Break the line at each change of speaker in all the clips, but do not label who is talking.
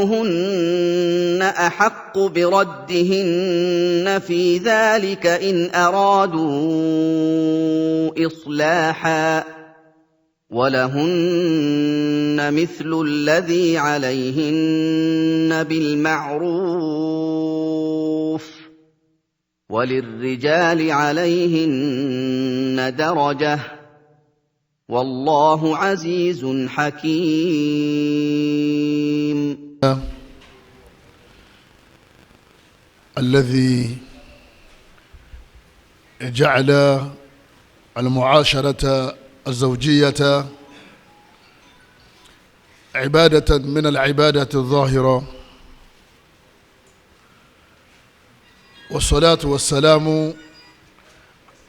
وَبُعُولَتُهُنَّ أَحَقُّ بِرَدِّهِنَّ فِي ذَلِكَ إِنْ أَرَادُوا إِصْلَاحًا ۚ وَلَهُنَّ مِثْلُ الَّذِي عَلَيْهِنَّ بِالْمَعْرُوفِ ۚ وَلِلرِّجَالِ عَلَيْهِنَّ دَرَجَةٌ ۗ وَاللَّهُ عَزِيزٌ حَكِيمٌ.
الذي جعل المعاشرة الزوجية عبادة من العبادة الظاهرة، والصلاة والسلام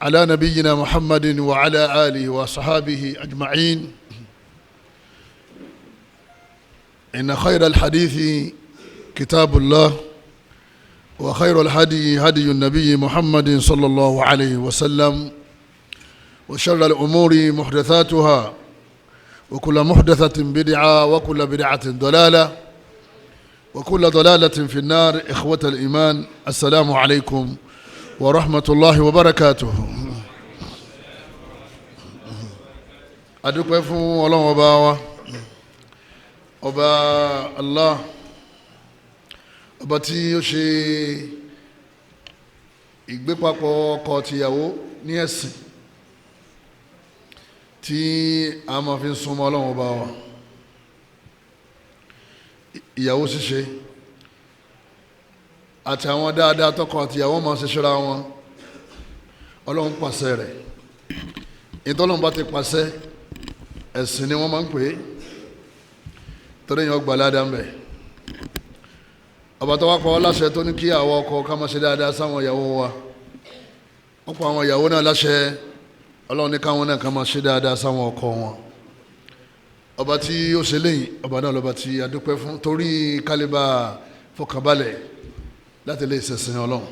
على نبينا محمد وعلى آله وصحابه أجمعين. إن خير الحديث كتاب الله، وخير الهدي هدي النبي محمد صلى الله عليه وسلم، وشر الأمور محدثاتها، وكل محدثة بدعة، وكل بدعة ضلالة، وكل ضلالة في النار. إخوة الإيمان، السلام عليكم ورحمة الله وبركاته. adúpẹ́ fún Ọlọ́run ọba wa, ọba Allah, ọba tí ó ṣe ìgbépapọ̀ ọkọ tìyàwó ní ẹ̀sìn tí a máa fi ń súnmọ́ Ọlọ́run ọba wa. ìyàwó ṣíṣe àti àwọn dáadáa tọkọ àtìyàwó máa ṣe ṣọ́ra wọn, Ọlọ́run pàṣẹ rẹ̀. ìtọ́lọ́run bá ti pàṣẹ, ẹ̀sìn ni wọ́n máa ń pè é, torí yẹn ọgbà ládàá ń bẹ̀. ọba tó wá pa wá láṣẹ tó ní kí àwọn ọkọ ká máa ṣe dáadáa sáwọn ìyàwó wa, wọ́n pa àwọn ìyàwó náà láṣẹ, Ọlọ́run ní káwọn náà ká máa ṣe dáadáa sáwọn ọkọ wọn. ọba tí ó ṣe léyìn, ọba náà lọ́ba tí a dúpẹ́ fún, torí kálíbà fọkànbalẹ̀ láti lè ṣẹ̀sìn Ọlọ́run.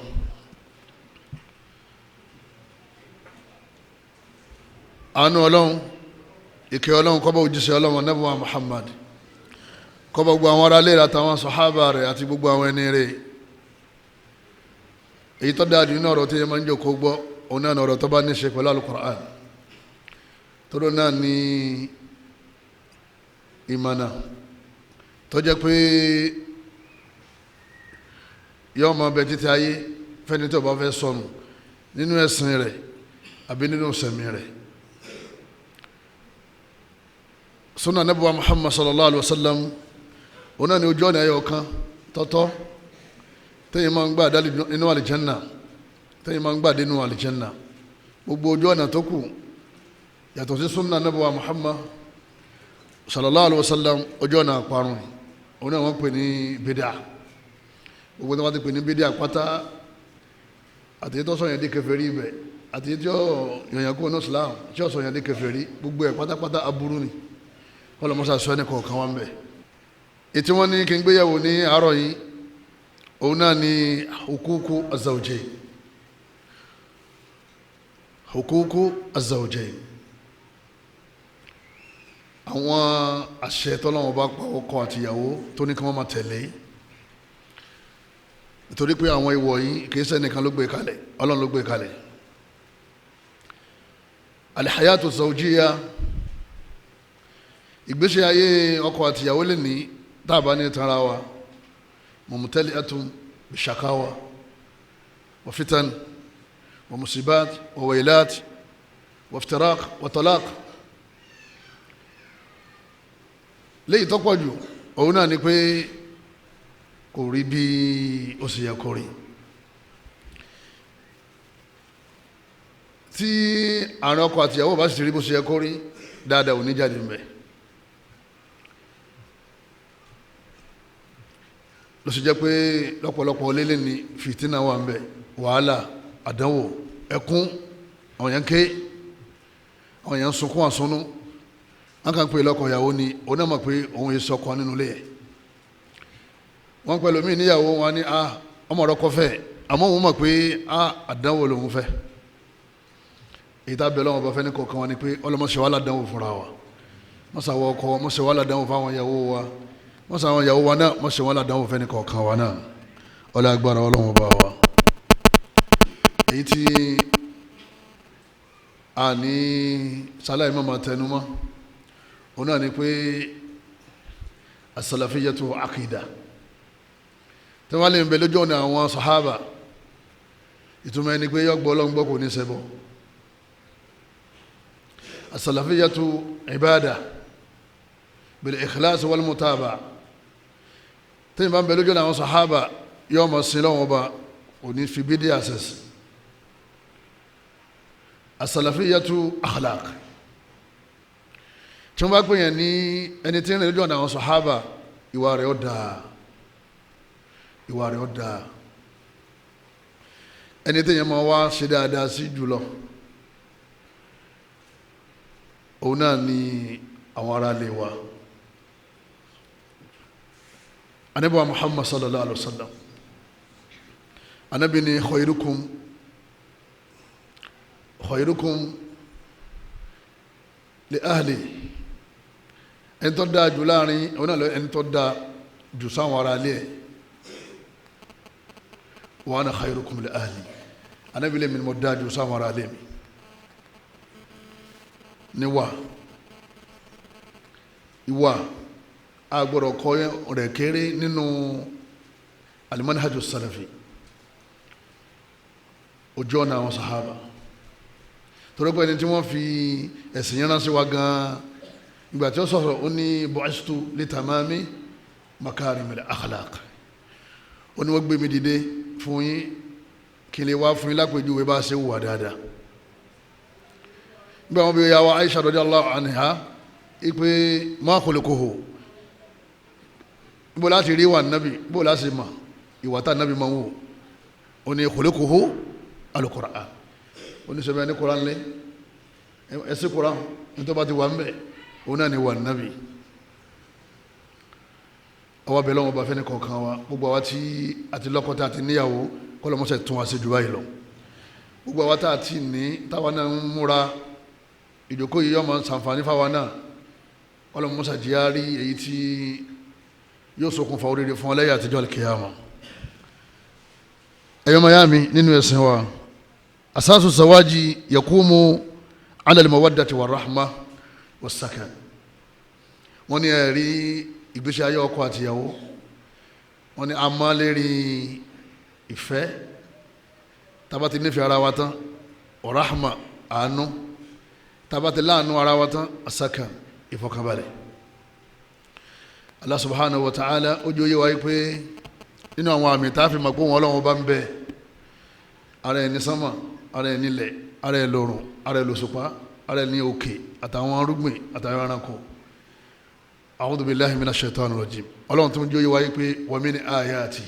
àánú Ọlọ́run, ìkẹ́ Ọlọ́run kó bá òjíṣẹ́ Ọlọ́run Ànábì wa Muhammad, kó bá gbogbo àwọn ará ilé rẹ̀ àtàwọn sàhábà rẹ̀ àti gbogbo àwọn ẹni rẹ̀. èyí tó dáa jù nínú ọ̀rọ̀ tí yẹn máa ń jókòó gbọ́, òun náà ní ọ̀rọ̀ tó bá ní ṣe pẹ̀lú Al-Qur'an, tóró náà ní ìmọ̀nà tó jẹ́ pé yọ́ máa bẹ títí ayé fẹ́ni tó bá fẹ́ sọnù nínú ẹ̀sìn rẹ̀ àbí nínú sẹ̀mí rẹ̀. sunna Ànábì wa Muhammad sallallahu alaihi wa sallam, òun náà ní ojú ọ̀nà ẹyọ kan tọ́tọ́ tẹ́yìn máa ń gbà dálì inú àlìjẹ́nà, tẹ́yìn máa ń gbà dínú àlìjẹ́nà. gbogbo ojú ọ̀nà tó kù yàtọ̀ sí sunna Ànábì wa Muhammad sallallahu alaihi wa sallam, ojú ọ̀nà àparun, òun náà wọ́n pè ní bídà. gbogbo tí wọ́n ti pè ní bídà pátá, àti tó sọ̀yàn di kèfèrí ibẹ̀, àti tí ó yọ̀yàn kúrò ní Islam, tí ó sọ̀yàn di kèfèrí, gbogbo ẹ̀ pátápátá aburú ni. kọ́lọ̀ mọ́sá sọ ẹni kọ̀ọ̀kan wá ń bẹ̀. ètí wọ́n ní kí n gbéyàwó ní àárọ̀ yìí, òun náà ní hukuku azawjayn. hukuku azawjayn, àwọn àṣẹ tọ́lọ́wọ́n bá pa ọkọ àtìyàwó tó ní kí wọ́n máa tẹ̀lé. nítorí pé àwọn ìwọ̀ yìí kìí ṣẹ́nìkan ló gbé kalẹ̀, Ọlọ́run ló gbé kalẹ̀. alihayatu zawjiya, ìgbésí ayé ọkọ àtìyàwó lè ní táàbà ní tanra wa, mumtali'atun bishakawa wa fitan wa musibat wa wailat wa iftiraq wa talaq. léyìí tó pọ̀ jù òun náà ni pé kò rí bí ó sì yẹ kó rí. tí àárín ọkọ àtìyàwó bá sì rí bó sì yẹ kó rí, dáadáa ò ní jáde ńbẹ̀. ló sì jẹ́ pé lọ́pọ̀lọpọ̀ lélẹ̀ ní fìtínà wà ń bẹ, wàhálà, àdánwò, ẹkún, àwọn yẹn ké, àwọn yẹn sunkún àsunnú. wọ́n kàn pé lọ́kọ ìyàwó ni, òun náà mọ̀ pé òun yìí sọkọ nínú ilé ẹ̀. wọ́n pẹ̀lú mí níyàwó wọn ní ọmọ ọ̀rọ̀ kọfẹ́, àmọ́ òun mọ̀ pé àdánwò lòun fẹ́. èyí tá a bẹ̀ lọ́wọ́ bá fẹ́ ní kọ̀ọ̀kan wọn ni pé ọlọ́mọṣẹ́ wàhálà dánwò fúnra wa, mọ́sàwọ́ ọkọ mọ́sẹ̀ wàhálà dánwò fáwọn ìyàwó wa, wọ́n sọ àwọn ìyàwó wa náà wọ́n ṣe wọ́n ládàáwò fẹ́ni kọ̀ọ̀kan wa náà ọlá agbára ọlọ́run bá wa. èyí tí a ní sáláì máa tẹnu mọ́ òun náà ni pé as-salafiyyatu aqida tí wọ́n lè ń bẹ lójú ọ̀nà àwọn sàhábà ìtumọ̀ ẹni pé yọ́gbọ́ ọlọ́ngbọ́ kò ní ṣẹbọ. as-salafiyyatu ibada bil ikhlas wal mutaba tí wọ́n bẹ lójú ọ̀nà àwọn sàhábà yọ́ mọ̀ sí lọ́wọ́ ọba kò ní fi bídí àṣẹṣ. as-salafiyyatu akhlaq tí wọ́n bá pè yẹn ní ẹni tí ń rìn lójú ọ̀nà àwọn sàhábà ìwà rẹ̀ ó dáa ẹni tí yẹn máa wá ṣe dáadáa sí jùlọ òun náà ni àwọn ará ilé wa. Ànábì wa Muhammad sallallahu alaihi wa sallam Ànábì ni khairukum li ahli ẹni tó dáa jù láàrin òun náà lọ ẹni tó dáa jù sáwọn ará ilé ẹ̀. Wa ana khairukum li ahli Ànábì lè mi mo dáa jù sáwọn ará ilé mi níwà ìwà agbọ́dọ̀ kọ́ rẹ̀ kéré nínú al-manhaju salafi ojú ọ̀nà àwọn sahaba torí pé ẹni tí wọ́n fi ẹ̀sìn yẹn ránṣẹ́ wa gan ìgbà tí ó sọ̀rọ̀ ó ní bu'istu li tamami makarimil akhlaq ó ní wọ́n gbé mi dìde fún yín kí lè wá fún yín lápèjúwe bá ṣe wùwà dáadáa. Nígbà wọn bí ya wa Aisha radiyallahu anha ipe ma khuluquhu bó láti rí wà nábì bó láti mọ̀ ìwà tá nábì máa ń wò ó ní khuluquhu al-Qur'an ó ní sẹ́mi ẹni Qur'an lé ẹsẹ̀ Qur'an ní tó bá ti wà ń bẹ̀ ó náà ni wà nábì. Ọwọ́ bẹ̀rẹ̀ wọn bá fẹ́ ní kọ̀ọ̀kan wa gbogbo àwa tí àti lọ́kọ̀tà àti níyàwó kọ́lọ́mọṣẹ́ tún wá sí jù báyìí lọ gbogbo àwa tá àti ní táwa náà ń múra ìjókòó yìí yọmọ ṣàǹfààní fáwa náà kọ́lọ́mọṣẹ́ jíárí èyí tí yóò ṣokùnfà oríire fún ọlẹ́yà àtijọ́ al-qiyamah. ẹ̀yọ́ mayami nínú ẹ̀sìn wa asasu zawaji yakumu ala al-mawaddati war-rahma was-sakan wọ́n ní ẹ̀rí ìgbésí ayé ọkọ àtìyàwó wọ́n ní a máa lérí ìfẹ́ tabati nífẹ̀ẹ́ ara wa tán ọ̀rahma àánú tabati láàánú ara wa tán asaka ìfọkànbalẹ̀. Allah subhanahu wa ta'ala ojú oyé wa pé nínú àwọn àmì tá a fi mọ̀ pé wọn Ọlọ́run bá ń bẹ ara ẹni sánmà ara ẹni ilẹ̀ ara ẹni lòrùn ara ẹni lòṣùpá ara ẹni òkè àtàwọn arúgbìn àtàwọn ẹranko. A'udhu billahi minash shaitanir rajim Ọlọ́run tó ń jó yé wáyé pé wa min ayati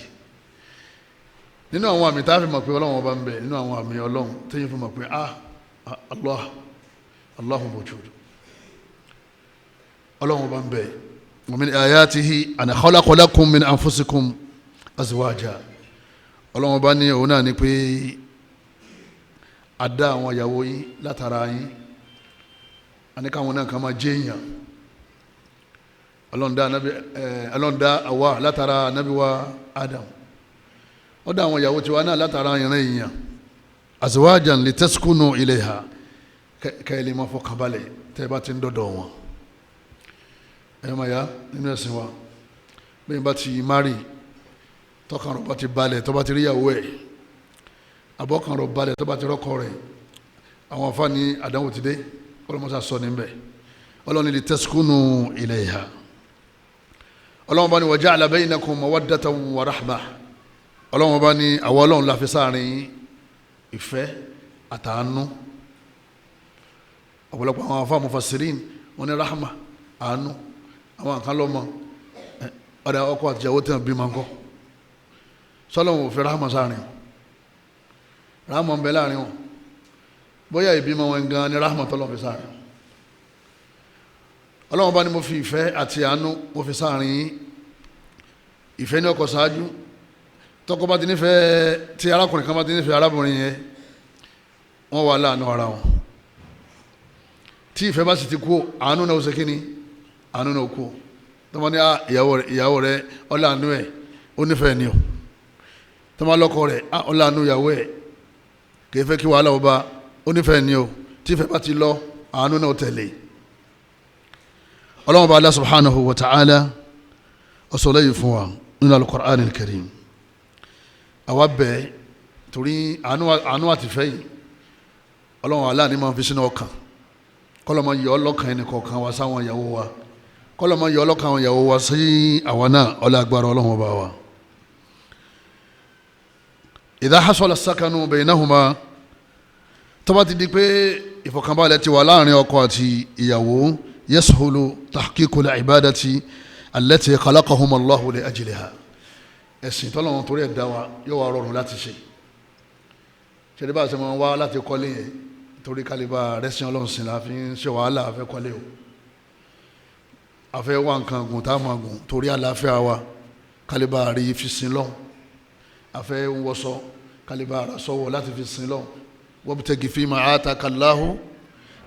nínú àwọn àmì tá a fi mọ̀ pé Ọlọ́run ọba ń bẹ nínú àwọn àmì Ọlọ́run téyìn fi mọ̀ pé Allahu mawjud Ọlọ́run ọba ń bẹ wa min ayatihi an khalaqa lakum min anfusikum azwaja Ọlọ́run ọba ní òun náà ni pé a dá àwọn ìyàwó yín látara yín àníkàwọn náà kàn máa jẹ́ èèyàn Ọlọ́run dá Hawa látara Ànábì wa Adam ó dá àwọn ìyàwó tiwa náà látara ìran èèyàn azwajan litaskunu ilayha kẹ́lẹ́ máa fọkàn balẹ̀ tẹ́ ẹ bá ti ń dọ̀dọ̀ wọn. ẹ̀yọ́ máa yá nínú ẹ̀sìn wa bẹ́ẹ̀ bá ti mari tọkàn rọ̀ bá ti balẹ̀ tó bá ti rí ìyàwó ẹ̀ abọ́kàn rọ̀ balẹ̀ tó bá ti rọ́kọ rẹ̀ àwọn afáàní àdánwò ti dé ọlọ́mọṣà sọ níbẹ̀ Ọlọ́run litaskunu ilayha Ọlọ́run bá ní wa ja'ala baynakum mawaddatan wa rahmah Ọlọ́run bá ní àwọn Ọlọ́run la fi sáàrin ìfẹ́ àtàánú ọ̀pọ̀lọpọ̀ àwọn afá mufassirin wọn ní rahma àánú àwọn nǹkan lọ́mọ ọ̀dà ọkọ àtìyàwó tí wọ́n bí máa ń kọ́ sọ́lọ́run ò fi rahma sáàrin rahma ń bẹ láàrin wọn bóyá ìbímọ wọn gan ni rahma tọ́lọ́run fi sáàrin Ọlọ́run bá ní mo fi ìfẹ́ àti àánú mo fi sáàrin ìfẹ́ ní ọkọ ṣáájú tọkọ bá ti nífẹ̀ẹ́ tí arákùnrin kan bá ti nífẹ̀ẹ́ arábìnrin yẹn wọ́n wà láàánú ara wọn tí ìfẹ́ bá sì ti kú àánú náà ó ṣe kíni àánú náà kú tọ́mọ ní ìyàwó rẹ̀ ọ̀làánú ẹ̀ ó nífẹ̀ẹ́ ni o tọ́mọ lọ́kọ rẹ̀ ọ̀làánú ìyàwó ẹ̀ kì í fẹ́ kí wàhálà ọba ó nífẹ̀ẹ́ ni o tí ìfẹ́ bá ti lọ àánú náà tẹ̀lé. Ọlọ́run bá Allah subhanahu wa ta'ala ọ̀sọ̀ lẹ́yìn fún wa nínú al-Qur'an al-Karim. àwa bẹ́ẹ̀ torí àánú àtìfẹ́ yìí Ọlọ́run aláàní máa fi sínú ọkàn kọ́lọ́mọ yọ ọlọ́kàn ẹnì kọ̀ọ̀kan wa sáwọn ìyàwó wa kọ́lọ́mọ yọ ọlọ́kàn àwọn ìyàwó wa sí àwa náà ọlọ́gbàrá Ọlọ́run ọba wa. idha hasala as-sakanu baynahuma tó bá ti di pé ìfọ̀kànbalẹ̀ ti wà láàrin ọkọ àti ìyàwó yashulu tahqiqul ibadati allati khalaqahum Allahu li ajliha ẹ̀sìn tọ́lọ́run torí ẹ̀ dá wa yóò wá rọrùn láti ṣe ṣẹlẹ̀ bá a ṣe máa wá láti kọ́lé yẹn torí kálíbà rẹ́sìn Ọlọ́run sìn láfi ń ṣe wàhálà àfẹ́ kọ́lé o àfẹ́ wá nǹkan gùn tá a máa gùn torí àlàáfíà wa kálíbà rí fi sin lọ́hùn àfẹ́ ń wọṣọ kálíbà ara sọ́wọ́ láti fi sin lọ́hùn wabtagi fima ataka Allahu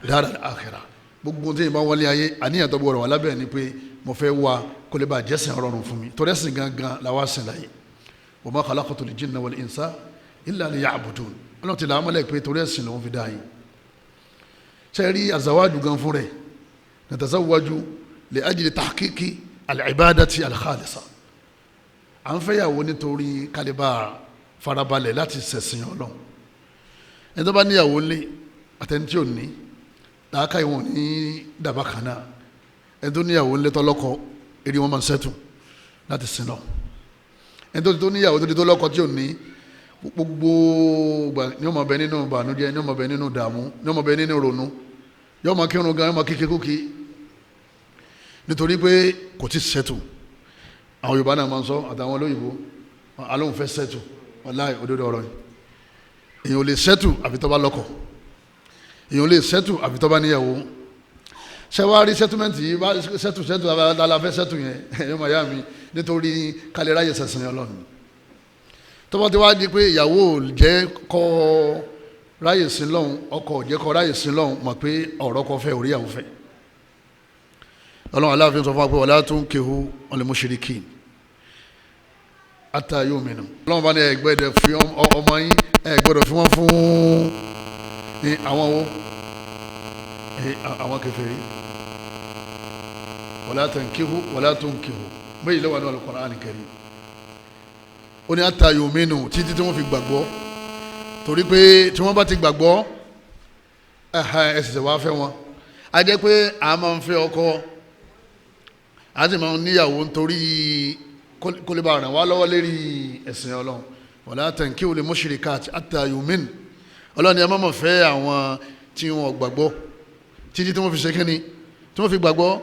daral akhirah gbogbo tí ìbá wọlé ayé àníyàn tó gbọdọ̀ wà lábẹ́ ni pé mo fẹ́ wá kó lè bá jẹ́sìn rọrùn fún mi torí ẹ̀sìn gangan làwa sìn láyé wa ma khalaqtul jinna wal insa illa liya'budun Ọlọ́run ti làwọn mọ́lẹ̀ pé torí ẹ̀sìn lòun fi dá yín ṣe rí azawájú gan fún rẹ̀ natazawwaju li ajli tahqiqi al-ibadati al-khalisa à ń fẹ́yàwó nítorí kálíbà farabalẹ̀ láti ṣẹ̀sìn Ọlọ́run ẹni tó bá níyàwó lé àtẹnití ò ní làákà ìwọ̀n ní dàbà kan náà ẹni tó níyàwó lé tọ́lọ́kọ eré wọn máa ń sẹ́tù láti sin lọ ẹni tó níyàwó tó di tó lọ́kọ tí ò ní gbogbo gbà ní ọmọ bẹ nínú ìbànújẹ́ ní ọmọ bẹ nínú dààmú ní ọmọ bẹ nínú ronú yóò máa kírun gan yóò máa kíkẹ́ kúkì nítorí pé kò tí sẹ́tù àwọn Yorùbá náà máa ń sọ àtàwọn olóyìnbó alóhùn fẹ́ sẹ́tù wàláhì òdodo ọ̀rọ̀ yìí èèyàn ò lè sẹ́tù àfi tó bá lọ́kọ èèyàn ò lè sẹ́tù àfi tó bá níyàwó ṣẹ́wárí sẹ́tùmẹ́ǹtì yìí bá sẹ́tù aláfẹ́ sẹ́tù yẹn ẹ̀yọ́ màá yá mi nítorí kálẹ̀ ráyè sẹ̀sìn Ọlọ́run tọ́wọ́ tí wàá di pé ìyàwó jẹ́ kọ́ ráyè sí lọ́hùn ọkọ jẹ́ kọ́ ráyè sí lọ́hùn mọ̀ pé ọ̀rọ̀ kọ́ fẹ́ oríyàwó fẹ́ Ọlọ́run aláàfin sọ fún wa pé wala tunkihu al-mushrikin hatta yu'minu Ọlọ́run bá ní ẹgbẹ́dẹ fi ọmọ yín ẹgbẹ́dẹ fi wọ́n fún àwọn wo àwọn kèfèrí wala tunkihu bẹ́ẹ̀ lọ́wọ́ ní al-Qur'an al-Karim ó ní hatta yu'minu títí tí wọ́n fi gbàgbọ́ torí pé tí wọ́n bá ti gbàgbọ́ ẹ̀sìn wá fẹ́ wọn a jẹ́ pé a máa ń fẹ́ ọkọ a sì máa ń níyàwó nítorí kó lè bá ràn wá lọ́wọ́ lérí ẹ̀sìn Ọlọ́run wala tankihu lil mushrikati hatta yu'min Ọlọ́run ni a máa fẹ́ àwọn tí wọ́n gbàgbọ́ títí tí wọ́n fi ṣe kínní tí wọ́n fi gbàgbọ́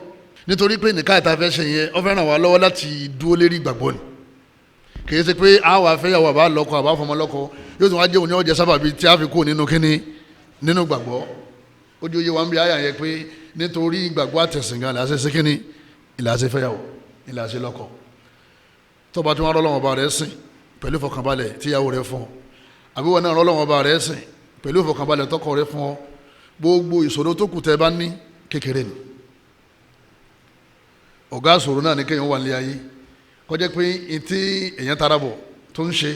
nítorí pé nìkan ìta fẹ́ ṣe yẹn ó fẹ́ ràn wá lọ́wọ́ láti dúró lérí gbàgbọ́ ni kìí ṣe pé àwọn afẹ́yàwó àbá lọ́kọ àbá fọmọ lọ́kọ yóò tún wá jẹ́ òní ọjà sábàbí tí a fi kú nínú kínní nínú gbàgbọ́ ojú oyè wa ń bí àyà yẹn pé nítorí gbàgbọ́ àtẹ̀sìn gan làásẹ̀ ṣe kínní ìlàsẹ̀ fẹ́yàwó ìlàsẹ̀ lọ́kọ tọ́ba tí wọ́n rọ́ lọ́wọ́ bá rẹ̀ sìn pẹ̀lú ìfọkànbalẹ̀ tíyàwó rẹ̀ fún ọ àbí wọn náà rọ́ lọ́wọ́ bá rẹ̀ sìn pẹ̀lú ìfọkànbalẹ̀ tọkọ rẹ̀ fún ọ gbogbo ìṣòro tó kù tẹ́ bá ní kékeré ni ọ̀gá ìṣòro náà ní kéèyàn wà ní ayé kọjá pé etí èèyàn tara bọ̀ tó ń ṣe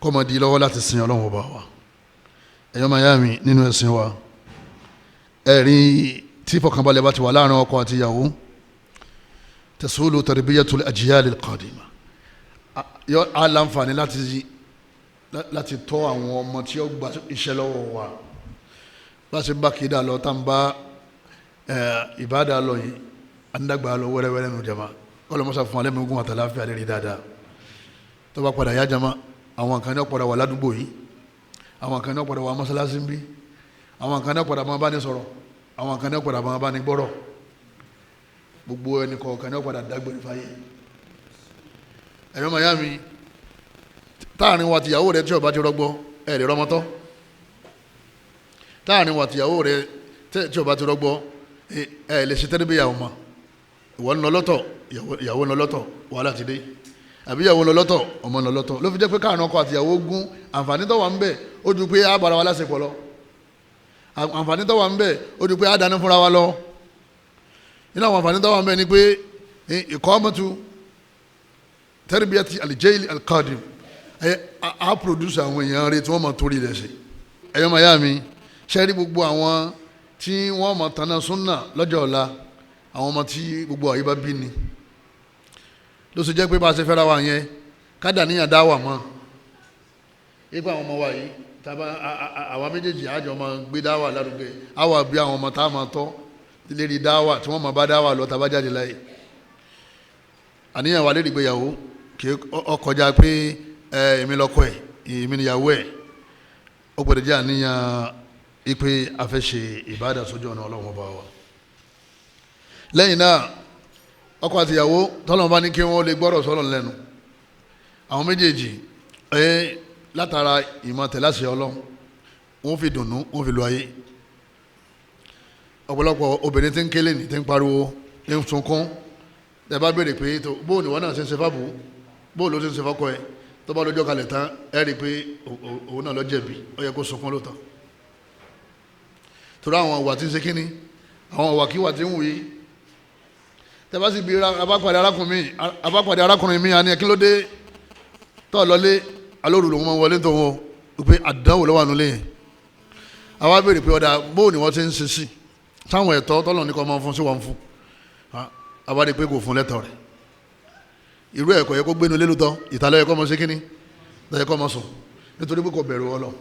kọ́ máa di lọ́wọ́ láti sin Ọlọ́run ọba wa ẹ̀yọ́ máa yá mi nínú ẹ̀sìn wa ẹ̀rí tí ìfọkànbalẹ̀ bá ti wà láàrin ọkọ àti ìyàwó tasulu tarbiyatul ajyal alqadima yọ aláǹfààní láti tọ́ àwọn ọmọ tí ó gba iṣẹ́ lọ́wọ́ wa bá ṣe ń bá kí dà lọ tá n bá ìbádà lọ yìí andagba lọ wẹ́rẹ́wẹ́rẹ́ nù jama ọlọmọsá fún alẹ́ mẹ́gun àtàláfíà lérí dáadáa tó bá padà yá jama àwọn kan náà padà wà ládùúgbò yìí àwọn kan náà padà wà mọ́sálásí ń bí àwọn kan náà padà máa bá ní sọ̀rọ̀ àwọn kan náà padà máa bá ní gbọ́rọ̀ gbogbo ẹnì kọ̀ọ̀kan náà padà dágbére fáyé ẹ̀yọ́ mayami táàrin wa tìyàwó rẹ tí ó bá ti rọgbọ ẹ̀ lè rọmọtọ́ táàrin wa tìyàwó rẹ tí ó bá ti rọgbọ ẹ̀ lè ṣe tẹ́lẹ̀bíyàwó ma ìwọ ń lọ lọ́tọ̀ ìyàwó ń lọ lọ́tọ̀ wàhálà ti dé àbí ìyàwó ń lọ lọ́tọ̀ ọmọ ń lọ lọ́tọ̀ ló fi jẹ́ pé káàrin ọkọ àtìyàwó gún àǹfààní tó wà ń bẹ ó ju pé á bára wa lásìkò lọ àǹfààní tó wà ń bẹ ó ju pé á dáná fúnra wa lọ nínú àwọn àǹfààní tó wà ń bẹ ni pé iqamatu tarbiyati al-jayl al-qadim a produce àwọn èèyàn rẹ̀ tí wọ́n máa torí rẹ̀ ṣe ẹ̀yọ́ mayami ṣẹ́rí gbogbo àwọn tí wọ́n máa tanná súnà lọ́jọ́ ọ̀la àwọn ọmọ tí gbogbo àyè bá bí ni ló ṣe jẹ́ pé bá a ṣe fẹ́ra wa yẹn kádà níyàn dá wà mọ́ ipa àwọn ọmọ wa yìí tábà àwa méjèèjì àjọ máa gbé dá wà lárugẹ àwa bí àwọn ọmọ tá a máa tọ́ lérí dá wà tí wọ́n máa bá dá wà lọ tábà jáde láyé àníyàn wa lérí ìgbéyàwó kì í ọkọjá pé èmi lọ́kọ ẹ̀ èmi níyàwó ẹ̀ ó gbọ́dọ̀ jẹ́ àníyàn ipe afẹ́ṣe ìbádà sójú ọ̀nà Ọlọ́run ọba wa lẹ́yìn náà ọkọ àti ìyàwó tọ́lọ́run bá ní kí wọ́n lè gbọ́rọ̀ sọ́lọ́run lẹ́nu àwọn méjèèjì látara ìmọ̀ tẹ̀láṣẹ Ọlọ́run wọ́n fi dùnnú wọ́n fi lu ayé ọ̀pọ̀lọpọ̀ obìnrin tí ń kélé ní tí ń pariwo ní sunkún ẹ bá béèrè pé bóò ní wọ́n náà ṣe ń ṣe fábù bóò ló ṣe ń ṣe fọ́kọ ẹ tó bá lọ́jọ́ kalẹ̀ tán ẹ rí i pé òun náà ló jẹ̀bi ó yẹ kó sunkún lóòótọ́ torí àwọn ìwà tí ń ṣe kíni àwọn ìwàkiwà tí ń wù yìí tẹ́bá sì bí abápàdé arákùnrin mi àní kí ló dé tó lọlé alóòrù lòun máa wọlé tó wọn pé àdánwò lọ́wọ́ ànulẹ̀ yẹn àwa béèrè pé ọ̀dà bóò ni wọ́n ti ń ṣe sí sáwọn ẹ̀tọ́ tọ́lọ̀ ní kọ́ máa fún sí wọn fún àwa rí i pé kò fún lẹ́tọ̀ rẹ̀ irú ẹ̀kọ́ yẹ kó gbénu lélùtọ́ ìtàlẹ́ yẹ kọ́ máa ṣe kíní lọ́yẹ kọ́ máa sùn nítorí pé kò bẹ̀rù Ọlọ́run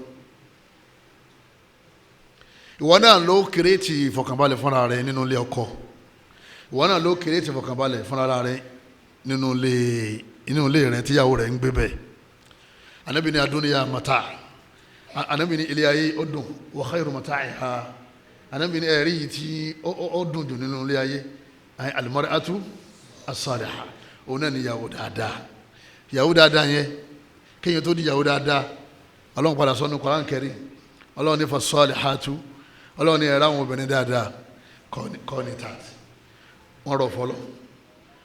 ìwọ náà ló kírètì ìfọ̀kànbalẹ̀ fúnra rẹ̀ nínú ilé ọkọ ìwọ náà ló kírètì ìfọ̀kànbalẹ̀ fúnra rẹ̀ nínú ilé rẹ̀ tíyàwó rẹ̀ ń gbé bẹ́ẹ̀ Ànábì ní adúniya mata Ànábì ní ilé ayé ó dùn wa khayru mata'iha Ànábì ní ẹ̀rí yìí tí ó dùn jù nínú ilé ayé al-mar'atu as-salihah òun náà ní ìyàwó dáadáa yẹn kéèyàn tó di ìyàwó dáadáa Ọlọ́run padà sọ́nu Qur'an Karim Ọlọ́run ní fa-salihatu Ọlọ́run ní ẹ̀rọ àwọn obìnrin dáadáa qanitat wọ́n rọ̀ fọlọ́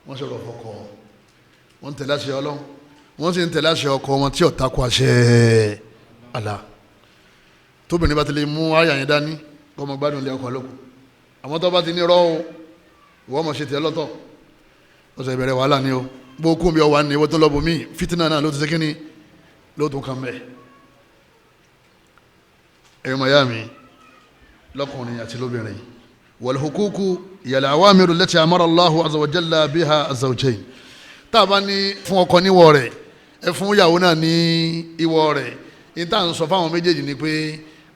wọ́n sì rọ̀ fọkọ wọ́n tẹ̀lé àṣẹ Ọlọ́run wọ́n sì ń tẹ̀lé àṣẹ ọkọ wọn tí ó tako àṣẹ Allah tóbìnrin bá ti lè mú àyà yẹn dání kọ́ ọmọ gbádùn ilé ọkọ lóko àwọn tó bá ti ní rọ́ o ìwọ́n mọ̀ ṣe tiẹ̀ lọ́tọ̀ ó sọ ìbẹ̀rẹ̀ wàhálà ni o bó kún bí ọ wà ní ìwọ́ tó lọ bò mí fìtínà náà ló ti ṣe kíni ló tún kàn mẹ́ ẹ̀yọ́ mayami lọ́kùnrin àti lóbìnrin wal-huququ hiya al-awamiru allati amara Allahu azza wa jalla biha az-zawjayn tá a bá ní fún ọkọ níwọ̀ rẹ̀ ẹ fún ìyàwó náà ní ìwọ̀ rẹ̀ ní tá à ń sọ fáwọn méjèèjì ni pé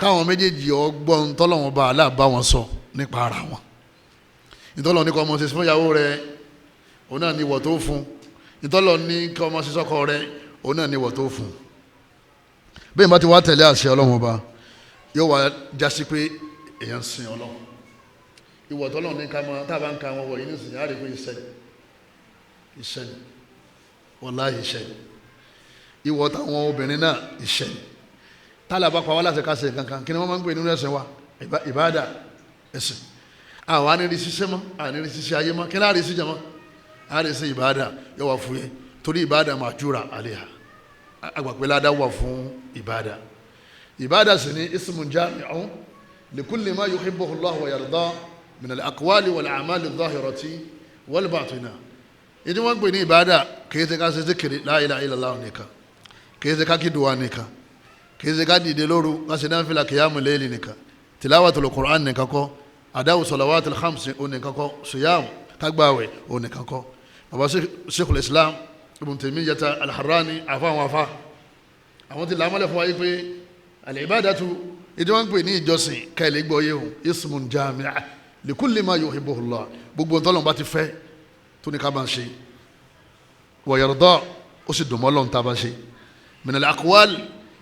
káwọn méjèèjì ọgbọ́n tọ́lọ́wọ́n bá aláàbá wọn sọ nípa ara wọn ìtọ́lọ́ ní kọ́ ọmọ ṣe fún ìyàwó rẹ̀ òun náà ní ìwọ̀ tó fún ìtọ́lọ́ ní kọ́ ọmọ ṣe sọ́kọ rẹ̀ òun náà ní ìwọ̀ tó fún bẹ́ẹ̀ bá ti wá tẹ̀lé àṣẹ Ọlọ́run ọba yóò wá jásí pé èèyàn ń sin Ọlọ́run ìwọ̀ tọ́lọ́run ní ká mọ́ tá a bá ń ka wọn wọ̀ yìí nísìnyí á rí pé iṣẹ́ ni wàláhì iṣẹ́ ni ìwọ̀ táwọn obìnrin náà iṣẹ́ ni tálà bá pa wá láti ká ṣe kankan kí ni wọ́n máa ń pè nínú ẹ̀sìn wa ìbáàdà ẹ̀sìn àwọn anírí ṣiṣẹ́ mọ́ anírí ṣiṣẹ́ ayé mọ́ kí ni àrí sí jama àrí sí ìbáàdà yóò wá fúyẹ́ torí ìbáàdà màjúra àléhà àgbàpẹ́ ládá wà fún ìbáàdà ìbáàdà sì ni ismun jami'un likulli ma yuhibbuhu Allah wa yarda min al-aqwali wal-a'mali adh-dhahirati wal-batina ìdí wọ́n pè ní ìbáàdà kìí ṣe ká ṣe zikiri la ilaha illallah nìkan kìí ṣe ká kí duwa nìkan kìí ṣe ká dìde lóru ká ṣe náfìlà qiyamul layli nìkan tilawatul Qur'an nìkan kọ́ adáwò salawatul khams nìkan kọ́ siyam kágbáwẹ̀ nìkan kọ́ bàbá Sheikhul Islam Ibn Taymiyyah al-Harrani àwọn ti làmọ́lẹ̀ fún wa yí pé al-ibadatu ìdí wọ́n pè ní ìjọsìn káìlẹ̀ gbọ́ yé hùn ismun jami'a likulli ma yuhibbuhu Allah gbogbo ntọ́lọ́n bá ti fẹ́ tó ní ká máa ṣe wa yarda ó sì dùnmọ́ lọ́n tá a bá ṣe min al-aqwal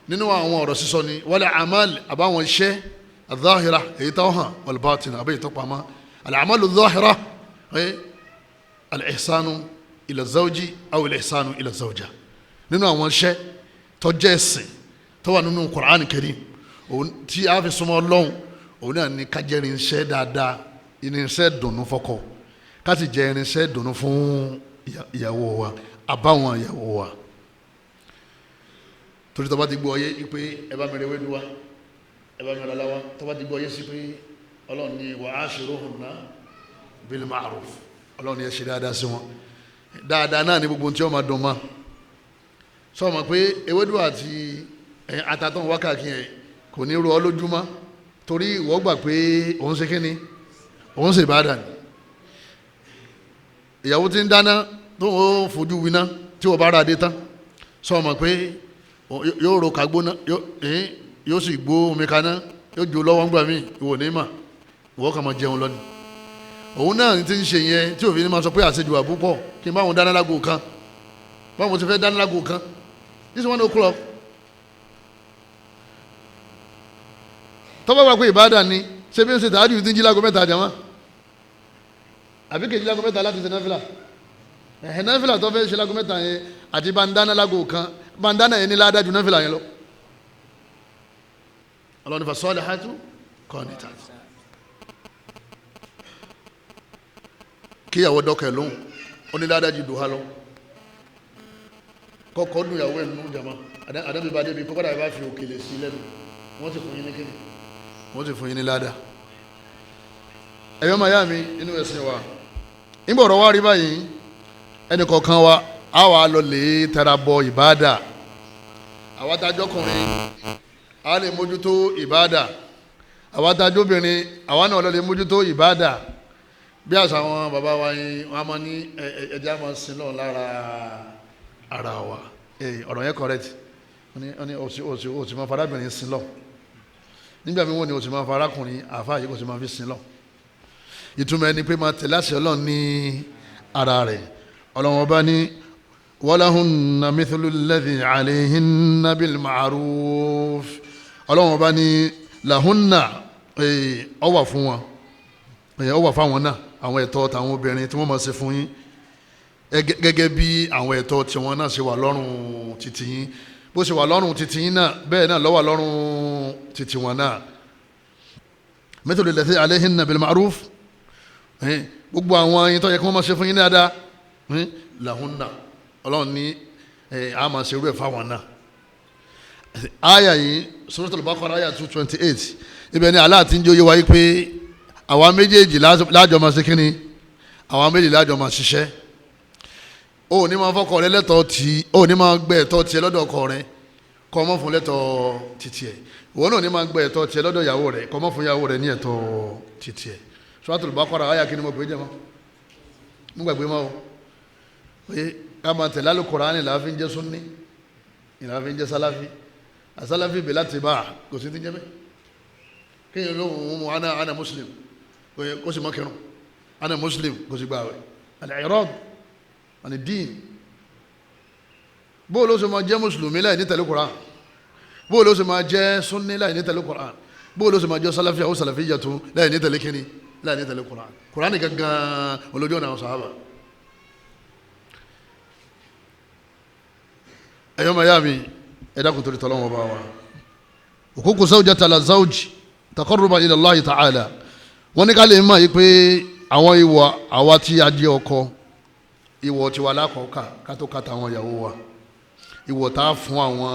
nínú àwọn ọ̀rọ̀ sísọ ni wal a'mal àbáwọn iṣẹ́ al-zahira èyí tó hàn wal batina àbẹ́yẹ tó pamọ́ al-a'malu al-zahira al-ihsanu ila zawji aw al-ihsanu ila zawja nínú àwọn iṣẹ́ tó jẹ́ ẹ̀sìn tó wà nínú Qur'an Karim tí a fi súnmọ́ Ọlọ́run òun náà ní ká jẹ́ irinṣẹ́ dáadáa irinṣẹ́ dùnú fọ́kọ ká sì jẹ́ irinṣẹ́ dùnú fún ìyàwó wa àbáwọn ìyàwó wa torí tó bá ti gbọ́ ọyé pé ẹ bá mi rẹ wédu wa ẹ bá mi rẹ aláwa tó bá ti gbọ́ ọyé sí pé Ọlọ́run ní wa ashiruhunna bil ma'ruf ọlọ́run ni ẹ ṣe dáadáa sí wọn dáadáa náà ní gbogbo tí wọ́n máa dùn mọ́ sọ ma pé ewédú àti atatán wákàkí yẹn kò ní ro ọ lójúmọ́ torí ìwọ gbà pé òun ṣe kíni òun ṣe ìbádà ni ìyàwó tí ń dáná tó ń fojú winá tí wọ́n bá ra dé tán sọ ma pé yóò ro kagbóná yóò sì gbó omi kaná yóò jó lọ́wọ́ ńgbà míì ìwọ ní mà ìwọ kà máa jẹun lọ́nìí òun náà ti ń ṣe yẹn tí òfin máa sọ pé àṣejù àbúpọ̀ kí n bá wọn dáná lágbo kan báwo ti fẹ́ dáná lágbo kan this 1 o'clock tọ́pọ̀ wà pé ìbádà ni ṣé bí ń ṣe tààjú tí ń jí lágo mẹ́ta àjàmá àbí kejì lágo mẹ́ta láti ṣe náfìlà ẹ̀hẹ̀ náfìlà tó fẹ́ ṣe lágo mẹ́ta yẹn àti bandana lágo kan bandana yẹn ní ládájú náfìlà yẹn lọ ọlọ́ni fa salihatu qanitat kíyàwó dọ́kẹ̀ lóhùn ó ní ládájú dùhà lọ kọ́kọ́ dùn ìyàwó ẹ̀ nínú jama àdábìbá débi kọ́kọ́dà bá fi òkèlè sí lẹ́nu wọ́n ti fún yín ní kíni wọ́n ti fún yín ní ládàá ẹ̀yọ́ máa yá mi inú ẹ̀sìn wa nígbà ọ̀rọ̀ wá rí báyìí ẹnì kọ̀ọ̀kan wa á wà lọ lè tẹra bọ ìbáàdà àwa tájọ́ kùnrin á lè mójútó ìbáàdà àwa tájọ́ obìnrin àwa náà lọ lè mójútó ìbáàdà bí àṣà àwọn bàbá wa yìí wọ́n á máa ní ẹja máa sin lọ́ọ̀ lára ara wa ọ̀rọ̀ yẹn correct wọ́n ní òsì máa farábìnrin sin lọ́ọ̀ nígbà mi wọ́n ní òsì máa farákùnrin àfáà yìí kò sì máa fi sin lọ́ọ̀ ìtumọ̀ ẹni pé máa tẹ̀lé àṣẹ Ọlọ́run ní ara rẹ̀ Ọlọ́run ọba ní walahunna mithlu alladhi alayhinna bil ma'ruf Ọlọ́run ọba ní lahunna ó wà fún wọn ó wà fáwọn náà àwọn ẹ̀tọ́ tàwọn obìnrin tí wọ́n máa ṣe fún yín gẹ́gẹ́ bí àwọn ẹ̀tọ́ tí wọ́n náà ṣe wà lọ́rùn títí yín bó ṣe wà lọ́rùn títí yín náà bẹ́ẹ̀ náà ló wà lọ́rùn títí wọn náà mithlu alladhi alayhinna bil ma'ruf gbogbo àwọn ẹyin tó yẹ kí wọ́n máa ṣe fún yín dáadáa lahunna Ọlọ́run ní a máa ṣe irú ẹ̀ fáwọn náà àyà yìí Suratul Baqara àyà 228 ibẹ̀ ni Allah ti ń jẹ́ oyé wáyé pé àwa méjèèjì lájọ máa ṣe kínní àwa méjèèjì lájọ máa ṣiṣẹ́ ó ní máa fọkọ rẹ lẹ́tọ̀ọ́ tí ó ní máa gbẹ ẹ̀tọ́ tiẹ̀ lọ́dọ̀ ọkọ rẹ kọ́ mọ́ fún lẹ́tọ̀ọ́ títí ẹ̀ ìwọ náà ní máa gbẹ ẹ̀tọ́ tiẹ̀ lọ́dọ̀ ìyàwó rẹ kọ́ mọ́ fún ìyàwó rẹ ní ẹ̀tọ́ títí ẹ̀ Suratul Baqara àyà kí ni mo pè é jẹ́ mọ́ mo gbàgbé mọ́ o oye ká máa tẹ̀lé Al-Qur'ani là á fi ń jẹ́ sunni ìlà á fi ń jẹ́ salafi àsalafi bẹ̀ láti bá a kò sí ti jẹ́ bẹ́ẹ̀ kéèyàn lóhùn mu ana muslim kó sì mọ́ kẹrùn ana muslim kó sì gbààwẹ̀ al-i'rad àni dín bó ló ṣe máa jẹ́ mùsùlùmí láì ní tẹ̀lé Qur'an bó ló ṣe máa jẹ́ sunni láì ní tẹ̀lé Qur'an bó ló ṣe máa jẹ́ salafi àwọn salafiyatu láì ní tẹ̀lé kíni láì ní tẹ̀lé Qur'an Qur'an gangan olójú ọ̀nà àwọn sàhábà ẹ̀yọ́ máa yá mi ẹ̀dá kò torí tọ́lọ́wọ́ bá wa huququ zawjati ala zawji taqarruban ila Allah ta'ala wọ́n ní ká lè mọ̀ yìí pé àwọn ìwọ̀ àwa tí a jẹ́ ọkọ ìwọ̀ tí wà lákọ̀ọ́kà ká tó kàtà àwọn ìyàwó wa ìwọ̀ tá a fún àwọn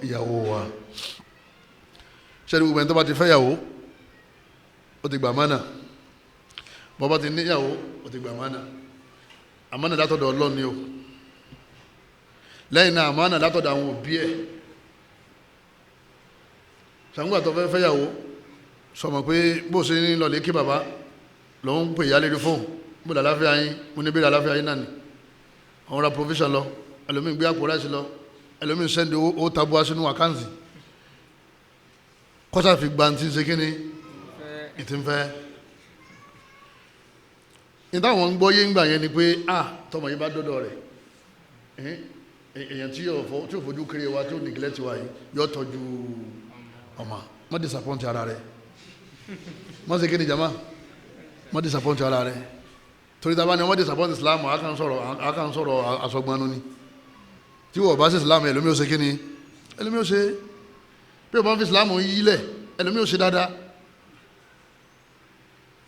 ìyàwó wa ṣẹ́ni gbogbo ẹni tó bá ti fẹ́ yàwó ó ti gbà mánà bọ́bá ti níyàwó ó ti gbà mánà àmánà látọ̀dọ̀ Ọlọ́run ni o lẹ́yìn náà àmánà látọ̀dọ̀ àwọn òbí ẹ̀ ṣàǹgbà tó fẹ́ fẹ́yàwó sọmọ pé bó ṣe ní lọlé kí bàbá lọ ń pè ìyá lérí fóònù bó làláfíà yín mo ní bèrè àláfíà yín náà ni àwọn ra provision lọ ẹlòmíín gbé àpò ráìsì lọ ẹlòmíín sẹ́ndì owó tabuwa sínú àkáǹtì kọ́sà fi gba ti ṣe kí ni ìtì ń fẹ́ ìtàwọn ń gbọ́ yé ń gbà yẹn ni pé tọmọ yìí bá dọ́dọ̀ rẹ̀ èèyàn tí yóò fojú kiri wa tí ó neglect wa yìí yóò tọ́jú ọmọ má disappoint ara rẹ̀ má ṣe kéde jama má disappoint ara rẹ̀ torí ta bá ní wọ́n disappoint Islam akan sọ̀rọ̀ asọ̀gbọ́nú ni tí wọ́n bá sí Islam ẹlòmí ò ṣe kí ni ẹlòmí ò ṣe bí wọ́n bá fi Islam yí lẹ̀ ẹlòmí ò ṣe dáadáa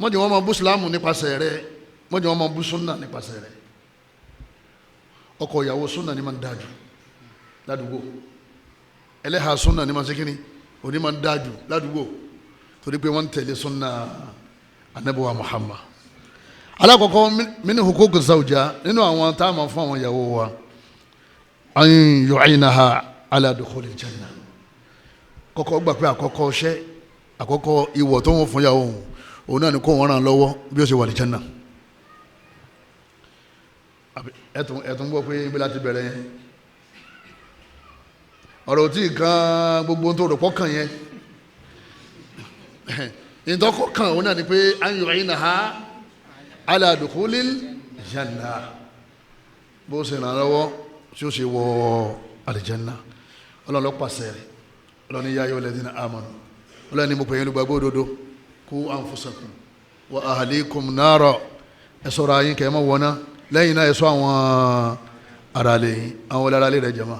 mọ́jọ́ wọn máa bú Islam nípasẹ̀ rẹ̀ mọ́jọ́ wọn máa bú sunna nípasẹ̀ rẹ̀ ọkọ ìyàwó sunna ni máa ń dájú ládùúgbò ẹlẹ́hà sunna ni máa ń ṣe kí ni òní máa ń dájú ládùúgbò torí pé wọ́n ń tẹ̀lé sunna anabiwa Muhammad alákọ̀ọ́kọ́ min huquq zawja nínú àwọn tá a máa fún àwọn ìyàwó wa an yu'inaha ala dukhulil janna kọ́kọ́ gbà pé àkọ́kọ́ ṣẹ́ àkọ́kọ́ ìwọ̀ tó wọ́n fún ìyàwó òun náà ni kó wọ́n ràn lọ́wọ́ bí ó ṣe wà ní janna. ẹ̀tún gbọ́ pé ibi láti bẹ̀rẹ̀ yẹn ọ̀rọ̀ tí kan gbogbo tó rò pọ́kàn yẹn ìtọ́kọ̀ kan òun náà ni pé an yu'inaha ala dukhulil janna bó ṣe ràn lọ́wọ́ tí ó ṣe wọ alìjẹ́nà ọlọ́run pàṣẹ rẹ̀ ọlọ́run ya ayyuhal ladhina amanu ọlọ́run ni mo pè yín olùgbàgbọ́ òdodo qu anfusakum wa ahlikum nara ẹ ṣọ́ra ayín kẹ́ mọ́ wọná lẹ́yìn náà ẹ ṣọ́ àwọn aráalé yín àwọn aráalé rẹ̀ jàmá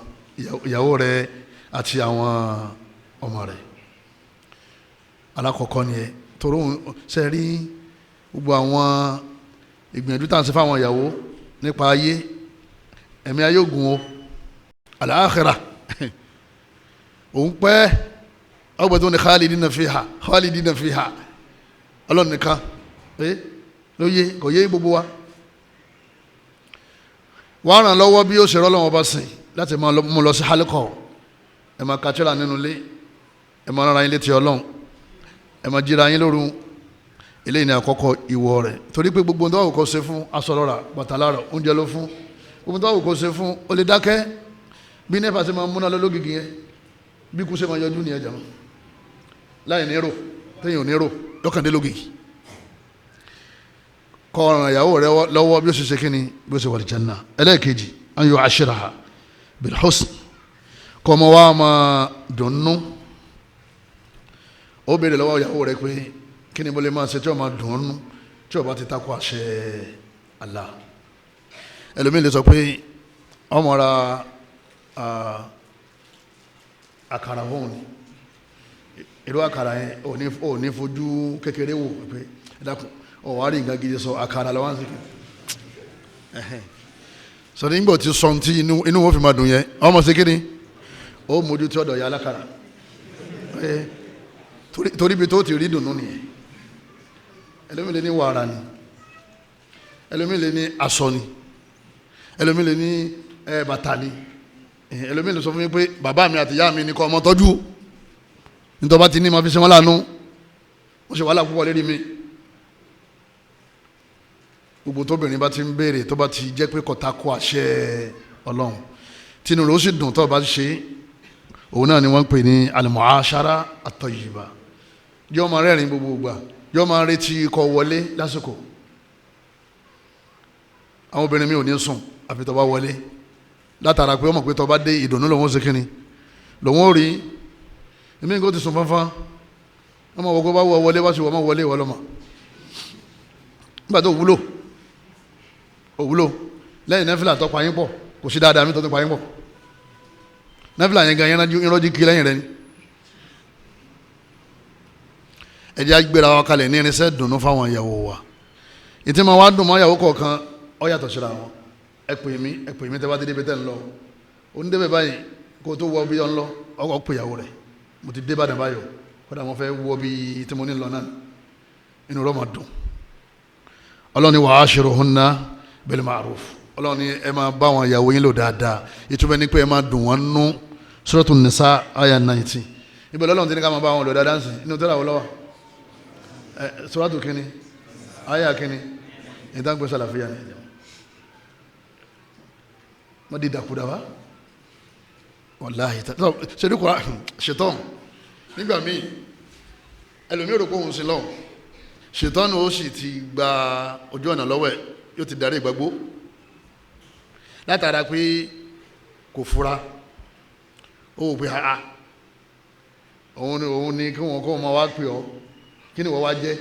ìyàwó rẹ̀ àti àwọn ọmọ rẹ̀ alákọ̀ọ́kọ́ ni ẹ torí ṣe rí gbogbo àwọn ìgbìyànjú tá à ń ṣe fáwọn ìyàwó nípa ayé ẹ̀mí ayé ògùn o al-akhira òun pẹ́ ọgbẹ́ tó ní khalidina fiha ọlọ́run nìkan ló yé kò yé gbogbo wa wọ́n ràn lọ́wọ́ bí ó ṣe rọ́lọ́wọ́ bá sìn láti máa mú lọ sí hálíkọ̀ ẹ̀ máa kàtírà nínú ilé ẹ̀ máa rárá yín létí ọlọ́run ẹ̀ máa jíra yín lóru eléyìí ní àkọ́kọ́ ìwọ rẹ̀ torí pé gbogbo tó wù kó ṣe fún aṣọ lọ́ra bàtà lára oúnjẹ ló fún gbogbo tó wù kó ṣe fún ó lè dákẹ́ bí nẹ́fà ṣe máa múná lọ́lọ́gìgì yẹn bí kú ṣe máa yọjú ní ẹja mọ́ láì nírò téèyàn ò nírò lọ́kàndé lógìgì kọ́ ọ̀ràn ìyàwó rẹ lọ́wọ́ bí ó ṣe ṣe kíni bí ó ṣe wà lìjánná ẹlẹ́ẹ̀kejì an yu'ashiraha bil husn kọ́ ọmọ wa máa dùnnú ó béèrè lọ́wọ́ ìyàwó rẹ pé kí ni mo lè máa ṣe tí ó máa dùn ọ́nú tí ó bá ti takò àṣẹ Allah ẹlòmíì lè sọ pé ọmọ ra àkàrà fóun ni irú àkàrà yẹn ò ní fojú kékeré wò pé ẹ̀dàkùn ọ̀wárí nǹkan gidi sọ àkàrà lọ́wọ́ ń sìnkì sọ nígbà tí sọ tí inú wọn fi máa dùn yẹn ọmọ sí kíni ó mójú tí ọ̀dọ̀ ya alákàrà torí bí tó ti rí dùnú nìyẹn ẹlòmíì lè ní wàrà ni ẹlòmíì lè ní aṣọ ni ẹlòmíì lè ní bàtà ni ẹlòmíì lè sọ fún mi pé bàbá mi àti ìyá mi ní kọ́ ọmọ tọ́jú nítorí bá ti ní ma fi ṣe wọ́n lánú wọ́n ṣe wàhálà púpọ̀ lérí mi gbogbo tóbìnrin bá ti ń béèrè tó bá ti jẹ́ pé kọ́ta kó àṣẹ ọlọ́run tínú rẹ̀ ó sì dùn tó bá ṣe òun náà ni wọ́n ń pè ní al-mu'ashara at-tayyiba yóò máa rẹ́rìn gbogbo ìgbà yóò máa retí kó wọlé lásìkò àwọn obìnrin mi ò ní sùn àfi tó bá wọlé látara pé wọ́n mọ̀ pé tó bá dé ìdùnnú lòun ó ṣe kínni lòun ó rí èmi nǹkan ti sùn fánfán wọ́n mọ̀ wọ́n bá wọ wọlé wá sí wọ́n mọ̀ wọlé wọ́n lọ́mọ nígbà tó òwúlò lẹ́yìn nẹ́fìlà tó pa yín pọ̀ kò sí dáadáa mi tó ti pa yín pọ̀ nẹ́fìlà yẹn gan yẹn kí lẹ́yìn rẹ ni ẹjẹ́ agbéra wa kalẹ̀ ní irinṣẹ́ dùnú fáwọn ìyàwó wa ìtí ma wá dùn mọ́ ìyàwó kọ̀ọ̀kan ó yàtọ̀ síra wọn ẹ pè mí tẹ́ bá ti débi tẹ́ ń lọ ó ń débẹ̀ báyìí kó tó wọ bí ọ ń lọ ọkọ̀ pè ìyàwó rẹ̀ mo ti dé Ìbàdàn báyọ̀ kódà mo fẹ́ wọ bí tí mo ní lọ náà inú rẹ̀ máa dùn ọlọ́ni wa ashiruhunna bil ma'ruf ọlọ́ni ẹ máa bá wọn ìyàwó yín lò dáadáa ìtumọ̀ ní pé ẹ máa dùn wọn nú Suratun Nisa aya 19 ibẹ̀ lọ́lọ́run ti ní ká máa bá wọn lò dáadáa sí inú tẹ́lá wọlọ́wọ́ suratu kini aya kini ìdágbé sàlàfíà ní wọ́n di dàkúdà wá wàláhì ṣedúkọ̀ ṣetán nígbà míì ẹlòmí ò rò pé òun sí lọ́wọ́ ṣetán ó sì ti gba ojú ọ̀nà lọ́wọ́ ẹ̀ yóò ti darí ìgbàgbó látara pé kò fura ó wò pé ha òun ni kí wọn kó wọn wá pè ọ́ kí ni wọ́n wá jẹ́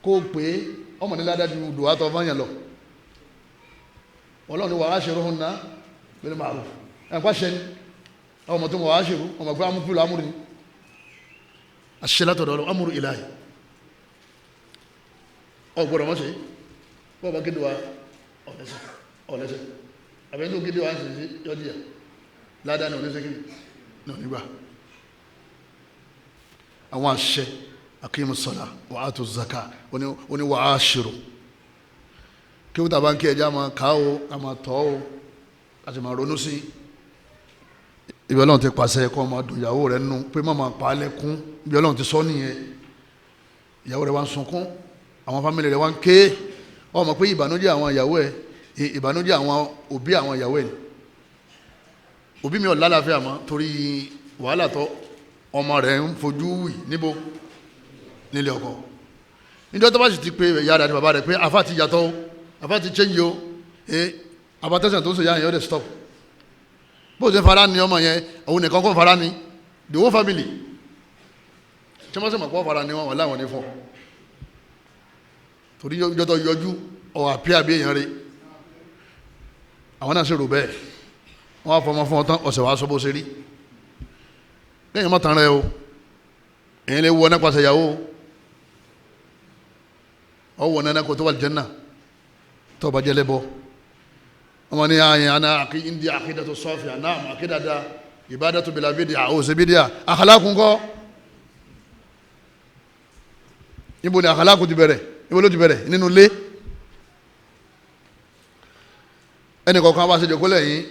kó pé ọmọ ní ládájú dùwà tó fáyàn lọ Ọlọ́run ni wa ashiruhunna bil ma'ruf ẹ̀pá ṣe ní ọmọ tó wọ́n wá ṣe ọmọ pé amúkúlù amúrù ní aṣílátọ̀dọ̀ amúrù ilahi ọgbọ̀rọ̀ mọ́ ṣe bọ́ọ̀bá kéde wa ọ̀lẹ́sẹ̀ àbẹ́ni tó kéde wa ń ṣe yọ́díyà ládàá ní oníṣẹ́ kéde náà nígbà àwọn àṣẹ aqimus salah wa atuz zakah oní wa ashiru kí wọ́n tàbá ń kí ẹja máa ká o ká máa tọ́ o ká sì máa ronú sí ibi Ọlọ́run ti pàṣẹ kọ́ máa dùn ìyàwó rẹ̀ nù pé má máa pa á lẹ́kún ibi Ọlọ́run ti sọ nìyẹn ìyàwó rẹ̀ wá ń sunkún àwọn fámìlì rẹ̀ wá ń ké ó mọ̀ pé ìbànújẹ́ àwọn ìyàwó ẹ̀ ìbànújẹ́ àwọn òbí àwọn ìyàwó ẹ̀ òbí mi ò lálàáfíà mọ́ torí wàhálà tó ọmọ rẹ̀ ń fojú wì níbo nílé ọkọ níjọ́ tó bá sì ti pé ìyá rẹ̀ àti bàbá rẹ̀ pé afá ti yàtọ̀ o afá ti change o abatẹ́sán tó ń sọ yá yẹn ó dẹ̀ stop bó ṣe fara ni ọmọ yẹn òun nìkan kó fara ni the whole family tí wọ́n sì mọ̀ pọ́ fara ni wọ́n wà láwọn ní fún torí ìjọ tó yọjú ọ̀ àpíà bí èèyàn rẹ̀ àwọn náà sì rò bẹ́ẹ̀ wọ́n á fọmọ fún ọ tán ọ̀sẹ̀ wàá sọ bó ṣe rí lẹ́yìn mọ́tàn rẹ o èyí lè wọ nípasẹ̀ ìyàwó ọ wọ nánà kó tó wà lìjẹ́nà tó bá jẹ́ lẹ́bọ ọmọ ní àyìn àná indi àkídàtu sọ́fìà náà àkídàdà ìbádàtu bìlà bídíà òsè bídíà àkàlákùn kọ́ níbo ni àkàlákùn ti bẹ̀rẹ̀ níbo ló ti bẹ̀rẹ̀ nínú ilé ẹnì kọ̀ọ̀kan bá ṣe jòkó lẹ́yìn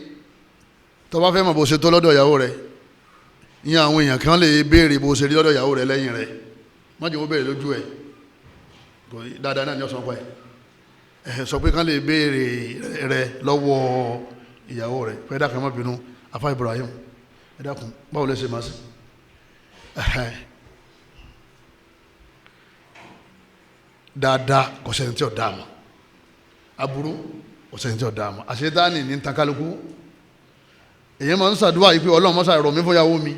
tó bá fẹ́ mọ̀ bó ṣe tó lọ́dọ̀ ìyàwó rẹ̀ ìyẹn àwọn èèyàn kan lè béèrè bó ṣe rí lọ́dọ̀ ìyàwó rẹ̀ lẹ́yìn rẹ̀ má jẹ́ wọ́n béèrè lójú ẹ̀ dáadáa náà ní ọ̀sán pa ẹ̀ sọ pé kan lè béèrè rẹ̀ lọ́wọ́ ìyàwó rẹ̀ pé ẹ̀dá kan má bínú afá Ibrahim ẹ̀dá kun báwo lè ṣe máa ṣe dáadáa kò sẹ́ni tí ò dáa mọ́ aburú kò sẹ́ni tí ò dáa mọ́ àṣetáni ní tankaluku èyí máa ń ṣàdúrà yìí pé Ọlọ́run mọ́sá rọ̀ mí fúnyàwó mi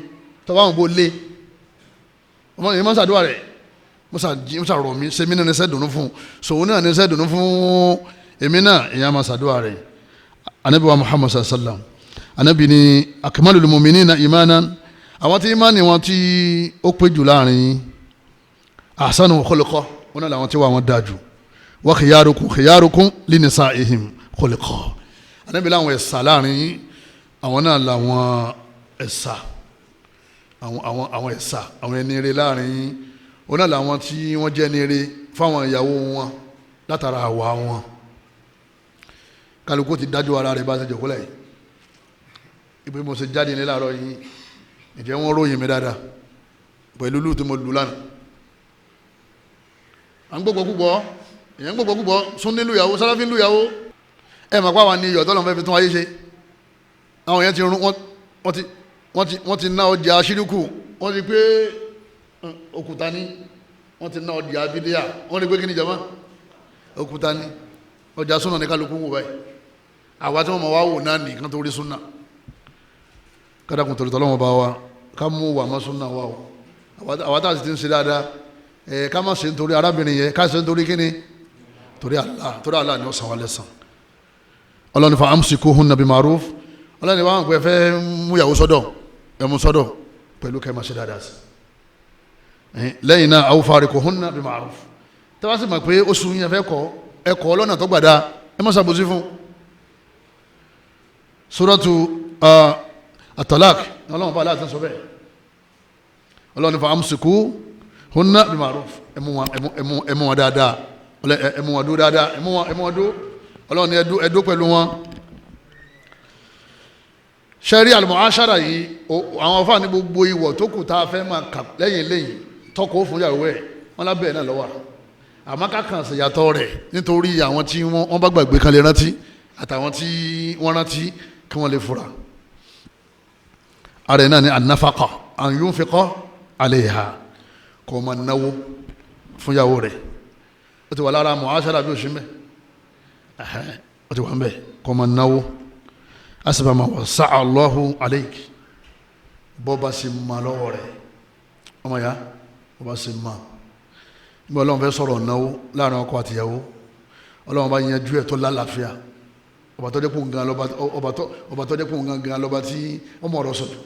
tọ́wọ́ àwọn bó lé èyí máa ń ṣàdúrà rẹ̀ mọ́sá rọ̀ mí ṣe mí náà ní sẹ́dùnú fún ṣòwò náà ní sẹ́dùnú fún èmi náà èyí máa ṣàdúrà rẹ̀ anabi wa Muhammad sallam anabi ni akmalul mu'minina imanan àwọn tí imáni wọn tí ó pé jù láàrin ahsanu khuluqa wọn náà làwọn tí wà wọn dáa jù wa khiyarukum li nisa'ihim khuluqa anabi làwọn ẹ̀sà láàrin àwọn náà làwọn ẹ̀sà àwọn ẹ̀sà àwọn ẹni eré láàrin òun náà làwọn tí wọ́n jẹ́ ẹni eré fáwọn ìyàwó wọn látara àwa wọn kálukú ti dájú ara rẹ̀ bá ṣe jòkó lẹ́yìn ìpè mo ṣe jáde ní láàárọ̀ yìí ìjẹ́ wọ́n ròyìn mi dáadáa pẹ̀lú lù tí mo lù lánàá à ń gbogbo púpọ̀ èèyàn gbogbo púpọ̀ sún nílùú ìyàwó sáláfí nílùú ìyàwó ẹ̀ mà pàwọn ni iyọ̀ tọ́lọ́ fẹ́ fi tún ayé ṣe àwọn yẹn ti rún wọ́n ti ná ọjà ṣíríkù wọ́n ti pé òkúta ní wọ́n ti ná ọjà abídíà wọ́n ti pé kí ni jama òkúta ní ọjà súnà ní kálukú wò báyìí àwa tí wọ́n mọ̀ wá wò náà nìkan tó rí súnà kádàkùn torí tọ́lọ́wọ́n bá wa ká mú wà má súnà wa o àwa tá a sì ti ń ṣe dáadáa ká má ṣe nítorí arábìnrin yẹn ká ṣe nítorí kíni torí Allah ni ó san wa lẹ́san ọlọ́ni fa amsikuhunna bi ma'ruf ọlọ́ni wa ń pẹ́ fẹ́ mú ìyàwó sọ́dọ̀ ẹ̀mú sọ́dọ̀ pẹ̀lú kẹ́ máa ṣe dáadáa sí lẹ́yìn náà aw farikuhunna bi ma'ruf tí wọ́n sì mọ̀ pé oṣù yẹn fẹ́ kọ́ ẹ̀kọ́ ọlọ́nà tó gbàdá ẹ má ṣàbòsí fún suratu at-talaq ọlọ́run bá aláàtọ̀ sọ bẹ́ẹ̀ ọlọ́ni fa amsikuhunna bi ma'ruf ẹ̀mú wọn dáadáa ẹ̀mú wọn dó dáadáa ẹ̀mú wọn dó ọlọ́ni ẹ̀dó pẹ̀lú wọn ṣẹ́rí al-mu'ashara yìí àwọn afá ní gbogbo ìwọ̀ tó kù tá a fẹ́ máa kà lẹ́yìn tọkọ fún ìyàwó ẹ̀ wọ́n lábẹ́ náà lọ́wọ́ àmọ́ kákan ṣèyàtọ̀ rẹ̀ nítorí àwọn tí wọ́n bá gbàgbé kan lè rántí àtàwọn tí wọ́n rántí kí wọ́n lè fura ààrẹ náà ní an-nafaqa an yunfiqa alayha kò máa náwó fún ìyàwó rẹ̀ ó ti wà lára mu'ashara bí òṣì mẹ́ ó ti wà ń bẹ̀ kò máa náwó asibama wasa Allahu alayki bọ́ba sì ma lọ́wọ́ rẹ̀ ọmọ ya bọ́ba sì ma nígbà ọlọ́run fẹ́ sọ̀rọ̀ náwó láàrin ọkọ àtìyàwó ọlọ́run bá yanjú ẹ̀ tó lálàáfíà ọba tó dẹ́kun gan lọ́ba tí ọmọ ọ̀rọ̀ sọ̀tọ̀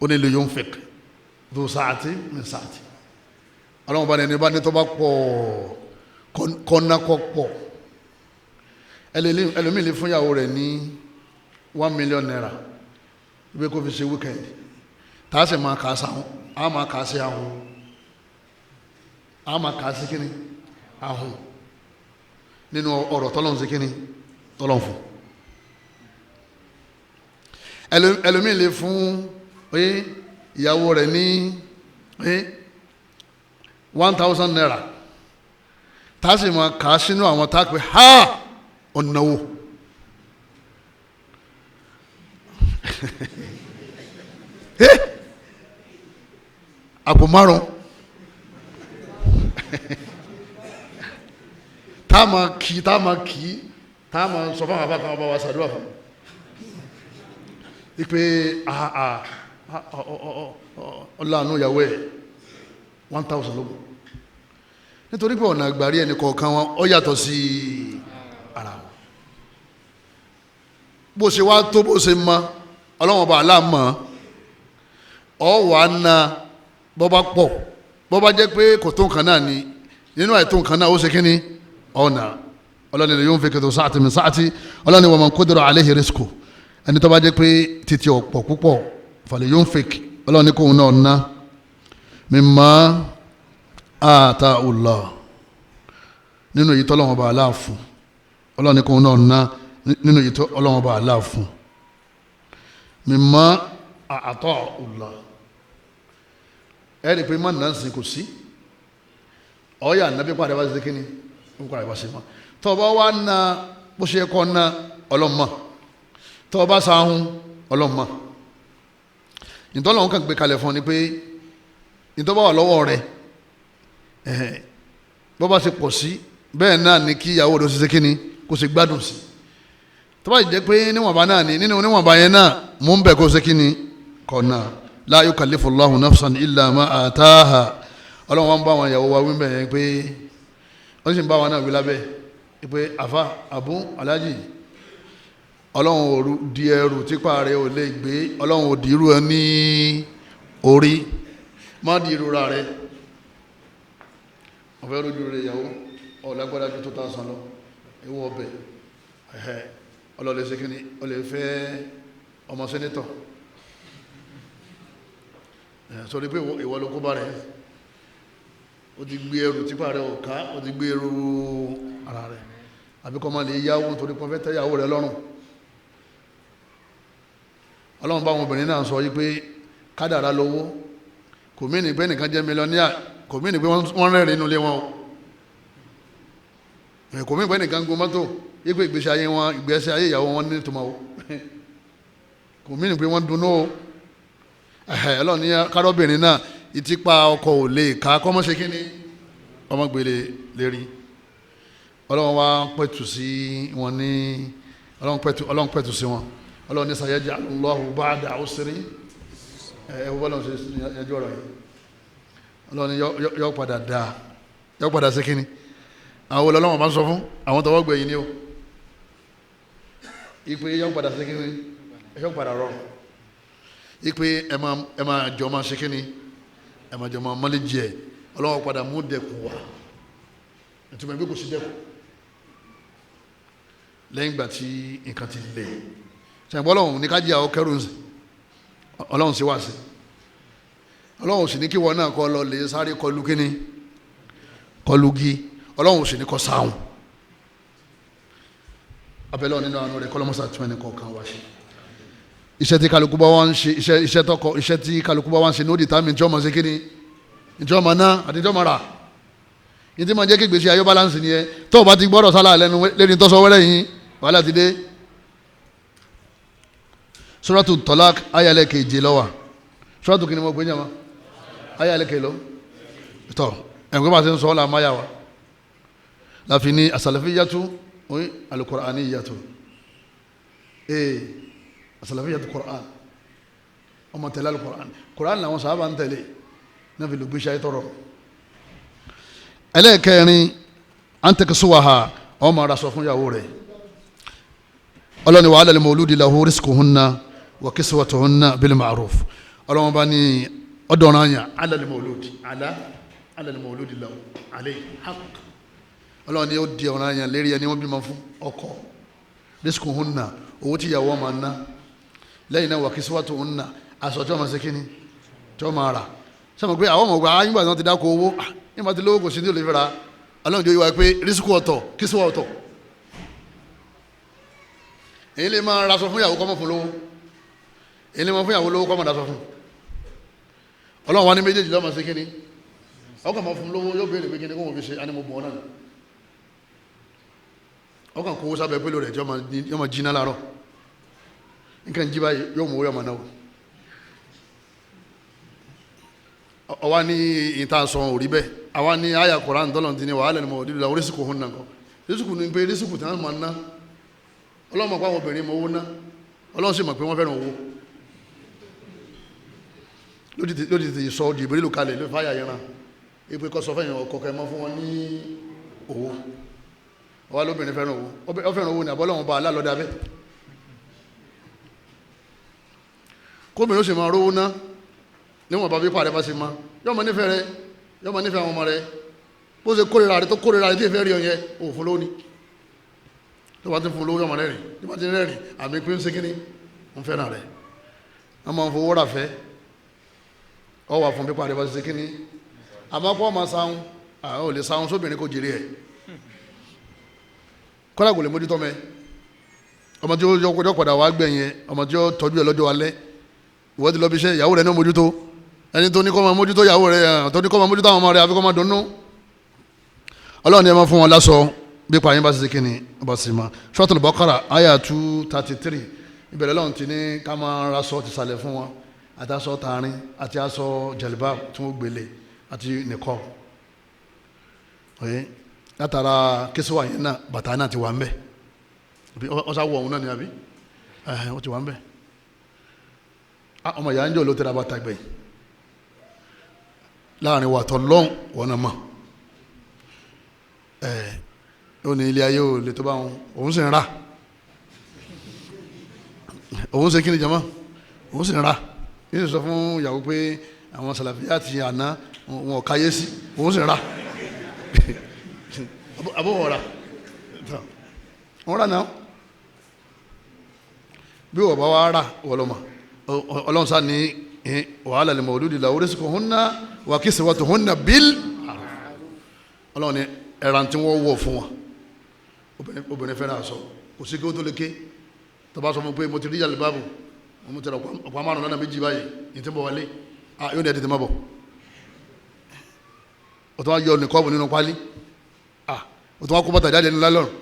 ó ní lè yunfiq dhu sa'ati min sa'ati ọlọ́run bá ní ẹni bá ní tó bá pọ̀ kọ́ná kọ́ pọ̀ ẹlòmíì lè fún ìyàwó rẹ̀ ní 1 million naira ibi kò fi ṣe weekend tá a sì máa kà á sáwọn a máa kà á sí ahun a máa kà á sí kíni ahun nínú ọ̀rọ̀ tọ́lọ́run sí kíni tọ́lọ́run fún ẹlòmíì lè fún ìyàwó rẹ̀ ní 1,000 naira tá a sì máa kà á sínú àwọn tá a pè ha ọ̀nàwó àpò márùn tá a máa kì í tá a máa sọ fún àwọn abákan ọba wa ṣàdúrà fún ipe ọlànà ìyàwó ẹ̀ 1,000 lógún nítorí pé ọ̀nà àgbàrí ẹni kọ̀ọ̀kan wọn ó yàtọ̀ sí ara wọn bó ṣe wá tó bó ṣe mọ ọlọ́wọ́n bá aláàmọ́ ọ wà ná bọ́bá pọ̀ bọ́bá jẹ́ pé kò tó nǹkan náà ni nínú àìtó nǹkan náà ó ṣe kí ni ọ̀nà ọlọ́ni lè yóò fi kẹtọ̀ sáàtì mi sáàtì ọlọ́ni wa man qudira alayhi rizquhu ẹni tó bá jẹ́ pé títí ọ̀pọ̀ púpọ̀ fàlẹ̀ yóò fèk ọlọ́ni kóhun náà ná mimma ataahu Allah nínú èyí tó Ọlọ́run bá aláàfún ọlọ́ni kóhun náà ná nínú èyí tó Ọlọ́run bá aláàfún mimma ataahu Allah ẹ̀rí pé má nà ń sìn kò sí ọ̀ọ́yà nàbí pàdé wá sí kíni ó kọ́ àìwá sí ma tó bá wá ná bó ṣe kọ́ ná ọlọ́mọ tó bá sáhún ọlọ́mọ ìtọ́lọ́hún kàn gbé kalẹ̀ fún ni pé ìtọ́ bá wà lọ́wọ́ rẹ̀ bó bá ṣe pọ̀ sí bẹ́ẹ̀ náà ni kí ìyàwó rẹ̀ ṣe kíni kó ṣe gbádùn sí tó bá jẹ́ pé níwọ̀nba náà ni nínú níwọ̀nba yẹn náà mú ń bẹ̀ kó ṣe kíni kọ̀ náà la yukallifullahu nafsan illa ma ataha ọlọ́run wọn bá wọn ìyàwó wa wí bẹ́ẹ̀ yẹn pé wọ́n sì ń bá wọn náà wí lábẹ́ pé àfa àbú alájì ọlọ́run ò di ẹrù típa rẹ̀ ò lè gbé ọlọ́run ò dìírú ẹ ní orí má di ìrora rẹ̀ ọ̀fẹ́ rojú rẹ̀ ìyàwó ọ̀lágbára ju tó tán san lọ ewu ọbẹ̀ ọlọ́lẹ̀ ṣe kíni ó lè fẹ́ ọmọ sẹ́nẹ́tọ̀ sọ pé ìwọ ló kó bá rẹ̀ ó ti gbé ẹrù típa rẹ̀ ọ̀ká ó ti gbé ẹrù ara rẹ̀ àbíkọ́ máa lè yáwó nítorí pé fẹ́ tẹ́yàwó rẹ̀ lọ́rùn ọlọ́run bá àwọn obìnrin náà sọ yí pé kádàrá lówó kò mí ní pé nìkan jẹ́ mílíọ̀níà kò mí ní pé wọ́n rẹ́rìn inú ilé wọn o kò mí ní pé nìkan gun mọ́tò yí pé ìgbésí ayé ìyàwó wọn ní ìtumọ̀ o kò mí ní pé wọ́n dunnú o ọlọ́run ní kárọ́bìnrin náà ìtìpa ọkọ ò lè ká kọ́mọ́ṣe kínní ọmọgbèrè lérí ọlọ́run wá pẹ̀tù sí wọn ní ọlọ́run pẹ̀tù sí wọn ọlọ́run ní sayaj'alullahu ba'da usri ẹ̀wọ́ bọ́lá ṣe yanjú ọ̀rọ̀ yìí ọlọ́run yọ padà dáa yọ padà sí kínní àwọn olólùwọ̀n bá ń sọ fún àwọn tọwọ́ gbẹ̀yìn ni ó ipe yọ padà sí kínní yọ padà rọrùn ipe ẹ máa jọ máa ṣe kínní ẹ máa jọ máa mọ́lẹ̀ jẹ ọlọ́run padà mú dẹkùn wá ìtumọ̀ ẹgbẹ́ kò sí dẹkùn lẹ́yìn ìgbà tí nǹkan ti lè ṣàǹgbọ́n ọlọ́run ní ká jẹ́ àwọn kẹrù ọlọ́run sí wá sí ọlọ́run sì ní kí wọn náà kọ́ lọ lè sáré kọlu kíní kọlu gí ọlọ́run sì ní kọ́ sáhùn abẹ́lẹ́ nínú àwọn rẹ̀ kọ́lọ́mọ́sá tún ẹni kọ̀ọ̀kan wá ṣe iṣẹ́ tí kálukú bá wá ń ṣe iṣẹ́ tí kálukú bá wá ń ṣe ní ó di tàmí ìjọ́ máa ṣe kíní ìjọ́ máa ná àti ìjọ́ máa rà ní tí máa jẹ́ kí gbèsè ayọ́ balance ni ẹ tó o bá ti gbọ́dọ̀ sálà lẹ́nu lẹ́ni tó sọ wẹ́rẹ́ yìí wàhálà ti dé suratu talaq ayalẹ keje ló wà suratu kini mo gbé jama ayalẹ kelo tọ ẹgbẹ́ bá ṣe ń sọ ọ́ la máa yà wá láfi ní asalafiyatu oye alukur'aniyatu asalafiyatu kur'an ọmọ tẹ̀lé alukur'an kur'an làwọn sábà ń tẹ̀lé náà fi lùgbé ṣayé tọrọ ẹlẹ́ẹ̀kẹrin antẹkẹsíwáha ọmọ ara sọ fún ìyàwó rẹ̀ ọlọ́ni wa 'ala al-mawludi lahu rizquhunna wa kiswatuhunna bil ma'ruf ọlọ́wọ́n bá ní ọdọ̀ràn àyàn 'ala al-mawludi lahu alayhi haqq ọlọ́wọ́n ní ó di ọ̀ràn àyàn lérí ẹni wọ́n bímọ fún ọkọ rizquhunna owó tí ìyàwó máa ná lẹ́yìn náà wa kiswatuhunna aṣọ tí wọ́n máa ṣe kíni tí wọ́n máa rà sọmọ pé àwọn ọmọ ọgbà ayélujára tí wọ́n ti dáko owó nígbà tí lówó kò sí ní olè fẹ́ra ọlọ́run jẹ́ wíwá pé rísíkù ọ̀tọ̀ kíṣíwá ọ̀tọ̀. èyí lè máa raṣọ fún ìyàwó kọ́mọ fún lówó èyí lè máa fún ìyàwó lówó kọ́mọ daṣọ fún ọlọ́run wa ní méjèèjì lọ́mọ sí kíní ọkàn máa fún lówó yóò béèrè pé kíní kó wọ́n fi ṣe ánimọ̀ bọ̀ náà ọkàn kó sábẹ́ pẹ́lú rẹ̀ yóò máa jiná láàárọ̀ nǹkan jí báyìí yóò mú yóò máa náwó ọwá ní ìta sọ òrí bẹ́ẹ̀ àwa ní àyà Kùránì tọ́lọ̀ tí ní wàhálà ní mọ̀ òdìdó àwọn orísìkò hún náà kọ́ rísìkò ní pé rísìkò tí wọ́n máa ná ọlọ́run mọ̀ pé àwọn obìnrin mọ̀ owó ná ọlọ́run sì mọ̀ pé wọ́n fẹ́ràn owó lódìdí sọ Jìbìrìlù kalẹ̀ ló fáyà yẹn náà ipe kọ́ sọ fẹ́yìn ọkọ̀ kẹ́ mọ́ fún wọn ní owó ọwá lóbìnrin fẹ́ràn owó ọ fẹ́ràn owó ní àbọ́lọ́wọ́n bá alálọ́dá bẹ́ kóbìnrin ó sì máa rówó ná níwọ̀n bá bí pàdé bá ṣe máa yọ́mọ nífẹ̀ẹ́ rẹ yọ́mọ nífẹ̀ẹ́ àwọn ọmọ rẹ bó ṣe kórìíra rẹ tó kórìíra rẹ tí ìfẹ́ rí ọyẹ òfin lóní tó bá ti fún lówó yọ́mọ rẹ́rìn tó bá ti rẹ́rìn àmì pé ń ṣe kíní ń fẹ́ràn rẹ wọ́n máa ń fowó rà fẹ́ ọ wà fún bí pàdé bá ṣe kíní àmọ́ kó ọmọ sáhùn àwọn ò lè sáhùn sóbìnrin kò jèrè ẹ̀ kọ́lá kò lè mójútó mẹ́ ọmọ tí ó jọ padà wá gbẹ̀yìn ọmọ tí ó tọ́jú ẹ̀ lọ́jọ́ alẹ́ ìwọ́n ti lọ bí iṣẹ́ ìyàwó rẹ̀ ní mójútó ẹni tó ní kọ́ máa mójútó ìyàwó rẹ̀ tó ní kọ́ máa mójútó àwọn ọmọ rẹ̀ àfi kọ́ máa dunnú ọlọ́run ni ẹ máa fún wọn lásọ bí pààyàn bá ṣe kí ni ọba sì máa Suratul Baqara àyà 233 ìbẹ̀rẹ̀ lọ́run ti ní ká máa raṣọ ti sàlẹ̀ fún wọn àti aṣọ tààrin àti aṣọ jẹ̀lìbá tí wọ́n gbélé àti nìkọ́ ọ̀yẹ́ látara kíṣíwá yẹn náà bàtà náà ti wà ń bẹ̀ ọ̀sá wọ̀ ọ̀hún náà ni àbí ó ti wà ń bẹ̀ ọmọ ìyá ń jọ ló tẹ́ra bàtà gbẹ̀yìn láàrin wà tọ́ lọ́n wọ́n mọ̀ ó ní ilé ayé ò lè tó bá wọn òun sì ń ra òun sì kí ni jama òun sì ń ra yìí sọ fún ìyàwó pé àwọn sàlàfíà ti àná wọn ò káyé sí òun sì ń ra àbúrò ra wọn rà náà bí wọ́n bá wá rà wọ́n lọ́mọ ọlọ́run sá ní wàhálà lè mawludi lahu rizquhunna wa kiswatuhunna bil ọlọ́run ní ẹran tí wọ́n wọ̀ fún wọn obìnrin fẹ́ràn aṣọ kò sí kí ó tó lè ké tó bá sọ fún pé mo ti rí yàrá báàbò mo ti rà ọ̀pọ̀ márùn lọ́nà méjì báyìí ní tí mo wọlé yóò ní ẹ̀ tètè má bọ̀ ó tó wá yọ nìkọ́ọ̀bù nínú pálí ó tó wá kó bàtà jáde ńlá lọ́rùn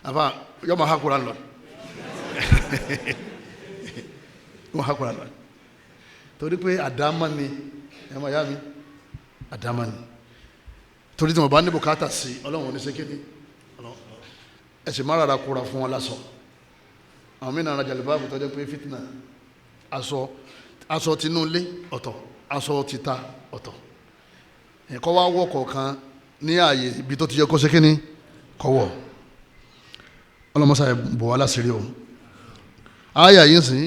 àfa yọ máa hákùrà lọ wọ́n hákùrà lọ torí pé àdámá ni ẹ máa yá mi àdámá ni torí tí wọ́n bá ní bùkátà sí ọlọ́run ní sékéde ẹ̀sìn má rárá kúra fún wọn lásọ àwọn mìíràn ara jàlùbáàbù tó jẹ́ pé fitna aṣọ tinú ilé ọ̀tọ̀ aṣọ títa ọ̀tọ̀ ẹ̀kọ́ wá wọ̀ kọ̀ọ̀kan ní ààyè ibi tó ti yẹ kó sékéde kọ́wọ́ ọlọ́mọsá bọ̀ wá láṣìírí o àyà yìí sìn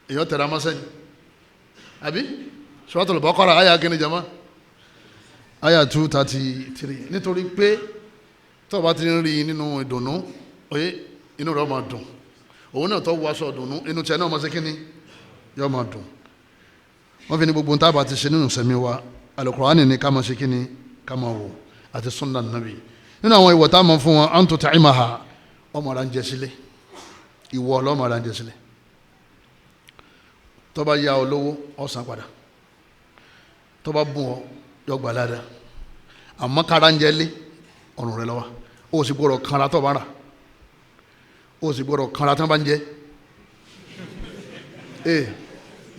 èyàn tẹ̀ra mọ́sẹ́yìn àbí Suratul Baqara àyà kìíní jama àyà 233 nítorí pé tó bá ti ń rí nínú ìdùnnú oyé inú rẹ̀ máa dùn òun náà tó wọ aṣọ ìdùnnú inú tiẹ̀ náà máa ṣe kíní yóò máa dùn wọ́n fi ní gbogbo tábà ti ṣe nínú sẹ̀mí wa Al-Qur'ani ní ká máa ṣe kíní ká máa wò àti sunna nàbì nínú àwọn ìwọ̀ tá a máa fún wọn à ń tó ta'imaha ọmọ ara ń jẹ sílé ìwọ ọlọ́mọ ara ń jẹ sílẹ̀ tó bá yá ọ lówó ọ san padà tó bá bùn ọ yọ gbà ládàá àmọ́ kára ń jẹ lé ọ̀rùn rẹ lọ́wọ́ ó sì gbọ́dọ̀ kanra tó bá rà ó sì gbọ́dọ̀ kanra tó bá ń jẹ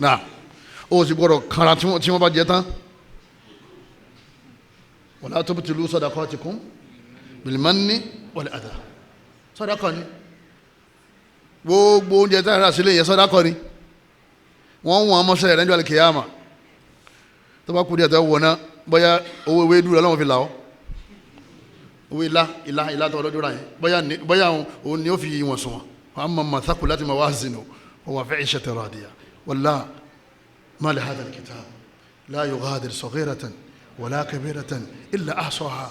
náà ó sì gbọ́dọ̀ kanra tí wọ́n bá jẹ tán wala tubtilu sadaqatikum bil manni wal adha sàdákà ni gbogbo oúnjẹ tí a rà sílé yẹn sàdákà ni wọ́n wọ́n mọ́sẹ̀ rẹ̀ níjọ́ àlùkìyàmà tó bá kú díẹ̀ tó wọ̀ náà bóyá owó ìwé dúró lọ́wọ́ fi là ọ́ owó ilá tó ọlọ́dún rà yẹn bóyá òun ni ó fi wọ̀n sùn wọn amma man thaqulat mawazinuhu fahuwa fi 'ishatin radiyah wallahi ma li hadha al-kitab la yughadiru saghiratan wala kabiratan illa ahsaha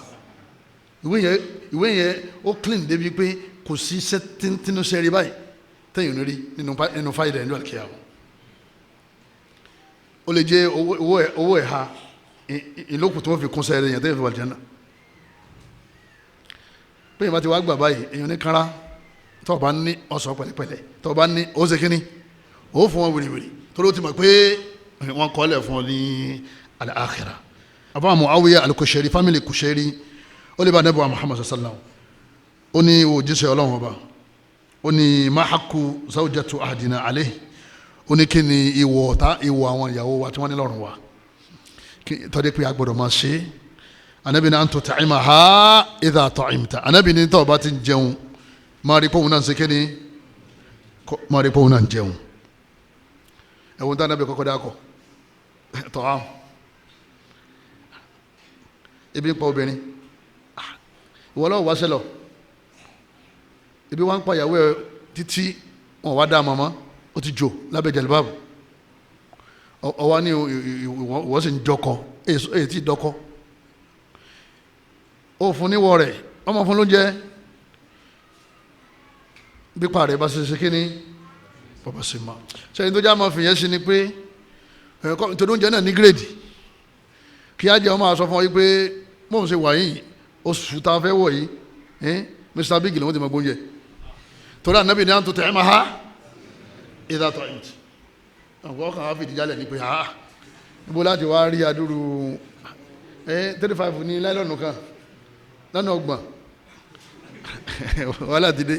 ìwé yẹn ó clean débi pé kò sí iṣẹ́ tínú sẹ́rí báyìí tẹ́yìn rí nínú fáìlì ẹ̀lú àkíyàwó ó lè jẹ́ owó ẹ̀ha ìlókùn tó fi kún sẹ́rẹ̀ yẹn tó yẹ fi wà Jánnà. pé ìbá ti wá gbà báyìí èèyàn ní kára tó bá ní ọ̀sọ̀ pẹ̀lẹ́pẹ̀lẹ́ tó bá ní ó ṣe kíní ó fún wọn wìrìwìrì tó ló ti mọ̀ pé wọ́n kọ́lẹ̀ fún ọ ní al-akhirah. àbá Muawiya al-Kushairi fámìlì Kushairi ó lè bá Ànábì Muhammad sallallahu ó ní òjíṣẹ́ Ọlọ́run ọba ó ní ma haqqu zawjatu ahadina alayhi ó ní kí ni ìwọ̀ àwọn ìyàwó wa tí wọ́n ní lọ́rùn wa tọ́dé pé a gbọ́dọ̀ máa ṣe. Ànábì ní an tut'imaha idha ta'imta. Ànábì ní tó bá ti jẹun máa rí pé òun náà ń ṣe kíni máa rí pé òun náà ń jẹun. ẹ̀wọ̀n tí Ànábì kọ́kọ́ dákọ̀ ta'am ebi ń pa obìnrin ìwọ lọ́wọ́ wá sẹ́lọ̀ ibi wá ń pa ìyàwó ẹ títí wọn wá dá mọ́mọ́ ó ti jò lábẹ́ jẹ̀lúbáàbù ọwá ní ìwọ sì ń jọkọ èyí tí dọkọ ó fún níwọ̀ rẹ̀ ọmọ fún lóúnjẹ pípa rẹ̀ bá ṣe kí ni bàbá sì máa sẹ́yìn tó já máa fìyẹn sí ni pé nítorí oúnjẹ náà ní gírèdì kí á jẹ́ ọmọ àṣọ fún ọ yìí pé mò ń ṣe wà yìí oṣù tá a fẹ́ wọ̀ yìí Mr Big ló ń ti mọ gbóúnjẹ torí Ànábì ní à ń tó tẹ̀ ẹ́ máa ha idha ta'imta àwọn ọkàn wá fìdí jálẹ̀ ní pé níbo láti wá rí adúrú 35 ní láìlọ́nù kan lọ́nà ọgbọ̀n wàhálà ti dé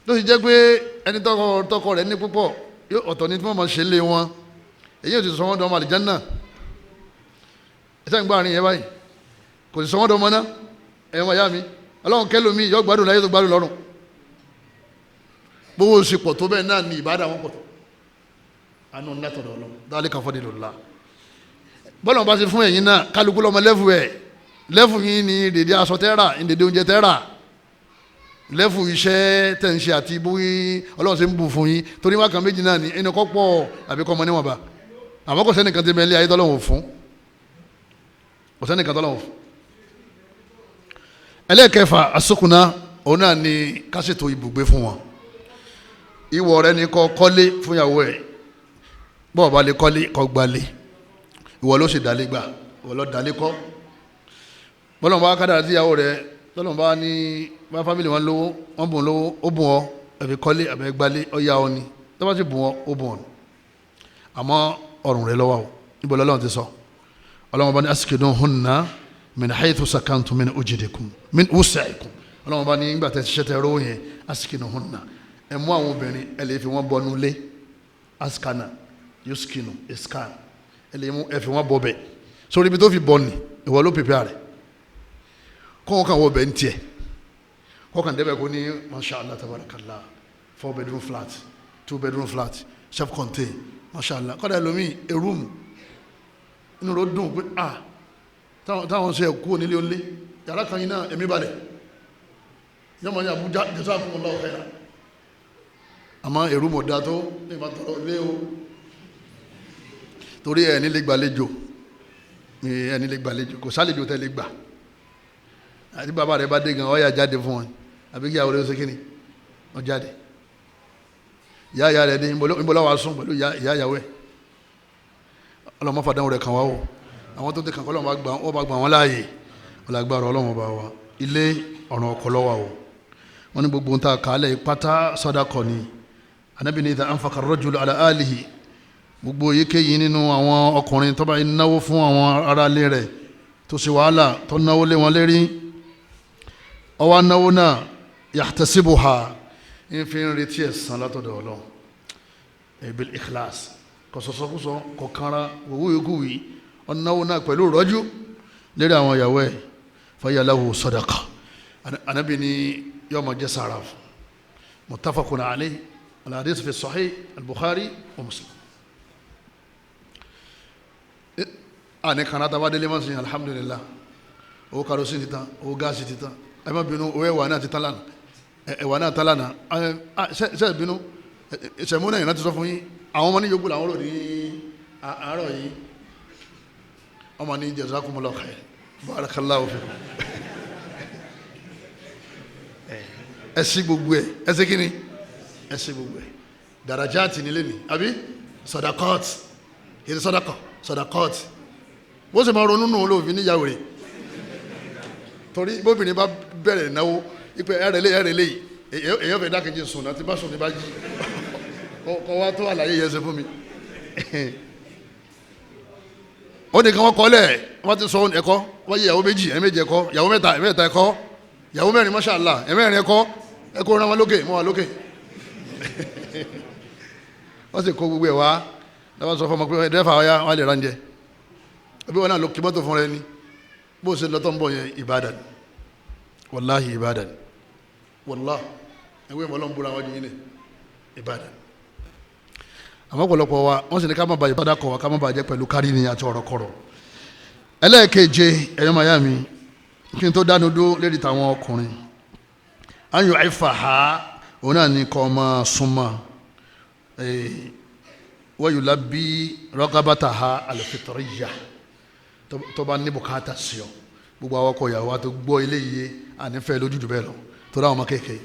ló sì jẹ́ pé ẹni tọkọ rẹ̀ ní púpọ̀ ọ̀tọ̀ ní tí wọ́n máa ṣe lé wọn èyí ò sì sọ wọ́n dán ọmọ àlìjánnà ẹ̀sẹ̀ ń gbá àárín yẹn báyìí kò sì sọ wọ́n dán ọmọ náà ẹ̀yọ́ wáyà mi ọlọ́run kẹ́lòmí yọ gbádùn láyé tó gbádùn lọ́rùn gbówó oṣù pọ̀ tó bẹ́ẹ̀ náà ní ìbádà wọn pọ̀ tó àánú ńlá tọ̀dọ̀ ọlọ́run dhalika fadlullah bọ́lá bá ṣe fún ẹ̀yin náà kálukú lọ́mọ lẹ́fù yín ní dèdè aṣọ tẹ́rà ní dèdè oúnjẹ tẹ́rà lẹ́fù iṣẹ́ tẹ̀ ń ṣe àti bó ọlọ́run ṣe ń bù fún yín torí wákàn méjì náà ní ẹni kọ́ pọ̀ àbí kọ́ ọmọ níwọ̀nba àmọ́ kò sẹ́nìkan ti bẹ̀rẹ̀ ayé tọ́lọ́run fún kò sẹ́nìkan tọ́lọ́run fún. ẹlẹ́ẹ̀kẹfà asukuna òun náà ni kásètò ibùgbé fún wọn ìwọ rẹ ni kọ́ kọ́lé fún ìyàwó ẹ̀ bọ́ọ̀ bá lè kọ́lé kọ́ gbalé ìwọ ló sì dalé gbà ìwọ ló dalé kọ́ bọ́lọ̀ bá kádàrá sí ìyàwó rẹ tọ́lọ̀ bá ní bá fámìlì wọn lówó wọn bùn lówó ó bùn ọ ẹ̀fẹ̀ kọ́lé ẹ̀fẹ̀ gbalé ọ̀yà ọ ni tó bá sì bùn ọ ó bùn ọ àmọ́ ọ̀rùn rẹ lọ́wọ́ níbo lọ́lọ́run ti sọ ọlọ́run bá ní askinuhunna min haythu sakantum min ujdikum min wus'ikum ọlọ́run bá ní ìgbà tẹ́ ṣiṣẹ́ tẹ́ rówó yẹn askinuhunna ẹ mú àwọn obìnrin ẹ lè fi wọn bọnú lé askana yuskinu iskan ẹ lè mú ẹ fi wọn bọ bẹ sórí ibi tó fi bọ ni ìwọ ló pèpè rẹ kọ́ wọn kàn wọ bẹ ń tiẹ̀ kọ́ kàn débẹ̀ kó ní masha allah tabarakallah 4 bedroom flat 2 bedroom flat self contained masha allah kọ́dà ẹlòmíì a room inú ló dùn pé táwọn ṣe kú onílé olé yàrá kan yìí náà ẹ̀mí balẹ̀ yọmọ ní Abuja jazakumullahu khairan àmọ́ èrú mọ̀ dá tó ní ìbá tọrọ lé o torí ẹni lè gbàlejò kò sálejò tẹ́ lè gbà àti bàbá rẹ̀ bá dé gan ọ̀yà jáde fún wọn àbí kí àwọn olóṣèké ni ọ jáde ìyá ìyá rẹ̀ dé ìbọ̀lọ́wà sùn pẹ̀lú ìyá ìyàwó ẹ̀ ọlọ́mọ fàdánwò rẹ̀ kàn wá o àwọn tó ti kàn kọ́lọ́mọ bá gbà wọ́n láàyè ọlágbára ọlọ́mọ bá wa ilé ọ̀ràn ọkọ̀ lọ́wọ́ o wọ́n ní gbogbo ta kàálẹ̀ pátá sàdákà ni Ànábì ní idha anfaqa ar-rajulu ala alihi gbogbo yíkéyìí nínú àwọn ọkùnrin tó bá náwó fún àwọn ará ilé rẹ̀ tó ṣe wàhálà tó náwó lé wọn lérí ọwọ́ náwó náà yahtasibuha ń fi ń retí ẹ̀san látọ̀dọ̀ Ọlọ́run bil ikhlas kò sọ̀sọ̀kúsọ kò kanra owó yòókù wí ọ̀náwó náà pẹ̀lú rọ́jú lérí àwọn ìyàwó ẹ̀ fahiya lahu sadaqa Ànábì ní yawma jẹ́ sàrà muttafaqun alayhi al-hadith fi sahih al-Bukhari wa Muslim. Àní kan náà délé mọ́ sí alhamdulillah owó karosín ti tán owó gáàsì ti tán ẹ má bínú owó ẹ̀wà náà ti tán lánàá ẹ̀wà náà tán lánàá ṣe bínú ìṣẹ̀mú náà ìrántí sọ fún yín àwọn ọmọ ní yòókù làwọn rò ní àárọ̀ yìí ọmọ ní jazakumullahu khair barakallahu fikum ẹsí gbogbo ẹ ẹsí kíni ẹsí gbogbo ẹ darajati nílé ni àbí sadaqat èdè sọdakọ́ọ̀tì bó ṣe máa ronú nù olóòfin níyàwó rẹ̀ torí bóbìnrin bá bẹ̀rẹ̀ náwó ipe ẹ̀rẹ̀lẹ̀ èyàn fẹ́ dákejì sùn náà tí bá sùn ní bá jí kọ́ wá tó àlàyé yẹn ṣe fún mi ó ní kí wọ́n kọ́ lẹ̀ wọ́n ti sọ ẹ̀kọ́ wọ́n yẹ ìyàwó méjì ẹ̀mẹ́jì ẹ̀kọ́ ìyàwó mẹ́ta ẹ̀kọ́ ìyàwó mẹ́rin mashallah ẹ̀mẹ́rin ẹ̀kọ́ rán wọn lókè mọ́ wọn lókè wọ́n sì kó gbogbo ẹ̀ wá lọ́wọ́ sọ fún ọmọ pé dẹ́fà ọ̀yá wọn lè ránjẹ ẹbí wọn náà ló kí mọ́tò fún rẹ ní bó ṣe lọ́tọ̀ ń bọ̀ yẹn ìbàdàn wàláhì ìbàdàn wàláhì ẹgbẹ́ ìmọ̀lọ́ ń búra wájú yín ní ìbàdàn àmọ́ ọ̀pọ̀lọpọ̀ wa wọ́n sì ní ká má ba ìbàdàn kọ̀ wá ká má ba jẹ́ pẹ̀lú kárí ni àti ọ̀rọ̀ kọ̀rọ̀ ẹlẹ́ẹ̀keje ẹ̀yọ́ màyá mi kí n tó dánu dó lérí tàwọn ọkùnrin ayọ̀ àìfàhà òun náà ní kọ́ máa súnmọ́ wọ́n yóò lábí rọ́gábátà ha àlùfẹ́tọ̀rìyà tó bá ní bùkátà sí ọ gbogbo àwọn ọkọ ìyàwó tó gbọ́ ilé yìí ànífẹ́ lójújù bẹ́ẹ̀ lọ tó dáwọn ọmọ kéèké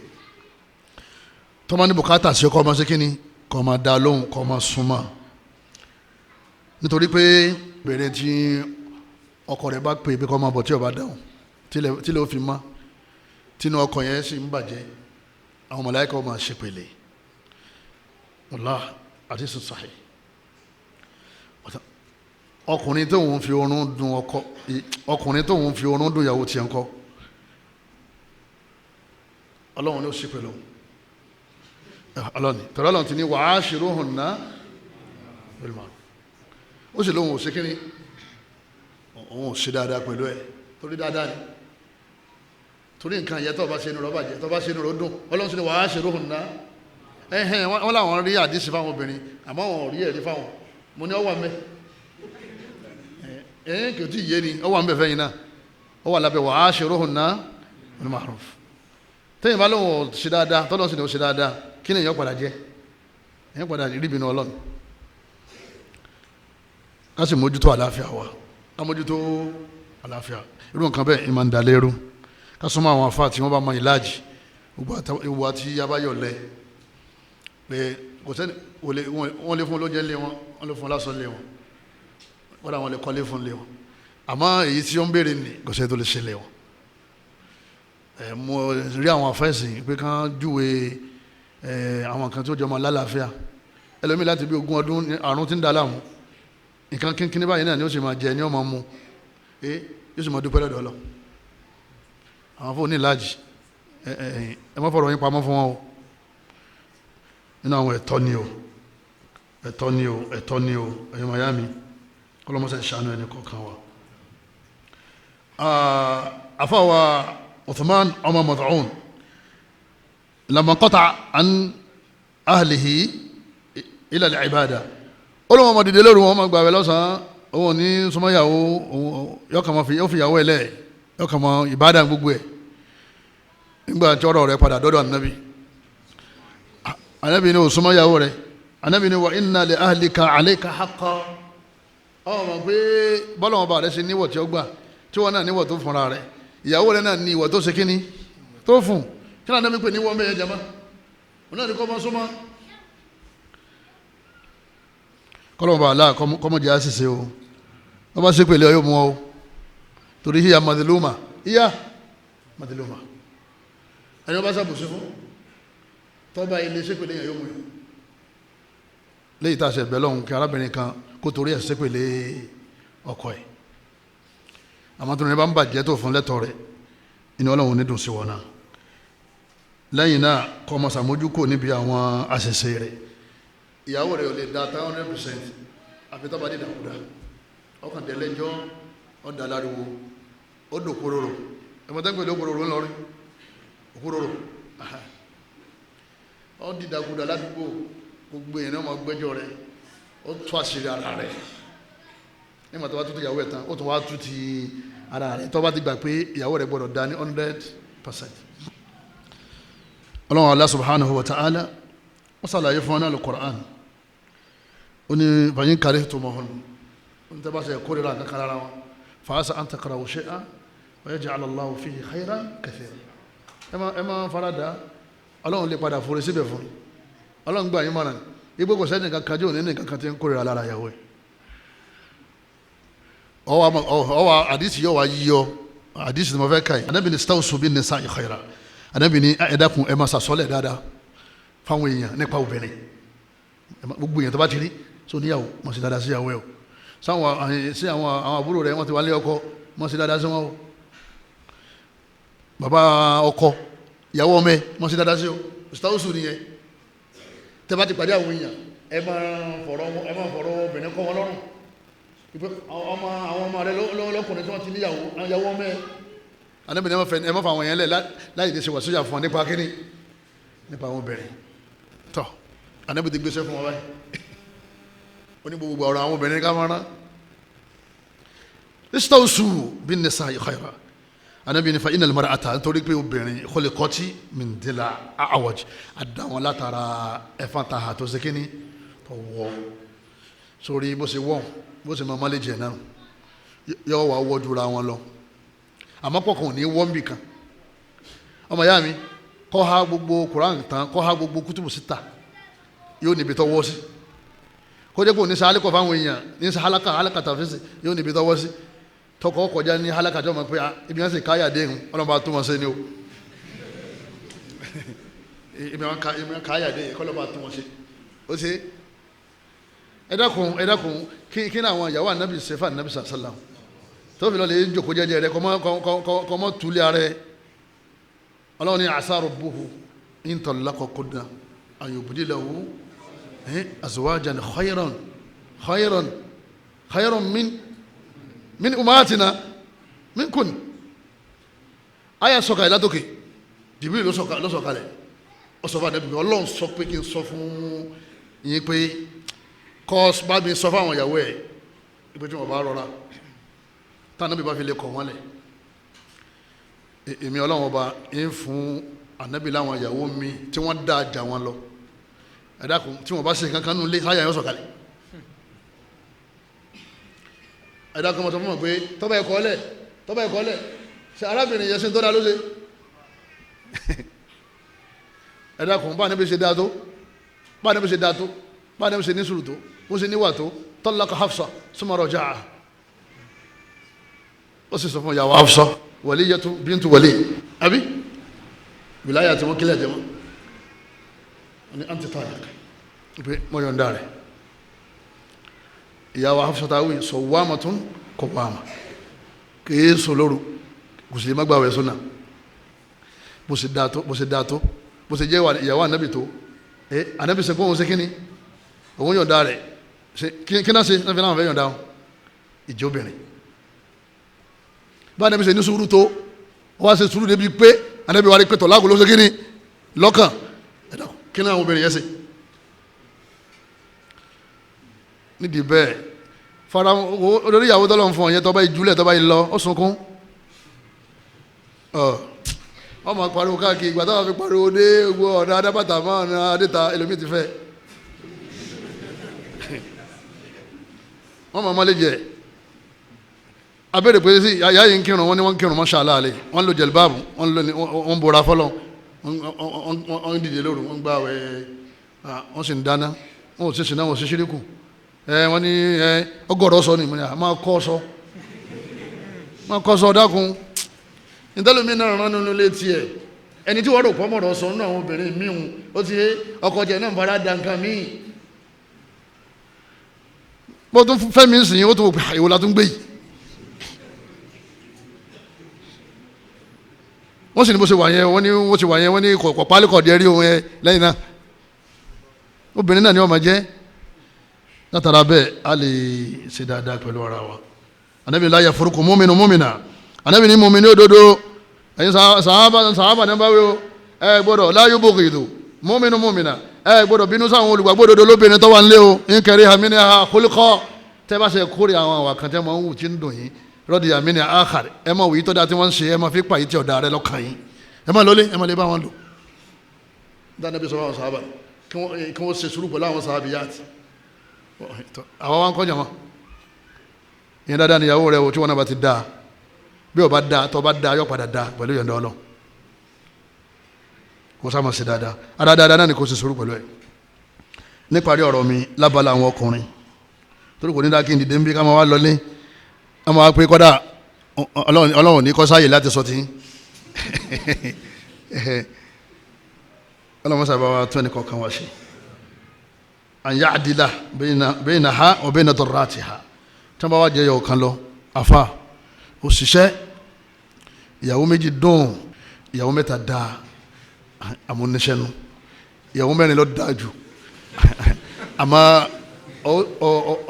tó bá ní bùkátà sí ọ kọ́ ọmọ sí kíní kọ́ ọmọ dá lóhùn kọ́ ọmọ súnmọ́ nítorí pé bèrè tí ọkọ rẹ̀ bá pè é pé kọ́ ọmọ bọ̀ tí ó bá dáhùn tí lè ó fi mọ́ tínú ọkọ yẹn sì ń bàjẹ́ àwọn màláíkà ọmọ ṣèpèlè wàláhì àti sùsàhì ọkùnrin tó ń fi oorun dùn ọkọ ọkùnrin tó ń fi oorun dùn ìyàwó tiẹ̀ ń kọ́ ọlọ́run ló ṣe pẹ̀lú ọlọ́ni tọ́lá ọlọ́run ti ní wa'ashiruhunna bil ma'ruf ó sì lóhun ò ṣe kíní òun ò ṣe dáadáa pẹ̀lú ẹ̀ torí dáadáa ni torí nǹkan ìyẹn tó bá ṣe inú rọ bàjẹ́ tó bá ṣe inú rọ dùn ọlọ́run sì ní wa'ashiruhunna wọ́n láwọn rí àdísì fáwọn obìnrin àmọ́ wọn ò rí ẹ̀rí fáwọn mo ní ọwọ́ mẹ́ kò tí yé ni ọwọ́ mẹ́ fẹ́yìn náà ó wà lábẹ́ wa'ashiruhunna bil ma'ruf tẹ́yìn bá lóun ò ṣe dáadáa tọ́lọ́ sì ní ó ṣe dáadáa kí ni èèyàn padà jẹ́ èèyàn padà rí ìbínú ọlọ́run ká sì mójútó àlàáfíà wa ká mójútó àlàáfíà irú nǹkan bẹ́ẹ̀ ìmọ̀ ń da lérú ká súnmọ́ àwọn afá tí wọ́n bá mọ ìlàjì gbogbo àti abáyọ̀ lẹ pé kò sẹ́ni wọ́n lè fún olóúnjẹ lé wọn wọ́n lè fún lásán lé wọn wọ́n làwọn lè kọ́lé fún lé wọn àmọ́ èyí tí ó ń béèrè ní kò sẹ́ni tó lè ṣe lé wọn mo rí àwọn afẹ́sìn pé kán júwe àwọn kan tó jọ máa lálàáfíà ẹlòmíì láti bí 20 ọdún àrùn tí ń da láàmú nǹkan kínkín báyìí náà ni ó sì máa jẹ ni ó máa mu yóò sì máa dúpẹ́ lọ́dọ̀ ọlọ́ àwọn fún onílàjì ẹ má fọ̀rọ̀ yín pamọ́ fún wọn o nínú àwọn ẹ̀tọ́ ni o ẹ̀yọ́ miami ọlọ́mọsẹ̀ ìṣàánú ẹni kọ̀ọ̀kan wa afáwa Uthman ọmọ Mad'un lamma qata'a an ahlihi ila al-ibada olóòwò ọmọ dìde lóru wọn ma gbàwẹ̀ lọ́sàn-án òun ní súnmọ́yàwó yọkàmọ́ fìyàwó ẹlẹ́ yọkàmọ́ ìbádà gbogbo ẹ̀ nígbà tí ọ̀rọ̀ rẹ̀ padà dọ́dọ̀ Ànábì ní òsúnmọ́yàwó rẹ̀ Ànábì ní wa inna li ahlika alayka haqqan ọmọ pé bọ́lọ̀wọ̀n bá rẹ̀ sí níwọ̀ tí ó gbà tí wọ́n náà níwọ̀ tó fúnra rẹ̀ ìyàwó rẹ̀ náà ní ìwọ̀ tó ṣe kíní tó fún kí náà Ànábì pé níwọ̀ mẹ́yẹ jama òun náà ní kọ́ mọ́ súnmọ́ kọ́lọ̀wọ̀n bá aláà kọ́mọ́ jẹ́ àṣìṣe o wọ́n bá ṣe pèlè ọyọ́ mú ọ torí hiya madhluma ẹni wọ́n bá sàbòsí fún tọ́ba ilé ṣe pèlè ọyọ́ mú ọ léyìí tá a ṣe bẹ̀ lọ́hùn kí arábìnrin kan kó torí ẹ̀ ṣe pèlè ọkọ ẹ̀ àmọ́ tó ní bá ń bàjẹ́ tó fún lẹ́tọ̀ rẹ̀ inú Ọlọ́run ní dùn sí wọn náà lẹ́yìn náà kọ́ ọmọ sàmójúkò níbi àwọn àṣìṣe rẹ̀ ìyàwó rẹ̀ ò lè da 100% àfi tọ́ba dídàkúdà ọkàn tẹ̀lẹ́jọ́ ọ̀dà aláriwo ó dò kúròrò ẹ̀mọ́tẹ́gbẹ̀lẹ́ òkúròrò ńlọrin òkúròrò ó dídàkúdà ládùúgbò gbogbo èèyàn náà máa gbẹ́jọ́ rẹ̀ ó tú àṣírí ara rẹ̀ nígbà tó bá tú ti ìyàwó ẹ̀ tán ó tún wá tú ti ara rẹ̀ tó bá ti gbà pé ìyàwó rẹ̀ gbọ́dọ̀ dá ní 100%. Ọlọ́run Allah subhanahu wa ta'ala wọ́n sàlàyé fún wọn náà al-Qur'an ó ní fàyín kárí tó mọ̀ hàn ní tẹ́ bá ṣe kórìíra kankan lára wọn fa asa an takrahu shay'an wa yaj'al Allahu fihi khayran kathira ẹ máa farada Ọlọ́run lè padà forí síbẹ̀ fún Ọlọ́run gbà yín mọ́ra igbó kò sẹ́ni kankan jẹ́ òní nìkan kan tí ń kórìíra lára ìyàwó ẹ̀ ọwọ́ àdìsí yóò wá yíyọ àdìsí ni mo fẹ́ ká yìí Ànábì ní stawsu bin nisa'i khaira Ànábì ní ẹ dákun ẹ máa sàsọ́lẹ̀ dáadáa fáwọn èèyàn nípa obìnrin gbogbo èèyàn tó bá ti rí so níyàwó mọ̀ sí dáadáa sí ìyàwó ẹ̀ o sí àwọn àbúrò rẹ̀ wọ́n ti wá lé ọkọ mọ̀ sí dáadáa sí wọn o bàbá ọkọ ìyàwó ọmọ ẹ̀ mọ̀ sí dáadáa sí o stawsu nìyẹn tẹ́ bá ti pàdé àwọn èèyàn ẹ máa fọ̀rọ̀ obìnrin kọ́ wọn lọ́rùn àwọn ọmọ rẹ lọ́kùnrin tí wọ́n ti níyàwó àyàwó ọmọ ẹ̀ Ànábì ní ẹ má fa àwọn èèyàn lẹ̀ láì lè ṣe wà sójà fún wọn nípa kíní nípa àwọn obìnrin tọ́ Ànábì ti gbéṣẹ́ fún wọn báyìí ó ní gbogbo ọ̀rọ̀ àwọn obìnrin ká máa rán istawsu bin nisa'i khayra Ànábì ní fa innal mar'ata nítorí pé obìnrin khuliqat min dila' a'waj àdáwọn látara ẹ̀fọn tàhà tó ṣe kíní tó wọ́ sórí bó ṣe wọ́n bó ṣe máa lè jẹ náà yọ wà wọ́jú ra wọn lọ àmọ́ pọ̀ kàn ní wọ́n bì kan ọmọ ìyá mi kọ́ ha gbogbo Quran tán kọ́ ha gbogbo kútùbù síta yóò níbi tọ́wọ́ sí kó jẹ́ pé òní sáà alikọ̀ fáwọn èèyàn ní sáà halaka tàfíìsì yóò níbi tọ́wọ́ sí tọkọ̀ kọjá ní halaka tó máa pé ibi wọn sì káyà dé ìhun ọlọ́mọba tó wọn ṣe ni o ibi wọn káyà dé ìkọlọ́mọba tó wọn ṣe ó ṣe ẹ dákun kí ni àwọn ìyàwó ànábì sefa ànábì sàlám tó fi lọ lè jòkó jẹ́jẹ́ rẹ kọ́mọ́ tulẹ̀ ààrẹ ọlọ́run ní asa rabbuhu in talaqakunna an yubdilahu azwajan khayran min ummahatina minkun aya sọ̀kalẹ̀ látòkè Jibril ló sọ̀kalẹ̀ ó sọ fún ànábì ọlọ́run sọ pé kí n sọ fún yín pé kọ́ bá mi sọ fáwọn ìyàwó ẹ̀ ibi tí wọ́n bá rọra tánàbí bá fi lè kọ̀ wọ́n lẹ̀ èmi ọlọ́run ọba ń fún ànábì láwọn ìyàwó mi tí wọ́n dá àjà wọn lọ ẹ̀dákun tí wọ́n bá ṣe kankan nù lé sáyà yóò sọ̀kalẹ̀ ẹ̀dákun mọ̀ sọ fún wọn pé tọ́ba ẹ̀kọ́ lẹ̀ ṣe arábìnrin yẹn ṣe ń tọ́da ló ṣe ẹ̀dákun bá ànábì ṣe dáa tó bá ànábì ṣe ní sùúrù tó bó ṣe níwà tó talaqa Hafsa summa raja'a ó sì sọ fún ìyàwó Hafsa Waliyatu bintu Wali àbí wìláyà tí wọ́n kílẹ̀ jẹ́ wọ́n ní anti talaq pé mọ́ yọ̀ǹda rẹ̀ ìyàwó Hafsa táwí sawwamatun qawwama kìí sọ lóru kò sì lè má gbàwẹ̀ súnà bó ṣe dáa tó bó ṣe jẹ́ ìyàwó ànábì tó ànábì sẹ́kọ́ òun ṣe kíní òun yọ̀ǹda rẹ̀ kí náà ṣe náà fi náà fẹ́ yọ̀ǹda ìjẹ́ obìnrin bá ànábì ṣe ní sùúrù tó wọ́n ṣe sùúrù débi pé ànábì wà rí pé tọ̀láàkù ló ṣe kíní lọ́kàn ẹ̀dá kí náà àwọn obìnrin yẹn ṣe nídìí bẹ́ẹ̀ fara olórí ìyàwó tọ́lọ́ fún ọ̀yẹ́ tọ́ba ìjúlẹ̀ tọ́ba ìlọ ó sunkún ọmọ pariwo káàkiri ìgbà táwọn fi pariwo dé gbogbo ọ̀dà adábàtà máa ń adéta ẹlòmíì ti fẹ́ wọ́n máa lè jẹ́ abẹ́rẹ́ pé sí yàrá yìí ń kírun wọ́n ní wọ́n ń kírun masha Allah alẹ́ wọ́n lo jẹ̀lbáàbù wọ́n bora fọlọ́ wọ́n dìde lóru wọ́n gbà wẹ́ wọ́n sì ń dáná wọ́n ò sì sìn náà wọ́n sì ṣíríkù wọ́n ní ọgọ́rọ̀ sọ ni máa kọ́ sọ dákun ìtẹ́lómi náà rán nínú ilé tiẹ̀ ẹni tí wọ́n rò pọ́mọ̀rọ̀ sọ nínú àwọn obìnrin míhun ó ti ọkọ̀ jẹ náà fara da nǹkan míì bó tún fẹ́ mi sìn ó tún wò pé àyèwò la tún gbé yìí wọ́n sì ní bó ṣe wà yẹn wọ́n ní kọ̀ pálíkọ̀ díẹ̀ rí ohun ẹ lẹ́yìn náà obìnrin náà ni wọ́n máa jẹ́ látara bẹ́ẹ̀ a lè ṣe dáadáa pẹ̀lú ara wa Ànábì la yafruqu mu'minu mu'mina Ànábì ní mùmínì òdodo ẹ̀yin sàhábà ní báwí o ẹ gbọ́dọ̀ la yubghidu mu'minu mu'mina ẹ gbọ́dọ̀ bínú sáwọn olùgbàgbọ́ òdodo lóbìnrin tó wà nílé o in kariha minha khuluqa tẹ́ bá ṣe kórè àwọn àwọn àkàntẹ́ máa ń wù tí ń dùn yín radiya minha akhar ẹ máa wù yí tó dáa tí wọ́n ń ṣe ẹ máa fi pàyí tí ọ̀dà rẹ lọ́kàn yín ẹ máa lọlé ẹ máa lè bá wọn lò dáná bí sọ fún àwọn sàhábà kí wọ́n ṣe sùúrù pẹ̀lú àwọn sàhábìyàtì àwọn wa ń kọjá wọn ìyẹn dáadáa níyàwó rẹ o tí wọn náà bá ti dáa bí o bá dáa tó bá dáa yọ padà dáa pẹ̀lú yọ̀ǹda Ọlọ́run kò sá ma ṣe dáadáa adáadáa náà ni kò sì sùúrù pẹ̀lú ẹ̀ níparí ọ̀rọ̀ mi lábala àwọn ọkùnrin torí kò ní dáa kí n dìde ń bí ká máa wá lọlé a máa pé kọ́dà ọlọ́run ní kọ́sáyè láti sọ tí ọlọ́run sábà wa tó ẹnì kọ̀ọ̀kan wá ṣe an ya'dila baynaha wa bayna darratiha tí wọ́n bá wá jẹ́ yọ̀ kan lọ àfa òṣìṣẹ́ ìyàwó méjì dùn ìyàwó mẹ́ta dáa amúnisẹ́nu ìyàwó mẹ́rin lọ dáa jù àmọ́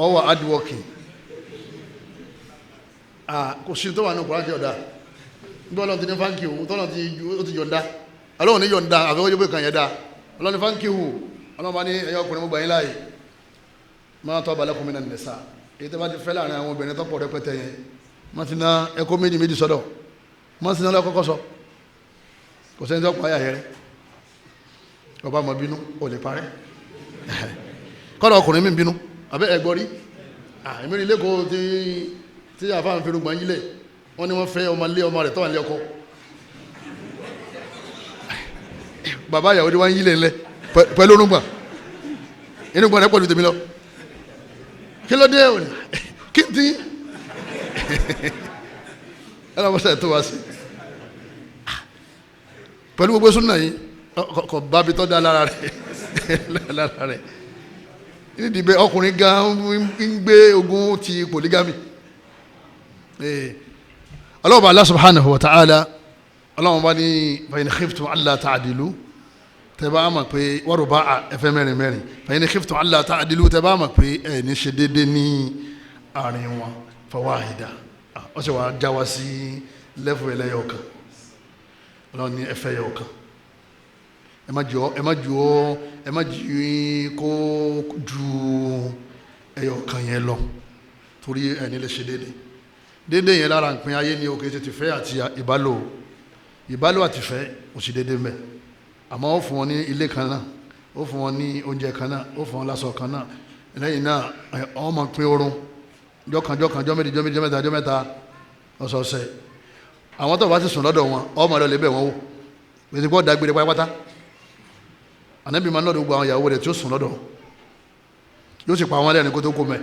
ọwọ́ hard working kò sí tó wà ní ọkùnrin àti ọ̀dà nígbà ọlọ́run ti ní fáńkì òun tọ́lọ́run ti yọ̀ǹda ọlọ́run ní yọ̀ǹda àfẹ́wọ́jọ́ pé kàn yẹn dáa ọlọ́run ní fáńkì òun ọlọ́run bá ní ẹ̀yọ́ ọkùnrin mo gbà yín láàyè máa tọ́ balẹ̀ kọ́mínà nìsa èyí tó bá ti fẹ́ láàrin àwọn obìnrin tó pọ̀ rẹpẹtẹ yẹn wọ́n ti ná ẹ̀kọ́ méjì sọ́dọ̀ wọ́n ti ná lọ́kọ́kọ́ sọ kò sẹ́ni tó pa ayà yẹrẹ ọba mọ̀ bínú ò lè parẹ́ kọ́dọ̀ ọkùnrin mi bínú àbẹ́ ẹ̀gbọ́n rí èmi rí lẹ́kọ̀ọ́ tí àfáàn fi rúgbọ̀n yílẹ̀ wọ́n ní wọ́n fẹ́ ọmọ rẹ̀ tó wà ní ọkọ bàbá ìyàwó tí wọ́n yílẹ̀ ńlẹ̀ pẹ̀lú orúngbọ̀n irúgbọ̀n rẹ̀ pọ̀ ju tèmi lọ kí ló dé òní kí n tí ẹlọ́mọsẹ̀ tó wá sí pẹ̀lú gbogbo súnà yìí kò bá bi tọ́ da lára rẹ̀ nídìí bẹ́ẹ̀ ọkùnrin gan ń gbé ogun ti polygamy Allah bá Allah subhanahu wa ta'ala Allah bá ní fa in khiftum alla ta'dilu tẹ́ bá mọ̀ pé wọ́n bá ẹfẹ́ mẹ́rin fa in khiftum alla ta'dilu tẹ́ bá mọ̀ pé ẹ̀ ní ṣe déédéé ní àárín wọn fa wahida ó sì wá já wa sí lẹ́fù ẹlẹ́yọ̀kan ọlọ́run ní ẹfẹ́ yọ̀kan ẹ má jù kó ju ẹyọ̀kan yẹn lọ torí ẹni lè ṣe déédéé yẹn lára ìpín ayé ní òkè tètè fẹ́ àti ìbálò àti fẹ́ kò sí déédéé mẹ́ àmọ́ ó fún wọn ní ilé kan náà ó fún wọn ní oúnjẹ kan náà ó fún wọn láṣọ kan náà lẹ́yìn náà wọ́n máa pín oorun jọ́ mẹ́ta ọ̀sọ̀ọ̀sẹ̀ àwọn tó bá ti sùn lọ́dọ̀ wọn ọmọ rẹ̀ lè bẹ̀ wọ́n wò pèsè pọ́ dágbére pátápátá ànábì máa ń lọ́dọ̀ gbogbo àwọn ìyàwó rẹ̀ tí ó sùn lọ́dọ̀ yóò sì pa àwọn lẹ́rìn kó tó kó mẹ́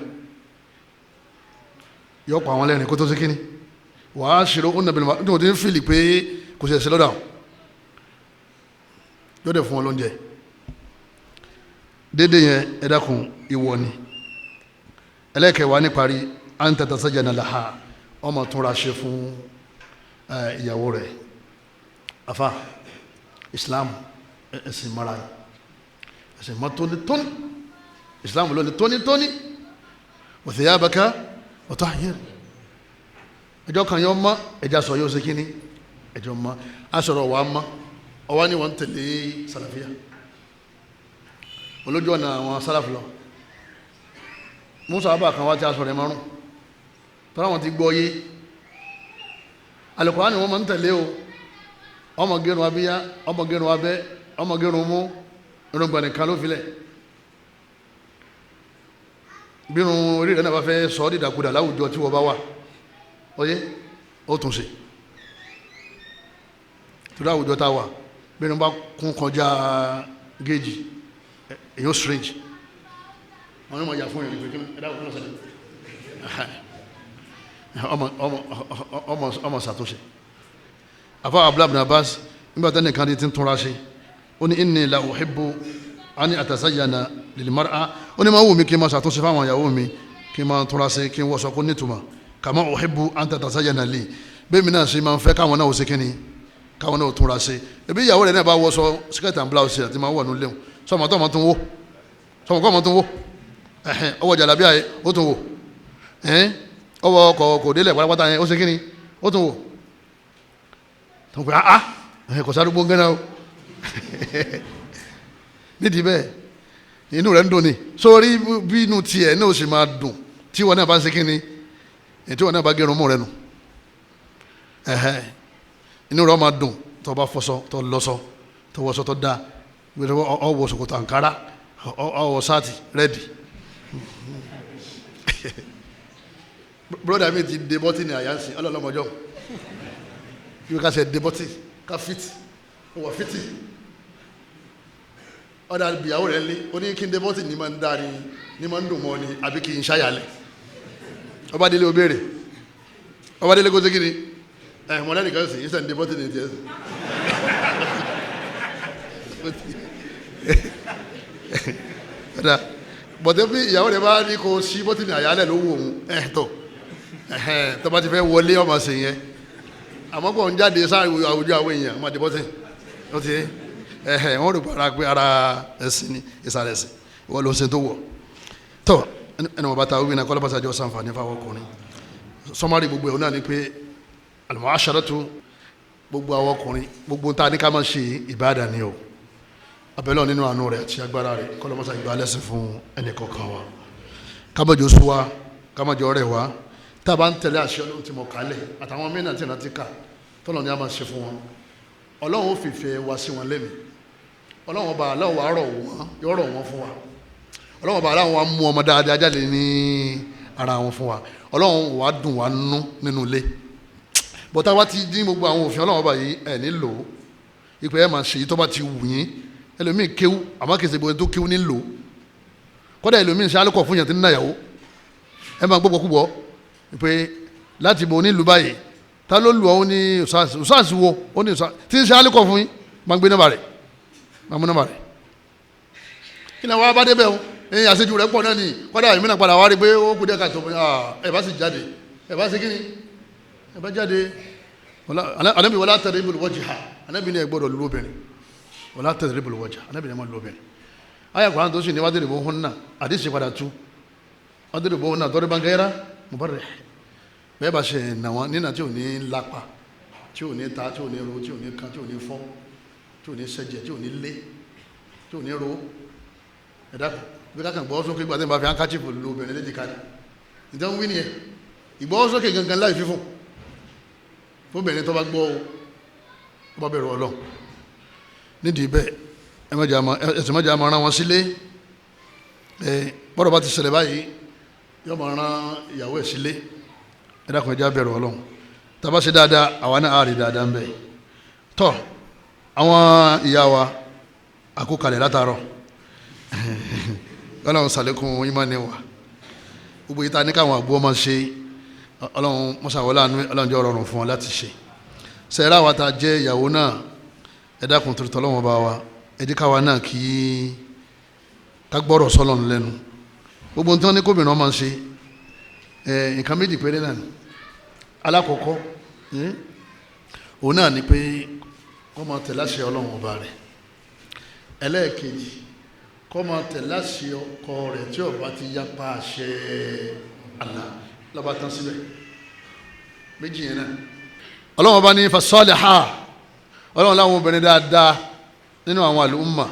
yóò pa àwọn lẹ́rìn kó tó sí kíní wàá ṣèrò ó nàbẹ̀lẹ̀ máa tó ti ń fìlì pé kò sì ẹ̀sẹ̀ lọ́dọ̀ yóò dẹ̀ fún wọn lóúnjẹ déédéé yẹn ẹ dákun ìwọ ni ẹlẹ́kẹ̀wá níparí à ń tẹ̀tẹ̀ sẹ́jà náà làhà ọmọ tún ra ṣe fún ìyàwó rẹ̀ afa Islam ẹ̀sìn mara ẹ̀sìn mọ́ tónítóní Islam ló ní tónítóní wa thiyabaka wa tahhir ẹjọ́ kan yọ mọ́ ẹjá sọ yóò ṣe kíní ẹjọ́ mọ́ aṣọ̀rọ̀ wà mọ́ ọwá ní wọ́n tẹ̀lé sàlàfíà olójú ọ̀nà àwọn sálàfì lọ musa abba kan wá tí aṣọ rẹ̀ márùn tọ́lá wọn ti gbọ́ yé Al-Qur'an ni wọ́n máa ń tẹ̀lé o ọmọ gẹrun abíyá ọmọ gẹrun abẹ́ ọmọ gẹrun mú irungba nìkan ló filẹ̀ bírun orí rẹ̀ náà bá fẹ́ sọ ọ́ dídàkudà láwùjọ tí wọ́n bá wà oyé ó tún ṣe torí àwùjọ tá a wà bírun bá kún kọjá géèjì èyí ó strange wọn ní ma yà fún yẹn nígbè kí ẹ̀dá òkú náà ṣẹlẹ̀ ọmọ ṣàtúnṣe afa Abdullah ibn Abbas nígbà tẹ́lẹ̀ kan ti ń túnra ṣe ó ní inni la uhibbu ani atazayyana lil mar'a ó ní ma wù mí kí n ma ṣàtúnṣe fáwọn ìyàwó mi kí n ma túnra ṣe kí n wọṣọ kó nítumọ̀ kama uhibbu an tatazayyana li bẹ́ẹ̀ mi náà ṣe máa ń fẹ́ káwọn náà ó ṣe kíni káwọn náà ó túnra ṣe ebi ìyàwó rẹ̀ náà bá wọṣọ skirt and blouse àti máa wọ̀ nù léwu sọmọ tó ọmọ tó ń wó sọmọ kọ́ ọmọ tó ń wó ọwọ́ jàlábíà yẹn ó tún wò ọwọ́ ọkọ̀ kò délẹ̀ pátápátá yẹn ó ṣe kíni ó tún wò tó ń pè kò sáré gbóngán náà o nídìí bẹ́ẹ̀ inú rẹ̀ ń dùn ni sórí bí inú tiẹ̀ náà ó sì máa dùn tí wọn náà bá ń ṣe kíni tí wọn náà bá gẹrun mú rẹ nù inú rẹ̀ máa dùn tó bá fọṣọ tó lọ́ṣọ tó wọṣọ tó dáa ọwọ́ ṣòkòtò àǹkárá ọwọ́ sáàtì rẹ́dì broda mi ti de bọ́tì ní àyànsì ọlọ́lọ́mọjọ́ yóò ká ṣe de bọ́tì ká fìtì ọwọ́ fìtì ọ̀dà ìyàwó rẹ̀ lé ó ní kí n de bọ́tì ní ma ń dá ní ma ń dùn mọ́ ni àbí kí n ṣáyàlẹ̀ ọba délé ó béèrè ọba délé kó ségiri mọ̀lẹ́ nìkan sì ìṣẹ̀ ń dé bọ́tì ní tiẹ̀ bọ̀dé bí ìyàwó rẹ̀ bá ní kó sí bọ́tì ní àyálẹ̀ ló wù òun tó bá ti fẹ́ wọlé ọmọ sí yẹn àmọ́ kò ń jáde sáré àwùjọ àwọn èèyàn ọmọ dé bọ́tì ó ti wọ́n rò para pé ara ẹ̀sìn ní ìsàlẹ̀ ẹ̀sìn ìwọ ló ń ṣe tó wọ̀ tó ẹni wọn bá ta wíwí náà kọ́lá pàṣẹ àjọ sànfàní fáwọn ọkùnrin sọmárì gbogbo ẹ̀ náà ni pé al-mu'asharatu gbogbo àwọn ọkùnrin gbogbo ta ní ká máa ṣe ìbáàdà ni o abẹ́lẹ́ nínú àánú rẹ̀ àti agbára rẹ̀ kọ́lá pàṣẹ ìgbà lẹ́sìn fún ẹnì kọ̀ọ̀kan wa kámọ́jọ sún wa kámọ́jọ rẹ̀ wa tá a bá ń tẹ̀lé àṣẹ ọlọ́run tí mo kálẹ̀ àtàwọn mìíràn tí ìrántí ti kà tọ́lọ̀ ní a máa ṣe fún wọn ọlọ́run ó fìfẹ́ wa sí wọn lẹ́mìí ọlọ́run ọba aláwọ̀ àárọ̀ wọn yóò rọ̀ wọn fún wa ọlọ́run ọba aláwọ̀ wa mú ọmọ dáadáa jáde ní ara wọn fún wa ọlọ́run wa dùn wa nú nínú ilé bọ́tá wa ti dín gbogbo àwọn òfin ọlọ́run ọba yìí ẹ̀ nílò ìpè ẹ̀ máa ṣe yìí tó bá ti wù yín ẹlòmíì kéwú àmọ́ kìí ṣe gbogbo tó kéwú nílò kọ́dà ẹlòmíì ṣe alukọ̀ fún yàn tí ń náyàwó ẹ̀ máa gbọ́ púpọ̀ ìpè láti bò nílùú báyìí ta ló lù ọ́ ní ọ̀sáàsì wo ó ní ọ̀sáàsì tí ń ṣe alukọ̀ fún yín máa gbé nọ́mbà rẹ̀ máa mú nọ́mbà rẹ̀ kí ni àwọn abádé bẹ́ẹ̀ o ẹ̀yin àṣejù rẹ̀ pọ̀ náà ni kọ́dà èmi náà padà wá rí pé ó kú díẹ̀ káàtó ẹ̀ bá sì jáde ẹ̀ bá sì kíni ẹ̀ bá jáde Ànábì wala tadribul wajha Ànábì ní ẹ̀ gbọ́dọ̀ lu obìnrin wala tadribul wajha Ànábì ní ẹ̀ máa lu obìnrin ayé àkùrán tó sì ní wadribuhunna àdìsí padà tú wadribuhunna darban ghayra mubarrih bẹ́ẹ̀ bá ṣe nà wọ́n nínà tí ò ní lápá tí ò ní ta tí ò ní ro tí ò ní kan tí ò ní fọ́ tí ò ní sẹ́jẹ̀ tí ò ní lé tí ò ní ro ẹ̀dá bí ká kàn gbọ́ sókè gbà tí n bá fi hankachifu lu obìnrin léjì ká ní ìjọ ń wí nìyẹn ìgbọ́ sókè gangan láì fífún fóbìnrin tó bá gbọ́ ó bá bẹ̀rù Ọlọ́run nídìí bẹ́ẹ̀ ẹ̀sìn mọ́jà máa rán wọn sílé bọ́dọ̀ bá ti ṣẹlẹ̀ báyìí yóò máa rán ìyàwó ẹ̀ sílé ẹ̀dá kan ẹja bẹ̀rù Ọlọ́run tá bá ṣe dáadáa àwa náà á rí dáadáa ń bẹ̀ tọ́ àwọn ìyá wa àkókalẹ̀ látàárọ̀ Ọlọ́run ṣàlékún ìmánì wa gbogbo ìta ní káwọn àgbọ̀ máa ṣe Ọlọ́run mọ́sàwọ́lá Ọlọ́run jẹ́ ọ̀rọ̀ fún wọn láti ṣe sẹ́ẹ̀rẹ́ àwa tá a jẹ́ ìyàwó náà ẹ dákun torí tọ́lọ́wọ́n bá wa ẹ jẹ́ káwa náà kí ká gbọ́rọ̀ sọ́lọ́run lẹ́nu gbogbo tí wọ́n ní kóbìnrin máa ṣe nǹkan méjì péré náà ni alákọ̀ọ́kọ́ òun náà ni pé wọ́n máa tẹ̀lé àṣẹ Ọlọ́run ọba rẹ̀ ẹlẹ́ẹ̀kejì kọ́ máa tẹ̀lé àṣẹ ọkọ rẹ̀ tí ó bá ti yapa àṣẹ Allah lọ́ba tán síbẹ̀ méjì yẹn náà Ọlọ́run ọba ní fasaliha Ọlọ́run láwọn obìnrin dáadáa nínú àwọn àlùmọ̀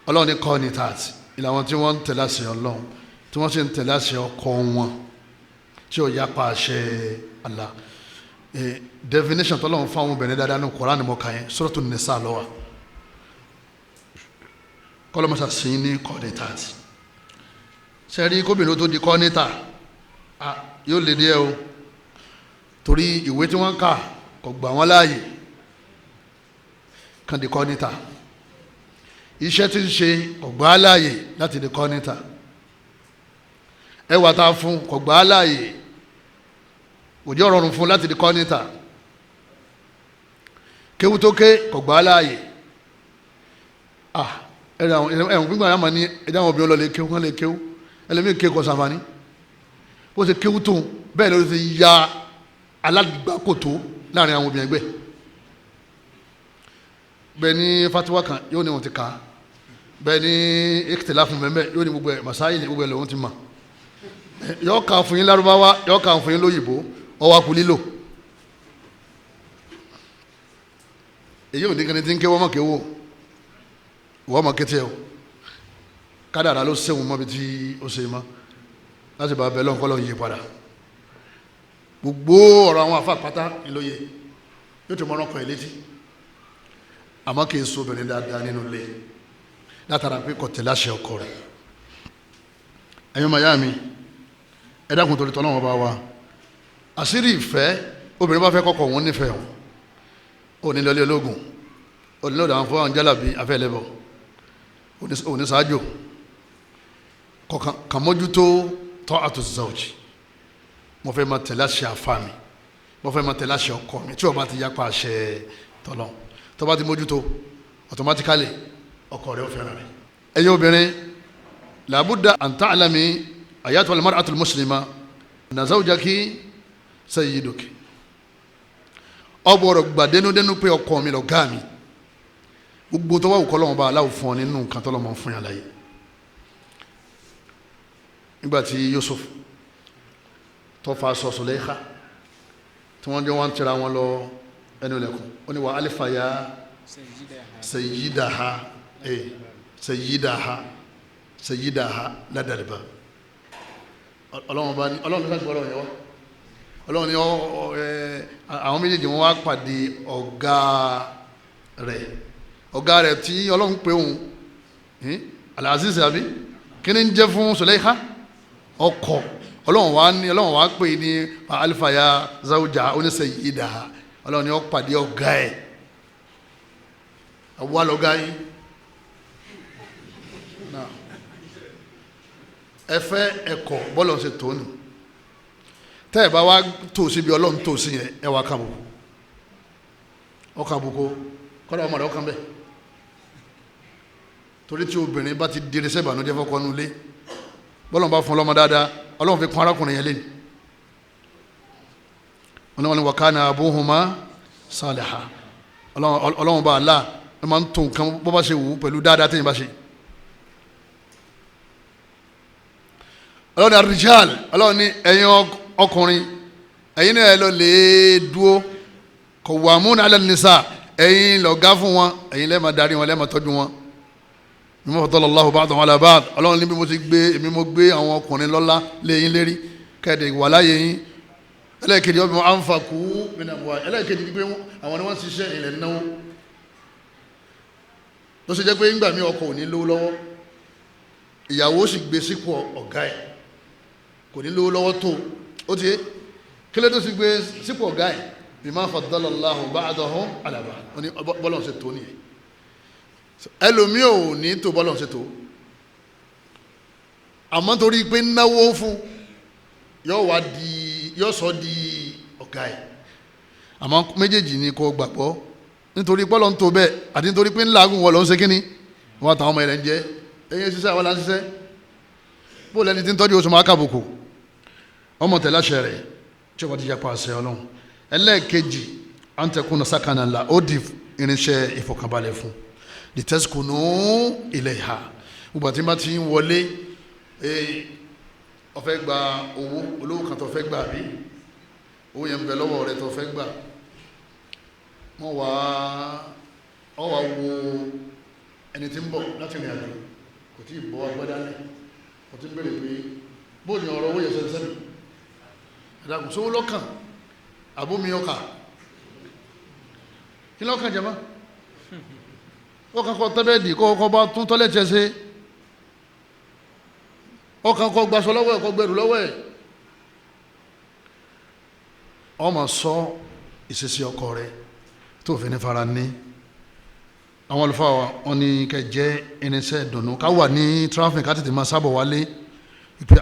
Ọlọ́run ní qanitat ìlà wọn tí wọ́n ń tẹ̀lé àṣẹ Ọlọ́run tí wọ́n sì ń tẹ̀lé àṣẹ ọkọ wọn tí ó yapa àṣẹ Allah definition tọ́lọ́run fún àwọn obìnrin dáadáa ní Kùránì mọ́ka yẹn Suratun Nisa ló wà kọ́lọ́mọ́sá sí ní qanitat sẹ́rí kóbìnrin tó di qanita yóò lè díẹ̀ o torí ìwé tí wọ́n kà kò gbà wọ́n láàyè kan di qanita iṣẹ́ tí ń ṣe kò gbà á láàyè láti di qanita ẹwà tá a fún kò gbà á láàyè kò jẹ́ ọ̀rọ̀rùn fún láti di qanita kéwú tó ké kò gbà á láàyè ẹ̀wọ̀n gbígbà yà máa ní ẹ̀dá àwọn obìnrin ọlọ́lẹ̀ kéwú kán lè kéwú ẹlẹ́mìí ké kọ́ sàǹfààní bó ṣe kéwú tó bẹ́ẹ̀ ló ti ya alágbàkòtó láàrin àwọn obìnrin ẹgbẹ́ bẹ́ẹ̀ ní fatiwa kan yóò ní wọn ti kà á bẹ́ẹ̀ ní ekitela fún mẹ́mẹ́ yóò ní gbogbo ẹ̀ masáyì ní gbogbo ẹ̀ lòun ti mọ̀ yóò kà fún yín lárúbáwá yóò kà fún yín lóyìnbó ọwọ́ akú lílò èyí ò ní kẹ́ni tí ń kéwọ́ mọ̀ kéwọ́ wọ́n mọ̀ kété o kádàrá ló sẹ́wọ̀n mọ́bi tí ó ṣe mọ́ láti bá abẹ́lẹ́ ọ̀kọ́ lọ́ọ́ yí padà gbogbo ọ̀rọ̀ àwọn afa pátá ìlóye yóò tó mọ́rán kan ẹ̀ létí àmọ́ kì í so obìnrin dáadáa nínú ilé látara pé kò tẹ̀lé àṣẹ ọkọ rẹ̀ ẹ̀yin ọmọ ìyá mi ẹ dákun torí tọ́lọ́wọ́n bá wa àṣírí ìfẹ́ obìnrin bá fẹ́ kọ́kọ́ wọn nífẹ̀ẹ́ wọn ò ní lọlé ológun ò ní lọ́dọ̀ àwọn fún àwọn jálàbí afẹ́lẹ́bọ̀ ò ní sáájò kàn mójútó ta'atu zawji mo fẹ́ máa tẹ̀lé àṣẹ àfa mi, mo fẹ́ máa tẹ̀lé àṣẹ ọkọ mi tí ó bá ti yapa àṣẹ tọ́lọ́ tó bá ti mójútó automatically ọkọ rẹ̀ ó fẹ́ràn rẹ̀. ẹ̀yin obìnrin làbúdà an ta'lami ayatuha al-mar'atu al-muslima anna zawjaki sayyiduki. ọ̀bọ̀rọ̀ gbàdénúdénú pé ọkọ mi lọ̀gá mi, gbogbo tó wà wù kọ́lọ́wọ́n bá aláwọ̀ fún ọ nínú nǹkan tó lọ́mọ fún yàn láyé. nígbà tí Yusuf tó fa aṣọ Sùlẹ́íkà tí wọ́n jọ wọ́n tira wọn lọ ẹnu ilẹ̀kùn, ó ní wà alifa ya sayyidaha sayyidaha ládàlíbà. ọlọ́run ní sàgbọ́ ọlọ́run yẹn wá, ọlọ́run ní àwọn méjèèjì wọn wá pàdé ọ̀gá rẹ̀ tí ọlọ́run pé òun Al-Aziz àbí kí ni ń jẹ́ fún Sùlẹ́íkà ọkọ. ọlọ́run wá pè ní alifaya zawja oníṣẹ́ yìí dà. ọlọ́run ní ó pàdé ọ̀gá ẹ̀, àwa lọ́gá yín. ẹ fẹ́ ẹ̀kọ́ bọ́lọ̀ ṣe tó nù, tẹ́ ẹ̀ bá wá tó síbi ọlọ́run tó sí yẹn ẹ wá kàbùkù ọkàbùkù kọ́dà ọmọ rẹ̀ ọkàn bẹ́ẹ̀. torí tí obìnrin bá ti dirí sẹ́bànújẹ́ fọ́kọ́ nulẹ̀ bọ́lọ̀ bá fún ọlọ́mọ dáadáa ọlọ́run fi kún arákùnrin yẹn lé ní wọn ni wa kana abuhuma saliha. ọlọ́run bá Allah ẹ máa ń tó nǹkan bó bá ṣe wù ú pẹ̀lú dáadáa tẹ́yìn bá ṣe. ọlọ́run ní ar-rijal, ọlọ́run ní ẹ̀yin ọkùnrin ẹ̀yin náà ẹ lọ lè dúó qawwamuna ala an-nisa, ẹ̀yin lọ̀gá fún wọn, ẹ̀yin lẹ́ẹ̀ máa darí wọn, lẹ́ẹ̀ máa tọ́jú wọn. mímọ́ faddala Allahu ba'dahum ala ba'd, ọlọ́run ní bí mo gbé àwọn ọkùnrin lọ́lá lé yín lérí kẹ́ẹ̀dẹ̀ wà láyé yín. ẹlẹ́ẹ̀kejì ọ̀bí wọn anfaqu min amwalihim, ẹlẹ́ẹ̀kejì pé àwọn ni wọ́n ṣiṣẹ́ ilẹ̀ náwó. ló ṣe jẹ́ pé ńgbà mí ọkọ ò ní lówó lọ́wọ́, ìyàwó sì gbé sípò ọ̀gá ẹ̀, kò ní lówó lọ́wọ́ tó ó ti kí ló tó sì gbé sípò ọ̀gá ẹ̀ bima faddala Allahu ba'dahum ala ba'd. ó ní bọ́lọ̀ ṣe tó nìyẹn. ẹlòmíì ò ní tó bọ́lọ̀ ṣe tó, àmọ́ torí pé náwó fún yóò sọ di ọ̀gá ẹ̀. àmọ́ méjèèjì ni kò gbàgbọ́, nítorí bọ́lọ̀ ń tó bẹ́ẹ̀ àti nítorí pé ńláàgùn wọ́n lọ ń ṣe kíní wọ́n àtàwọn ọmọ ẹ̀rẹ̀ ń jẹ́ ẹ̀yìn ṣiṣẹ́ àwọn aláṣiṣẹ́ bó lẹ́ni tí ń tọ́jú oṣù máa kàbùkù ọmọ tẹ̀lé àṣẹ rẹ̀ tí wọ́n ti yapa àṣẹ ọlọ́run. ẹlẹ́ẹ̀kejì an takuna sakanan la, ó di irinṣẹ́ ìfọkànbalẹ̀ fún litaskunu ilayha. gbogbo àti bá ti ń wọlé ó fẹ́ gba owó olówó kan tó fẹ́ gbà bí owó yẹn ń bẹ lọ́wọ́ rẹ̀ tó fẹ́ gbà, wọ́n wá wo ẹni tí ń bọ̀ láti rìn àjò kò tí ì bọ́ agbádálẹ̀ kò tí ń bẹ̀rẹ̀ pé bóò ní ọ̀rọ̀ owó yẹ sẹ́sẹ́mi ẹ̀dàkùn sówó lọ́kàn àbómi ọkà kí lọ́kàn jẹ́ mọ́ ọkàn kọ́ tẹ́bẹ̀ẹ́dì kọ́ bá tún tọ́lẹ̀ tẹ́ ṣe ọkàn kọ́ gbaṣọ lọ́wọ́ ẹ̀ kọ́ gbẹ̀rù lọ́wọ́ ẹ̀. ọmọ sọ ìṣesí ọkọ rẹ̀ tó fi ní fara ní. àwọn olùfà wọn ni kẹ jẹ́ irinṣẹ́ ìdùnnú ká wà ní tráfíkì ká tètè máa sábọ̀ wálé ìpè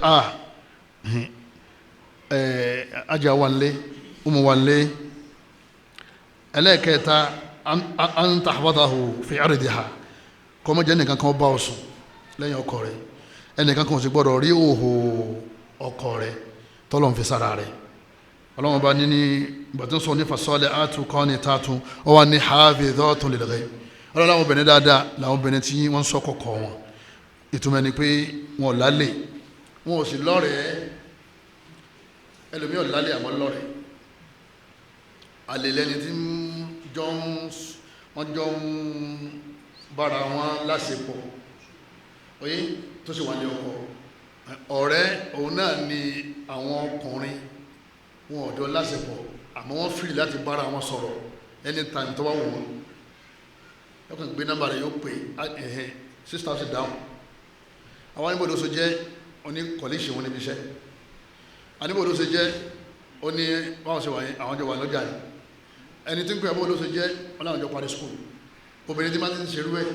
ajá wà nílé ọmọ wà nílé. ẹlẹ́ẹ̀kẹta an tahfadhahu fi ardiha, kọ́mọ́jẹ́ nìkan kan bá ọ sùn lẹ́yìn ọkọ rẹ̀, ẹnìkan kan ò sì gbọ́dọ̀ rí òhò ọkọ rẹ̀ tọ́lọ́n fi sára rẹ̀. ọlọ́run bá ní ìgbàtí ń sọ ní fasalihatu qanitatun ó wà ní hafidhatun lil ghaib. ọlọ́run láwọn obìnrin dáadáa làwọn obìnrin tí wọ́n ń sọ kọ̀kọ̀ wọn, ìtumọ̀ ni pé wọn ò lálẹ́ wọn ò sì lọ́rẹ̀ẹ́. ẹlòmíì ò lálẹ́ àmọ́ lọ́rẹ̀ẹ́. àlè lẹni tí wọ́n jọ ń bára wọn láṣepọ̀ oyé tó sì wà ní ọkọ. ọ̀rẹ́ òun náà ni àwọn ọkùnrin wọn ọ̀dọ́ láṣepọ̀ àmọ́ wọ́n fìrì láti bára wọn sọ̀rọ̀ anytime tó wá wù wọ́n. ọkàn gbé nọ́mbà rẹ̀ yóò pè ẹ̀hẹ́n 6,000 dáhùn. àwọn aníbòdó so jẹ́ oní kọ̀líṣì wọn níbi iṣẹ́, aníbòdó so jẹ́ oní báwọn ṣe wà yẹn àwọn jọ wà lọ́jà ni, ẹni tí ń pè ẹ́ bóòdó so jẹ́ wọn láwọn jọ parí skul. obìnrin tí máa ti ń ṣerú ẹ̀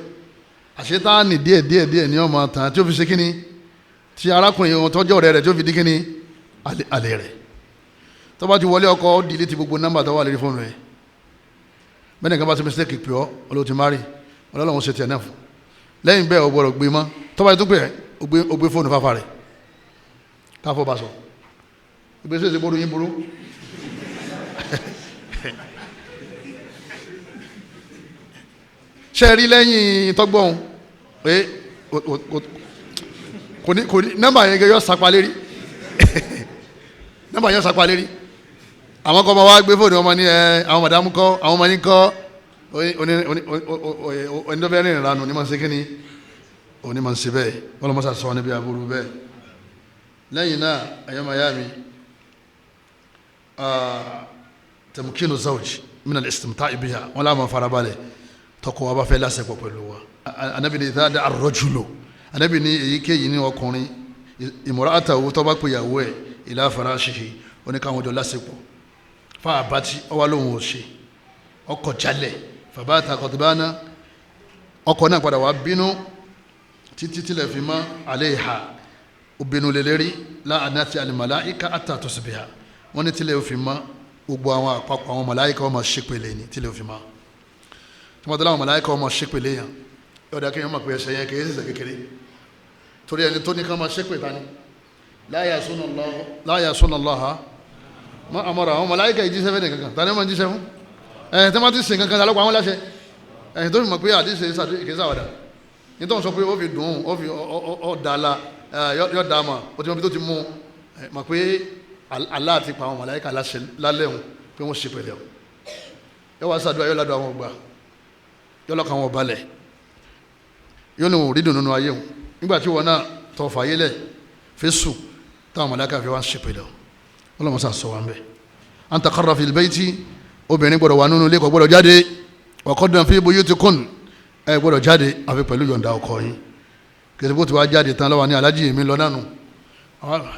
àṣetáàní díẹ̀ ní ọmọ tàn tí ó fi ṣe kíni tí arákùnrin ohun tọ́jọ́ ọ̀rẹ́ rẹ̀ tí ó fi dí kíni àlè rẹ̀. tó bá ti wọlé ọkọ ó delete gbogbo nọ́mbà tó wà lórí fóònù rẹ̀ bẹ́ẹ̀ nìkan bá ti mistake pè ọ́ olóòtú mari ọlọ́run ṣe tiẹ̀ náà fún lẹ́yìn bẹ́ẹ̀ ò gbọ́dọ̀ gbé mọ́ tó bá ti tún pè ó gbé fóònù fáfá rẹ̀ káfọ́ bá sọ ìgbésẹ̀ ìṣe bóró yín burú ṣe rí lẹ́yìn tọ́gbọ́n pé kò ní nọ́mbà yẹn gẹ́gẹ́ yọ sapa lérí nọ́mbà yẹn sapa lérí àwọn kọ́ ma wá gbé fóònù ọmọ ní àwọn màdámù kọ́ àwọn ọmọ ní kọ́ onídọ́fẹ́ rìn ìranù ní ma ń ṣe kí ni òní ma ń ṣe bẹ́ẹ̀ wọ́n lọ mọ́sá sọ níbi aburú bẹ́ẹ̀ lẹ́yìn náà ẹ̀yọ́ miami tẹ̀mùkínú zawj min al-istimta'i biha wọ́n láwọn farabalẹ̀ tọkọ wa bá fẹ́ lásìkò pẹ̀lú wa anabi ní ìdáda ar-rajulu anabi ní èyíkéyìí ní ọkùnrin imra'atahu tó bá pè yàwó ẹ̀ ila farashihi oníkàwọn ọjọ́ lásìkò fa àbátí ọwá lóhun ò ṣe ọkọ̀ jalẹ̀ fàbáta kọ̀tùbánà ọkọ̀ náà padà wá bínú títí tílẹ̀ fi mọ́ alayha obìnrin lélẹ́rí láàánáti al-malaika hatta tusbiha wọ́n ní tílẹ̀ fi mọ́ gbogbo àwọn àpapọ̀ àwọn màláíkà wọ́n máa ṣépele ní tílẹ̀ fi mọ́ tí wọ́n tó láwọn màláíkà wọ́n máa ṣépele yàn yọ̀dá kí wọ́n máa pè ẹsẹ̀ yẹn kìí ṣẹ̀ṣẹ̀ kékeré torí ẹni tó ní ká máa ṣépè tani la ya'suna Allaha ma amara àwọn màláíkà ìjíṣẹ́ fẹ́ nìkankan tani wọ́n jíṣẹ́ fún tí wọ́n ti sìn kankan lọ́pọ̀ àwọn láṣẹ tó fi mọ̀ pé àdíṣe ìkéṣàwàdà nítorí sọ pé ó fi dùn ó fi ọ̀dàlà yọ dàmà ó ti mọ̀ bí tó ti mú mọ̀ pé Allah ti pa àwọn màláíkà láṣẹ lálẹ́ wọn pé wọ́n ṣe pẹ̀lẹ́ yọ wá sàdúrà yọ ládùn àwọn ọgbà yọ lọ́kàn àwọn ọbalẹ̀ yóò ní òun rí dùn nínú ayé wọn nígbà tí wọn náà tọ́ fàyè lẹ̀ fi sùn táwọn màláíkà fi wá ṣe pẹ̀lẹ́ ọlọ́mọsá sọ wa ń bẹ̀ an taqarra fil bayti obìnrin gbọ́dọ̀ wà nínú ilé kò gbọ́dọ̀ jáde wa qadna fi buyutikunna ẹ gbọ́dọ̀ jáde àfi pẹ̀lú yọ̀ǹda ọkọ yín kìsìbó tí wàá jáde tán lọ́wọ́ ní alájì mi lọ nánu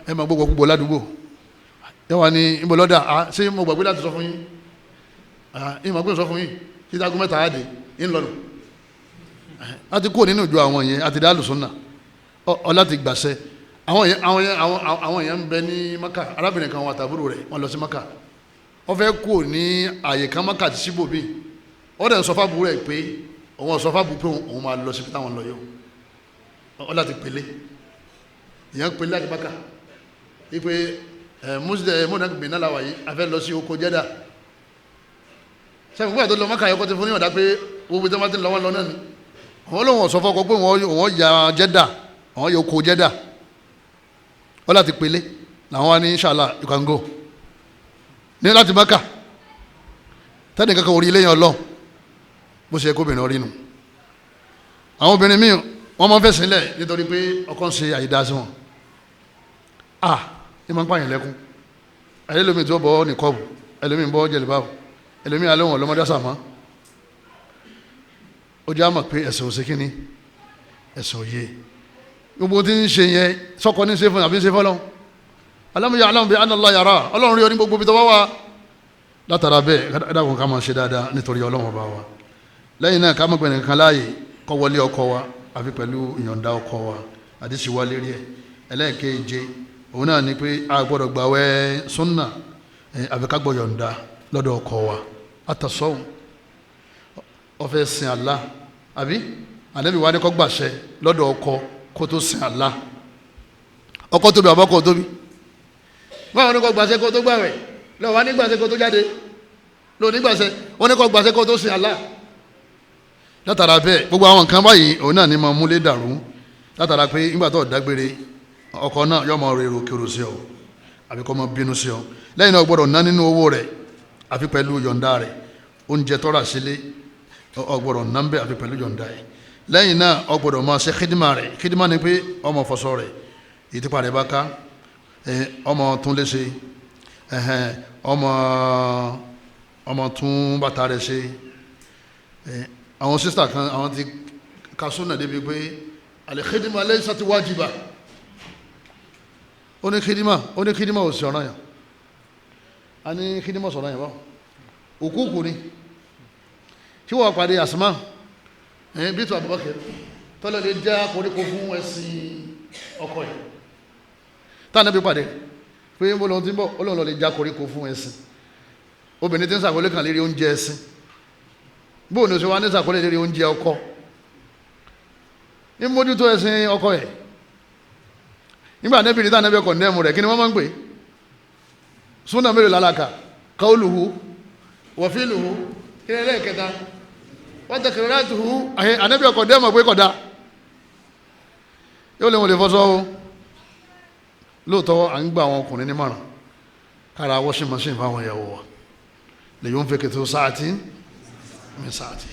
ẹ máa gbogbo ládùúgbò ẹ wà ní ìbò lọ́dà ṣé mo gbàgbé láti sọ fún yín ìmọ̀ gbé sọ fún yín títí aago mẹ́ta àdé ń lọ́nu a ti kó nínú ìjọ àwọn yẹn àti dáàlù súnà ọ láti gbàṣẹ àwọn èèyàn ń bẹ ní Maka arábìnrin kan wọn àtàbúrò rẹ̀ wọ́n lọ sí Maka wọ́n fẹ́ kó ní àyè kan Maka àti síbò bíi wọ́n dẹ̀ ń sọ fábùrú rẹ̀ pé òun ọ̀sọ́ fábùrú pé òun máa lọ sí pé táwọn lọ yóò ọ láti pèlé ìyẹn pèlé láti Maka wípé mùsùlùmí mọ́nàgbé náà làwà yìí a fẹ́ lọ sí oko Jẹ́dà sẹ́yìn fún àtọ́ lọ Maka yẹn kọ́ ti fún ní ọ̀dà pé gbogbo tí wọ́n ti lọ́wọ́ lọ náà ni àwọn olóhùn ọ̀sọ́ fọ́kọ pé wọ́n ya Jẹ́dà àwọn yóò oko Jẹ́dà ọ láti pèlé làwọn wá ní inshallah you can go ní láti Maka tẹ́nì kankan orí ilé yẹn ọlọ́run bó ṣe kóbìnrin orí nù àwọn obìnrin míì wọ́n máa ń fẹ́ sílẹ̀ nítorí pé ọkọ ń ṣe àyídá sí wọn ní máa ń pààyàn lẹ́kún ẹlẹ́lómi tí ó bọ́ ní kọ́ọ̀bù ẹlòmí ń bọ́ jẹ̀lẹ̀báwò ẹlòmí alóhùn ọlọ́mọdé sàmọ́ ó jẹ́ àmọ̀ pé ẹ̀sìn òsè kíní ẹ̀sìn òye gbogbo tí ń ṣe yẹn sọ́kọ ní ṣe fún àbí ṣe fọ́lọ́hún alam ya'lam bi anna Allah yara ọlọ́run rí ọ ní gbogbo ibi tó wá wá látara bẹ́ẹ̀ ẹ̀dàkùn ká máa ṣe dáadáa nítorí ọlọ́run ọba wa lẹ́yìn náà ká mọ̀ pẹ̀lú nǹkan láàyè kọ́ wọlé ọkọ wa àfi pẹ̀lú ìyọ̀ǹda ọkọ wa àdìsí wa lérí ẹ̀ ẹlẹ́ẹ̀keje òun náà ni pé a gbọ́dọ̀ gbàwẹ̀ súnà àfi ká gbọ́ yọ̀ǹda lọ́dọ̀ ọkọ wa àtàsọ́hùn ọfẹ́ sin Allah àbí ànábì wa ní kọ́ gbàṣẹ lọ́dọ̀ ọkọ kó tó sin Allah ọkọ tóbi àbọ́kọ tóbi báwọn ní kọ́ gbàṣẹ kó tó gbàwẹ̀ lọ́wọ́ wá nígbàṣẹ kó tó jáde lọ́wọ́ nígbàṣẹ wọ́n ní kọ́ gbàṣẹ kó tó sin Allah látara bẹ́ẹ̀ gbogbo àwọn nǹkan báyìí òun náà ní máa múlé dàrú látara pé nígbà tó dágbére ọkọ náà yọ máa rèrò kèrò sí ọ àbí kọ́ máa bínú sí ọ lẹ́yìn náà gbọ́dọ̀ ná nínú owó rẹ̀ àfi pẹ̀lú yọ̀ǹda rẹ̀ oúnjẹ tọ́ra sílé ọgbọ́dọ̀ ná ń bẹ́ àfi pẹ̀lú yọ̀ǹda rẹ̀ lẹ́yìn náà ọgbọ́dọ̀ máa ṣe kídímà rẹ̀ kídímà ni pé ọmọ fọṣọ rẹ̀ ìtìpa rẹ̀ bá ká ọmọ tún lé ṣe ọmọ tún bàtà rẹ̀ ṣe àwọn sísítà kan àwọn ti ka súnà débi pé al-khidma laysat wajiba ó ní kídímà ò sí ọ̀ràn yàn a ní kídímà sọ̀rọ̀ yàn báwọn òkúùkù ni tí wọ́n pàdé Asma bí tó Abubakar tọ́lẹ̀ lè já koríko fún ẹ̀sìn ọkọ yìí táà náà bí pàdé pé bó lóun ti ń bọ̀ ó lóun lọ lè já koríko fún ẹṣin obìnrin tí ń sàkólé kan lérí oúnjẹ ẹṣin bó ní o ṣe wá ní sàkólé lérí oúnjẹ ọkọ ní mójútó ẹṣin ọkọ ẹ̀ nígbà nẹ́bí ní tànẹ́bí ọkọ̀ nẹ́ẹ̀mù rẹ̀ kí ni wọ́n máa ń pè súnà mélòó lálàkà káólùhù wọ̀fíìlùhù kí ni ẹlẹ́ẹ̀kẹta wọ́n tẹ̀kẹ̀rẹ̀ láti hù ànẹ́bí ọkọ̀ nẹ́ẹ̀mù pé kódà yóò lè wọ́n lè fọ́sọ́ o lóòótọ́ à ń gba àwọn ọkùnrin nímọ̀ràn kára washing machine fáwọn ìyàwó wa lè yóò ń fẹ́ kẹtù sáàtì mi sáàtì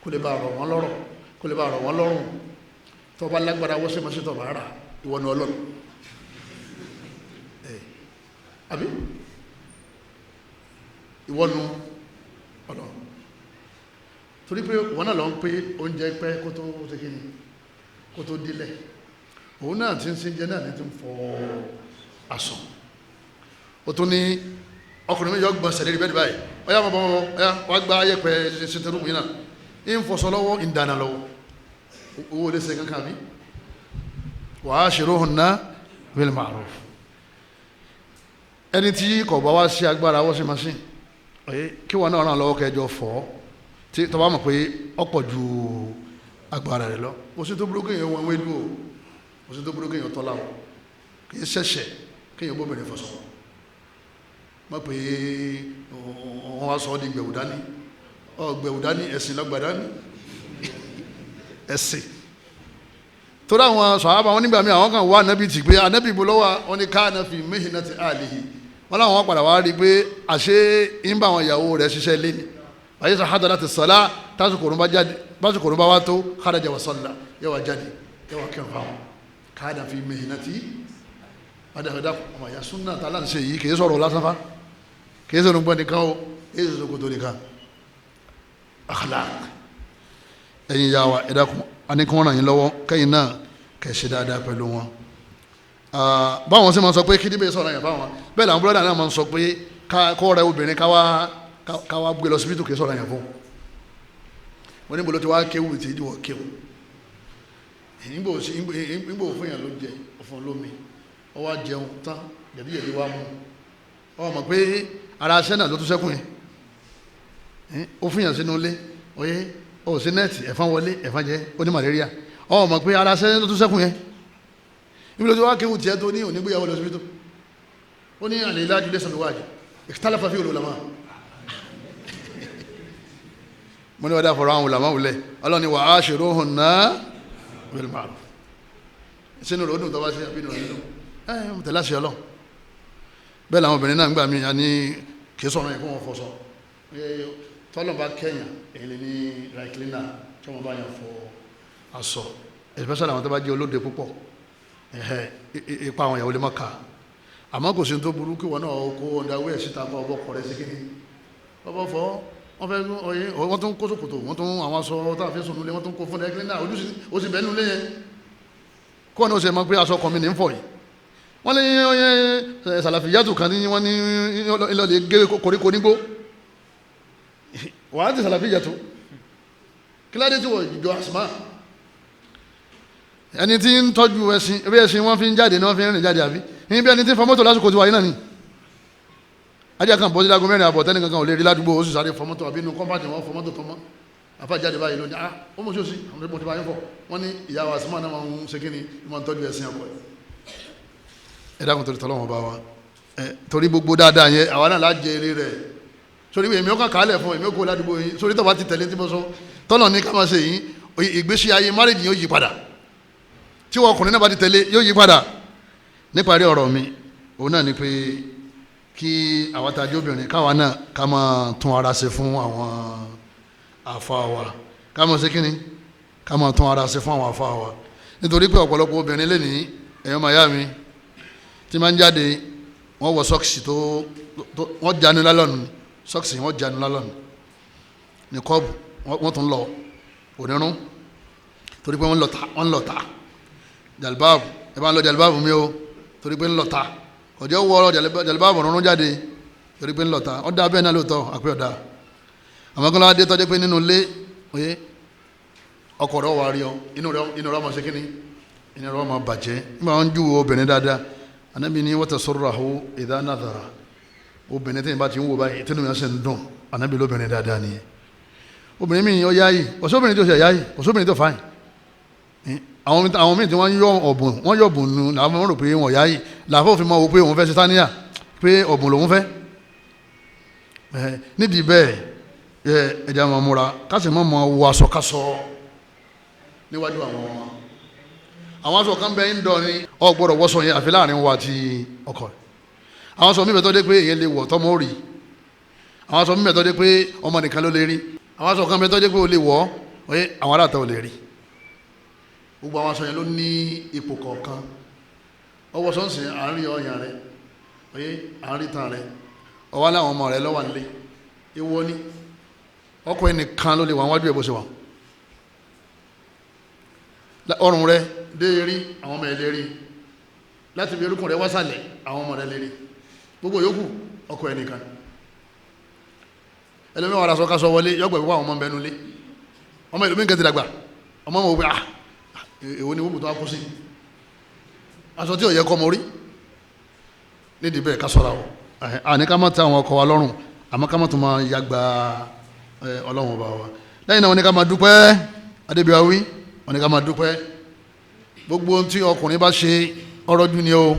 kó lè bá rọ̀ wọ́n lọ́rọ̀ kó lè bá rọ̀ wọ́n lọ́rùn tó bá lágbára washing machine tó bá rà ìwọ ni ọlọ́run àbí ìwọ nu ọlọ́run torí pé wọn náà lọ ń pé oúnjẹ pẹ́ kó tó ṣe kí ni kó tó dílẹ̀ òun náà ti ń sin jẹ náà ní ti ń fọ aṣọ ó tún ní ọkùnrin méjì ọgbọ̀n sẹ̀lẹ̀ rí bẹ́ẹ̀ báyìí ọyá mọ̀ bọ́ ọyá wá gba ayẹ́pẹ́ ṣètìrú mi náà ń fọṣọ lọ́wọ́ ń dáná lọ́wọ́ owó lè ṣe kankan bí wa ashiruhunna bil ma'ruf ẹni tí kò bá wá sí agbára wọ́n sí machine kí wọn náà ràn lọ́wọ́ kẹjọ fọ́ tí tọ́ bá mọ̀ pé ọ̀pọ̀ ju agbára rẹ̀ lọ kò sí tó burúkú èèyàn wọn wéjú o kò sí tó burúkú èèyàn tọ́lá o kì í ṣẹ̀ṣẹ̀ kéèyàn bóbìnrin fọṣọ mọ̀ pé wọ́n wá sọ ọ́ di gbẹ̀wò dání gbẹ̀wò dání ẹ̀sìn lọ́gbà dání ẹ̀sìn torí àwọn sàhábà wọn nígbà míì àwọn kan wá anábì tì pé anábì bó lọ́wọ́ wọn ní ká anábì mihnati alihi wọn làwọn padà wá rí i pé àṣé ń bá àwọn ìyàwó rẹ̀ ṣiṣẹ́ lé ní àyè sọ hadarati sọlá tásìkò òrùn bá wá tó kharaja wa salla yẹ wá jáde yẹ wá kẹrin fáwọn ká anábì mihnati adàfẹ́dà ọmọ ìyá súnà tààlà ń ṣe yìí kì í sọ̀rọ̀ lásán fa kì í sọ̀rọ̀ gbọ́n nìkan o kì í sọ̀rọ̀ kòtò nìkan akhlaq ẹ̀yin yà wá ẹ̀dá kùn ani kí wọ́n ràn yín lọ́wọ́ kẹ́yìn náà kẹ́ ṣe dáadáa pẹ̀lú wọn. báwọn sì máa sọ pé kí níbẹ̀ sọ̀rọ̀ yẹn báwọn bẹ́ẹ̀ làwọn búrọ́dà náà máa sọ pé kọ́ rẹ obìnrin káwá gbé lọ síbítù kì í sọ̀rọ̀ yẹn fún. wọ́n ní bolo tí wàá kéwù tí ìdíwọ̀ kéwù. ìgbò fún yẹn ló jẹ ọ̀fun lómi ọ wá jẹun tán jẹ̀díjẹ̀dí wá mú ọ mọ̀ pé ara aṣẹ́ náà ló tún sẹ́kùn yẹn ó fún yẹn sínú ilé oyé ó sí nẹ́ẹ̀tì ẹ̀fọn wọlé ẹ̀fọn jẹ́ ó ní malaria ọ mọ̀ pé ara sẹ́yìn tó tún sẹ́kùn yẹn ibi lójú wá kéwù tiẹ̀ tó ní onígbéyàwó lọ síbítù ó ní àlè ìlàjú lẹ́sàn ló wájú ikhtalafa fihi ulama mo ní wọ́n dá fọ̀rọ̀ àwọn ulama wulẹ̀ ọlọ́ni wa ashiruhunna bil ma'ruf sínú rẹ̀ ó dùn tó bá ṣe àbínú rẹ̀ nínú mo tẹ̀lé àṣẹ ọlọ́ bẹ́ẹ̀ làwọn obìnrin náà ń gbà mí àní kì í sọ̀rọ̀ yẹn kó wọn fọ sọ tọ́lọ̀ bá kẹ́yàn èyí lè ní dry cleaner tí wọ́n bá yàn fọ aṣọ especially àwọn tó bá jẹ́ olóde púpọ̀ ipa àwọn ìyàwó lè má ka àmọ́ kò sí tó burú kí wọn náà kó ọ̀dàwé ẹ̀ síta kọ́ ọbọ̀ kọ̀ rẹ̀ sí kíní ọbọ̀ fọ́ wọ́n fẹ́ ọyẹ wọ́n tún kó sòkòtò wọ́n tún àwọn aṣọ tá a fi sùn lé wọ́n tún kó fún dry cleaner ojú ó sì bẹ́ẹ̀ nulẹ̀ yẹn kó wọn náà ṣe mọ̀ pé aṣọ kan mi ní ń fọ̀ yìí wọ́n lé ọyẹ sàlàfíyàtù kan ní wọ́n ní ìlọlẹ̀ gé koríko nígbó wàá ti sàlàfíyà tó kíládé tí wọ́n jọ àsìmá ẹni tí ń tọ́jú ẹṣin ewé ẹṣin wọ́n fi ń jáde náà fi ń rìn jáde àbí ní bí ẹni tí ń fọ mọ́tò lásìkò tí wáyé náà ni ajá kan bọ́ sí lágún mẹ́rin àbọ̀ tẹ́nì kankan ò lè rí ládùúgbò ó sì sáré fọ mọ́tò àbí inú kọ́mpáàtì wọn fọ mọ́tò tọmọ́ àfàjáde báyìí lónìí ó mọ̀ sí òsì àwọn ọmọdé báyìí fọ wọ́n ní ìyàwó àsìmá náà máa ń ṣe kí ni máa ń tọ́jú ẹṣin ọkọ̀ ẹ̀ dákun torí tọ́lọ́wọ́n bá wa torí gbogbo dáadáa yẹn àwa náà lájẹ eré rẹ̀ sórí èmi ọkàn kálẹ̀ fún èmi òkú ládùúgbò yìí sórí tọ́ba ti tẹ̀lé tí mo sọ tọ́nà ní ká máa ṣe yìí ìgbésí ayé márèjì yóò yí padà tí wọ́n ọkùnrin náà bá ti tẹ̀lé yóò yí padà níparí ọ̀rọ̀ mi òun náà ni pé kí àwọn tajú obìnrin káwa náà ká máa tún ara ṣe fún àwọn àfa wa ká máa ṣe kíni ká máa tún ara ṣe fún àwọn àfa wa nítorí pé ọ̀pọ̀lọpọ̀ obìnrin lẹ́nìí ẹ̀yọ́ màyá mi tí máa ń jáde wọ́n wọ sọ́ọ̀kì tó wọ́n jánu lálọ́nu sọ́ọ̀kì wọ́n jánu lálọ́nu ní kọ́ọ̀bù wọ́n tún lọ onírún torí pé wọ́n lọ ta jàlbáàbù ẹ bá ń lọ jàlbáàbù mi o torí pé ń lọ ta ọjọ́ wọ́ jàlbáàbù rúnrún jáde torí pé ń lọ ta ọ̀dà bẹ́ẹ̀ náà lóòótọ́ àpẹ́ ọ̀dà àmọ́ kí ló dé tọ́jú pé nínú ilé oyé ọkọ̀ rẹ̀ wà rí ọ inú rẹ̀ ọmọ ṣe kíní inú rẹ̀ ọmọ bàjẹ́ nígbà wọn ju obìnrin dáadáa Ànábì ní wa tasurrahu idha nadhara obìnrin tí yẹn bá ti ń wò báyìí tí nìyẹn ṣe ń dùn Ànábì lóbìnrin dáadáa nìyẹn obìnrin mi yọ yáyì kòsóbìnrin tó ṣe yáyì kòsóbìnrin tó fáyìn àwọn míì tí wọ́n yọ ọ̀bùn wọ́n yọ ọ̀bùn nù làwọn rò pé wọ́n yáyì làfọ́ òfin máa wò pé òun fẹ́ ṣe táníyà pé ọ̀bùn lòun fẹ́ nídìí bẹ́ẹ̀ ẹ̀jẹ̀ máa múra kásì máa wọ aṣọ kásọ níwájú àwọn aṣọ kan bẹ́ẹ̀ ń dọ̀ ní ọgbọ́dọ̀ wọ́sọ yẹn àfi láàrin wa àti ọkọ rẹ̀ àwọn aṣọ mímẹ́ tó dé pé èyàn lè wọ̀ tọ́mọ rí àwọn aṣọ mímẹ́ tó dé pé ọmọ nìkan ló lè rí àwọn aṣọ kan bẹ́ẹ̀ tó dé pé ó lè wọ̀ ọ́ àwọn aráàta ò lè rí gbogbo àwọn aṣọ yẹn ló ní ipò kọ̀ọ̀kan ọwọ́ sọ́nsìn àárín ọyàn rẹ̀ àárín tan rẹ̀ ọwọ́ láwọn ọmọ rẹ̀ lọ́wọ́ nílé ìwọ ni ọkọ ẹnìkan ló lè wà wájú ẹ̀ bó ṣe wà ọrùn rẹ̀ dé rí àwọn ọmọ ẹ̀ lè rí láti bí orúkún rẹ̀ wásàlẹ̀ àwọn ọmọ rẹ̀ lè rí gbogbo yòókù ọkọ ẹnìkan ẹlẹ́mẹ́wàá ara sọ́kásọ wọlé yọ́gbẹ̀ wíwá àwọn ọmọ bẹnu lé ọmọ ìlú mìíràn ti dàgbà ọmọ ọmọ òwe èwo ni wọ́n tó kú sí aṣọ tí ò yẹ kọ́ mọ orí nídìí bẹ́ẹ̀ ká sọ́ra o àní ká má tẹ àwọn ọkọ wa lọ́rùn àmọ́ ká má tún máa yàgbà ọlọ́run ọba wa lẹ́yìn náà wọ́n ní ká máa dúpẹ́ adébíyàwí wọ́n ní ká máa dúpẹ́ gbogbo ohun tí ọkùnrin bá ṣe ọrọ́jú ni o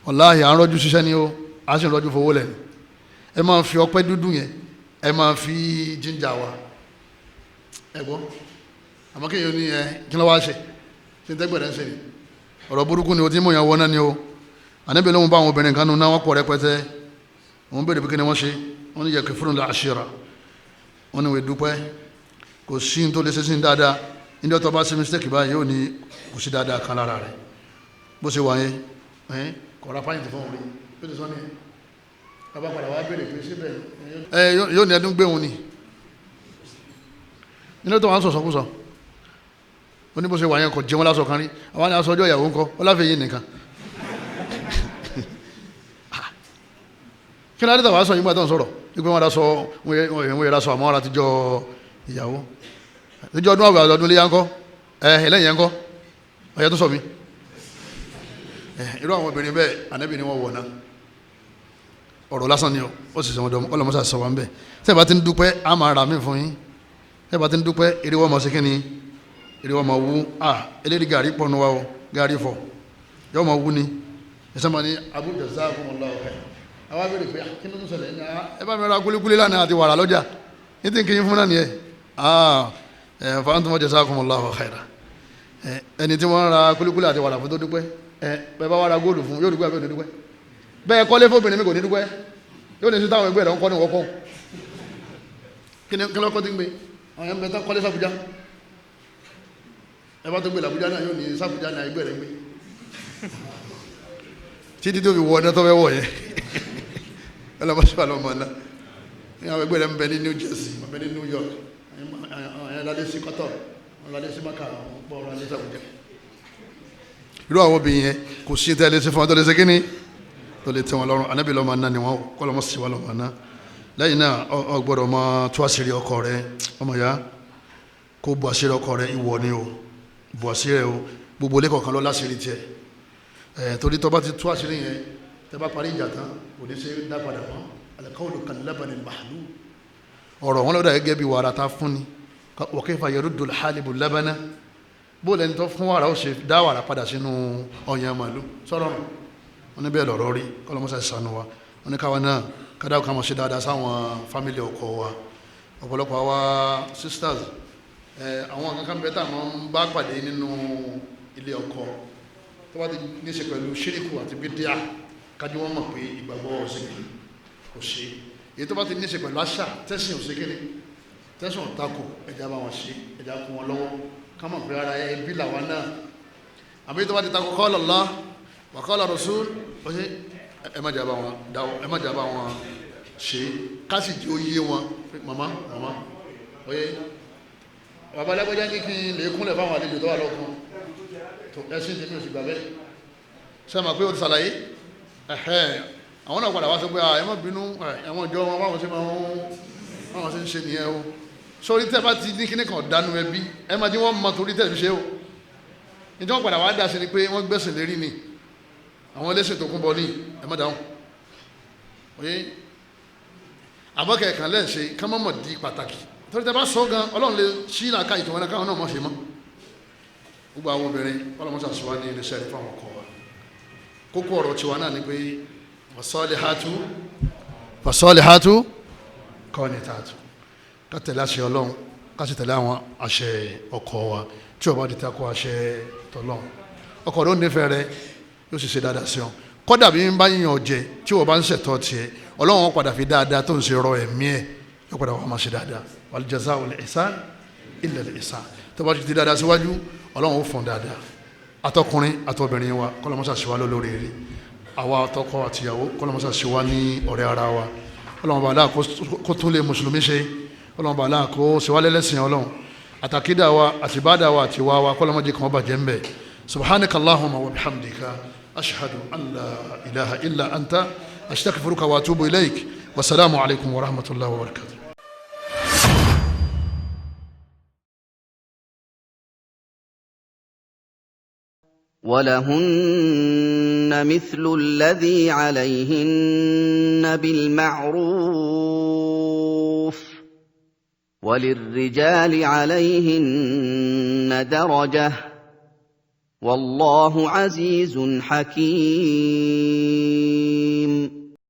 wàláhì à ń rọ́jú ṣiṣẹ́ ni o à sì ń rọ́jú fowó lẹ̀ ẹ máa fi ọpẹ́ dúdú yẹn ẹ máa fi jíńjà wa ẹ gbọ́ àmọ́ kéèyàn ní kí ló wá ṣe ṣe ń tẹ́gbẹ̀rẹ́ ń ṣe ni ọ̀rọ̀ burúkú ni o ti mú yàn wọ náà ni o ànábì lóhun bá àwọn obìnrin kan nù náà wọ́n pọ̀ rẹpẹtẹ wọ́n bèrè pé kí ni wọ́n ṣe wọ́n ní yẹ kí fúnra àṣírà wọ́n ní wọ́n dúpẹ́ kò sí ní tó lè ṣe sí ní dáadáa ní ọ̀tọ̀ bá ṣe mistake báyìí yóò ní kò sí dáadáa kan lára rẹ̀ bó ṣe wà yẹn kọ̀ọ̀rọ̀ apáyìn ti fún orí ó ti sọ ní bàbá padà wá bèrè pé síbẹ̀ yóò ní ẹdún gbé òun ni nínú tó wà ń sọ̀sọ̀kúsọ ó ní bó ṣe wà yẹn kò jẹun lásọ kan rí àwọn ni aṣọ ọjọ́ ìyàwó ńkọ́ ó láfẹ́ yìí nìkan kí ló dé tàwa sọ yìí gbà tó ń sọ̀rọ̀ wípé wọ́n sọ wọ́n yẹra sọ àmọ́ ara tíjọ́ ìyàwó tíjọ́ ọdún àwẹ̀ ọdún léyà ńkọ́ ẹlẹ́yìn yẹn ńkọ́ ọ̀yẹ́ tó sọ mi irú àwọn obìnrin bẹ́ẹ̀ ànábì ni wọ́n wọ̀ náà ọ̀rọ̀ lásán ni ó sì sọ̀rọ̀ ọlọ́mọsá sọ wá ń bẹ̀ tẹ́ bá ti ń dúpẹ́ á máa rà mí fún yín tẹ́ bá ti ń dúpẹ́ eré wọ́n mọ̀ sí kíni eré wọ́n mọ̀ wú eléyìí gàrí pọ̀ nù wa o gàrí fọ̀ yọ́ mọ̀ wú ni ìsọ́mọ ní Abu Jazakumullahu khair àwa bèrè pé kí ló ń ṣẹlẹ̀ ní ẹ bá mi ra kúlíkúlí lánàá àti wàrà lọ́jà ní tí ń kí yín fún náà nìyẹn fa antum jazakumullahu khaira ẹni tí wọ́n ra kúlíkúlí àti wàrà fún tó dúpẹ́ bẹ́ẹ̀ bá wà ra góòlù fún yóò dúpẹ́ àbí òní dúpẹ́ bẹ́ẹ̀ kọ́lé fóbìnrin mi kò ní dúpẹ́ yóò ní sí táwọn ẹgbẹ́ rẹ̀ ń kọ́ ní wọ́kọ́ kí lọ́kọ́ ti ń gbé àwọn ẹgbẹ́ tán kọ́lé sàbújá ẹ bá tó gbé làbújá náà yóò ní sàbújá náà ẹgbẹ́ rẹ̀ ń gbé títí tó fi wọ ọdún tó fẹ́ wọ̀ yẹn ẹlọ́mọṣẹ́ àlọ́mọ náà ní àwọn ẹgbẹ́ rẹ̀ ń bẹ ní New Jersey ń bẹ ní New York ẹ̀yẹ́dálé sí Qatar ọ̀làdé sí Maka ọ̀pọ̀ ọ̀làdé sàbújá irú àwọn obìnrin yẹn kò sí tẹ́lẹ̀ sí fún wọn tó lè ṣe kíní tó lè tẹ́ wọn lọ́rùn anábì lọ́mọ náà ni wọ́n kọ́ lọ́mọ sí wa lọ́mọ náà lẹ́yìn náà ọ gbọ́dọ̀ máa tú àṣírí ọkọ rẹ ọmọ ya kó bu àṣírí ọkọ rẹ ìwọ ni o bu àṣírí rẹ o gbogbo ilé kọ̀ọ̀kan lọ láṣírí tiẹ̀ torí tó bá ti tú àṣírí yẹn tẹ́ bá parí ìjà tán kò ní ṣe dá padà mọ́ al-qawlu kal-labanil mahlub ọ̀rọ̀ wọn lọ́dọ̀ gẹ́gẹ́ bí wàrà ta fún ni wa kayfa yaruddu al-halibu labana bó lẹni tó fún wàrà ó ṣe dá wàrà padà sínú ọyàn màlúù sọ̀rọ̀ wọn ní bẹ́ẹ̀ lọ̀rọ̀ rí kọ́lọ́mọ́sá ìsànú wa wọn ní káwa náà kádà ká máa ṣe dáadáa sáwọn fámìlì ọkọ wa ọ̀pọ̀lọpọ̀ àwa sisters àwọn kankan bẹ́ẹ̀ tá a máa ń bá pàdé nínú ilé ọkọ tó bá ti ní ṣe pẹ̀lú ṣíríkù àti bídíà kájú wọn mọ̀ pé ìgbàgbọ́ ọ̀sìn kò ṣe èyí tó bá ti ní ṣe pẹ̀lú àṣà tẹ́sìn òṣèkéle tẹ́sìn ọ̀tako ẹja bá wọn ṣe ẹja kún wọn lọ́wọ́ kama pe ara ẹbí làwọn náà àbí tó bá ti takò qala Allah wa qala Rasul oye ẹ má jà bá wọn dáwọ́ ẹ má jà bá wọn ṣe kásì tí ó yé wọn mama oye bàbá alágbèjà ní kí n lè kúnlẹ̀ fáwọn àlejò tó wà lọ́kàn tó ẹsìn tí mi ò sì gbà bẹ́ẹ̀ ṣe máa pé o ti ṣàlàyé àwọn náà padà wá sọ pé ẹ má bínú àwọn ìjọ wọn báwọn ṣe ń ṣe nìyẹn o sórí tẹ́ bá ti ní kíní kan dánú ẹbí ẹ máa tí wọ́n mọ torí tẹ́ fi ṣe o nítorí wọ́n padà wá dá sí ni pé wọ́n gbẹ̀sìn lérí ni àwọn ẹlẹ́sìn tó kún bọ ní ẹ má dáhùn oye àbọ̀kẹ́ kan lẹ́ẹ̀ṣe ká mọ̀mọ̀ di pàtàkì torí tẹ bá sọ gan ọlọ́run lè ṣí ìlàkà ìtàn wọn káwọn náà mọ̀ ṣe mọ́ gbogbo àwọn obìnrin ọlọ́run ṣàṣùwá ní iléeṣẹ́ rẹ̀ fáwọn ọkọ wa kókó ọ̀rọ̀ tiwa náà ni pé fasalihatu qanitatu ká tẹ̀lé àṣẹ ọlọ́run ká sì tẹ̀lé àwọn àṣẹ ọkọ wa tí ó bá di takò àṣẹ tọlọ́run ọkọ rẹ̀ ó nífẹ̀ẹ́ rẹ̀ yóò sì ṣe dáadáa sí ọ kódà bí n bá yíyan ọjẹ tí wọ́n bá ń ṣẹ̀tọ́ tiẹ̀ ọlọ́run wọn padà fi dáadáa tó ń ṣe rọ ẹ̀mí ẹ̀ yóò padà wọ́n máa ṣe dáadáa wal jazā'u l-ihsān illā l-ihsān tó bá ti dáadáa síwájú ọlọ́run ó fún dáadáa atọkùnrin atọbìnrin wa kọlọmọsà ṣe wá lórí rí àwa àtọkọ àtìyàwó kọlọmọsà ṣe wá ní ọ̀rẹ́ ara wa ọlọ́run bàálà kó tún lè mùsùlùmí ṣe ọlọ́run bàálà kó ṣe wá lẹ́lẹ́sìn ọlọ́run àtàkídà wa àtìbádà wa àtiwá wa kọlọmọdé kan bàjẹ́ ń bẹ̀ subhanaka allahumma wa bihamdika ashhadu an la ilaha illa anta astaghfiruka wa atubu ilayk wasalaamu alaykum wa rahmatullahi wa barakatuh.
ولهن مثل الذي عليهن بالمعروف وللرجال عليهن درجة والله عزيز حكيم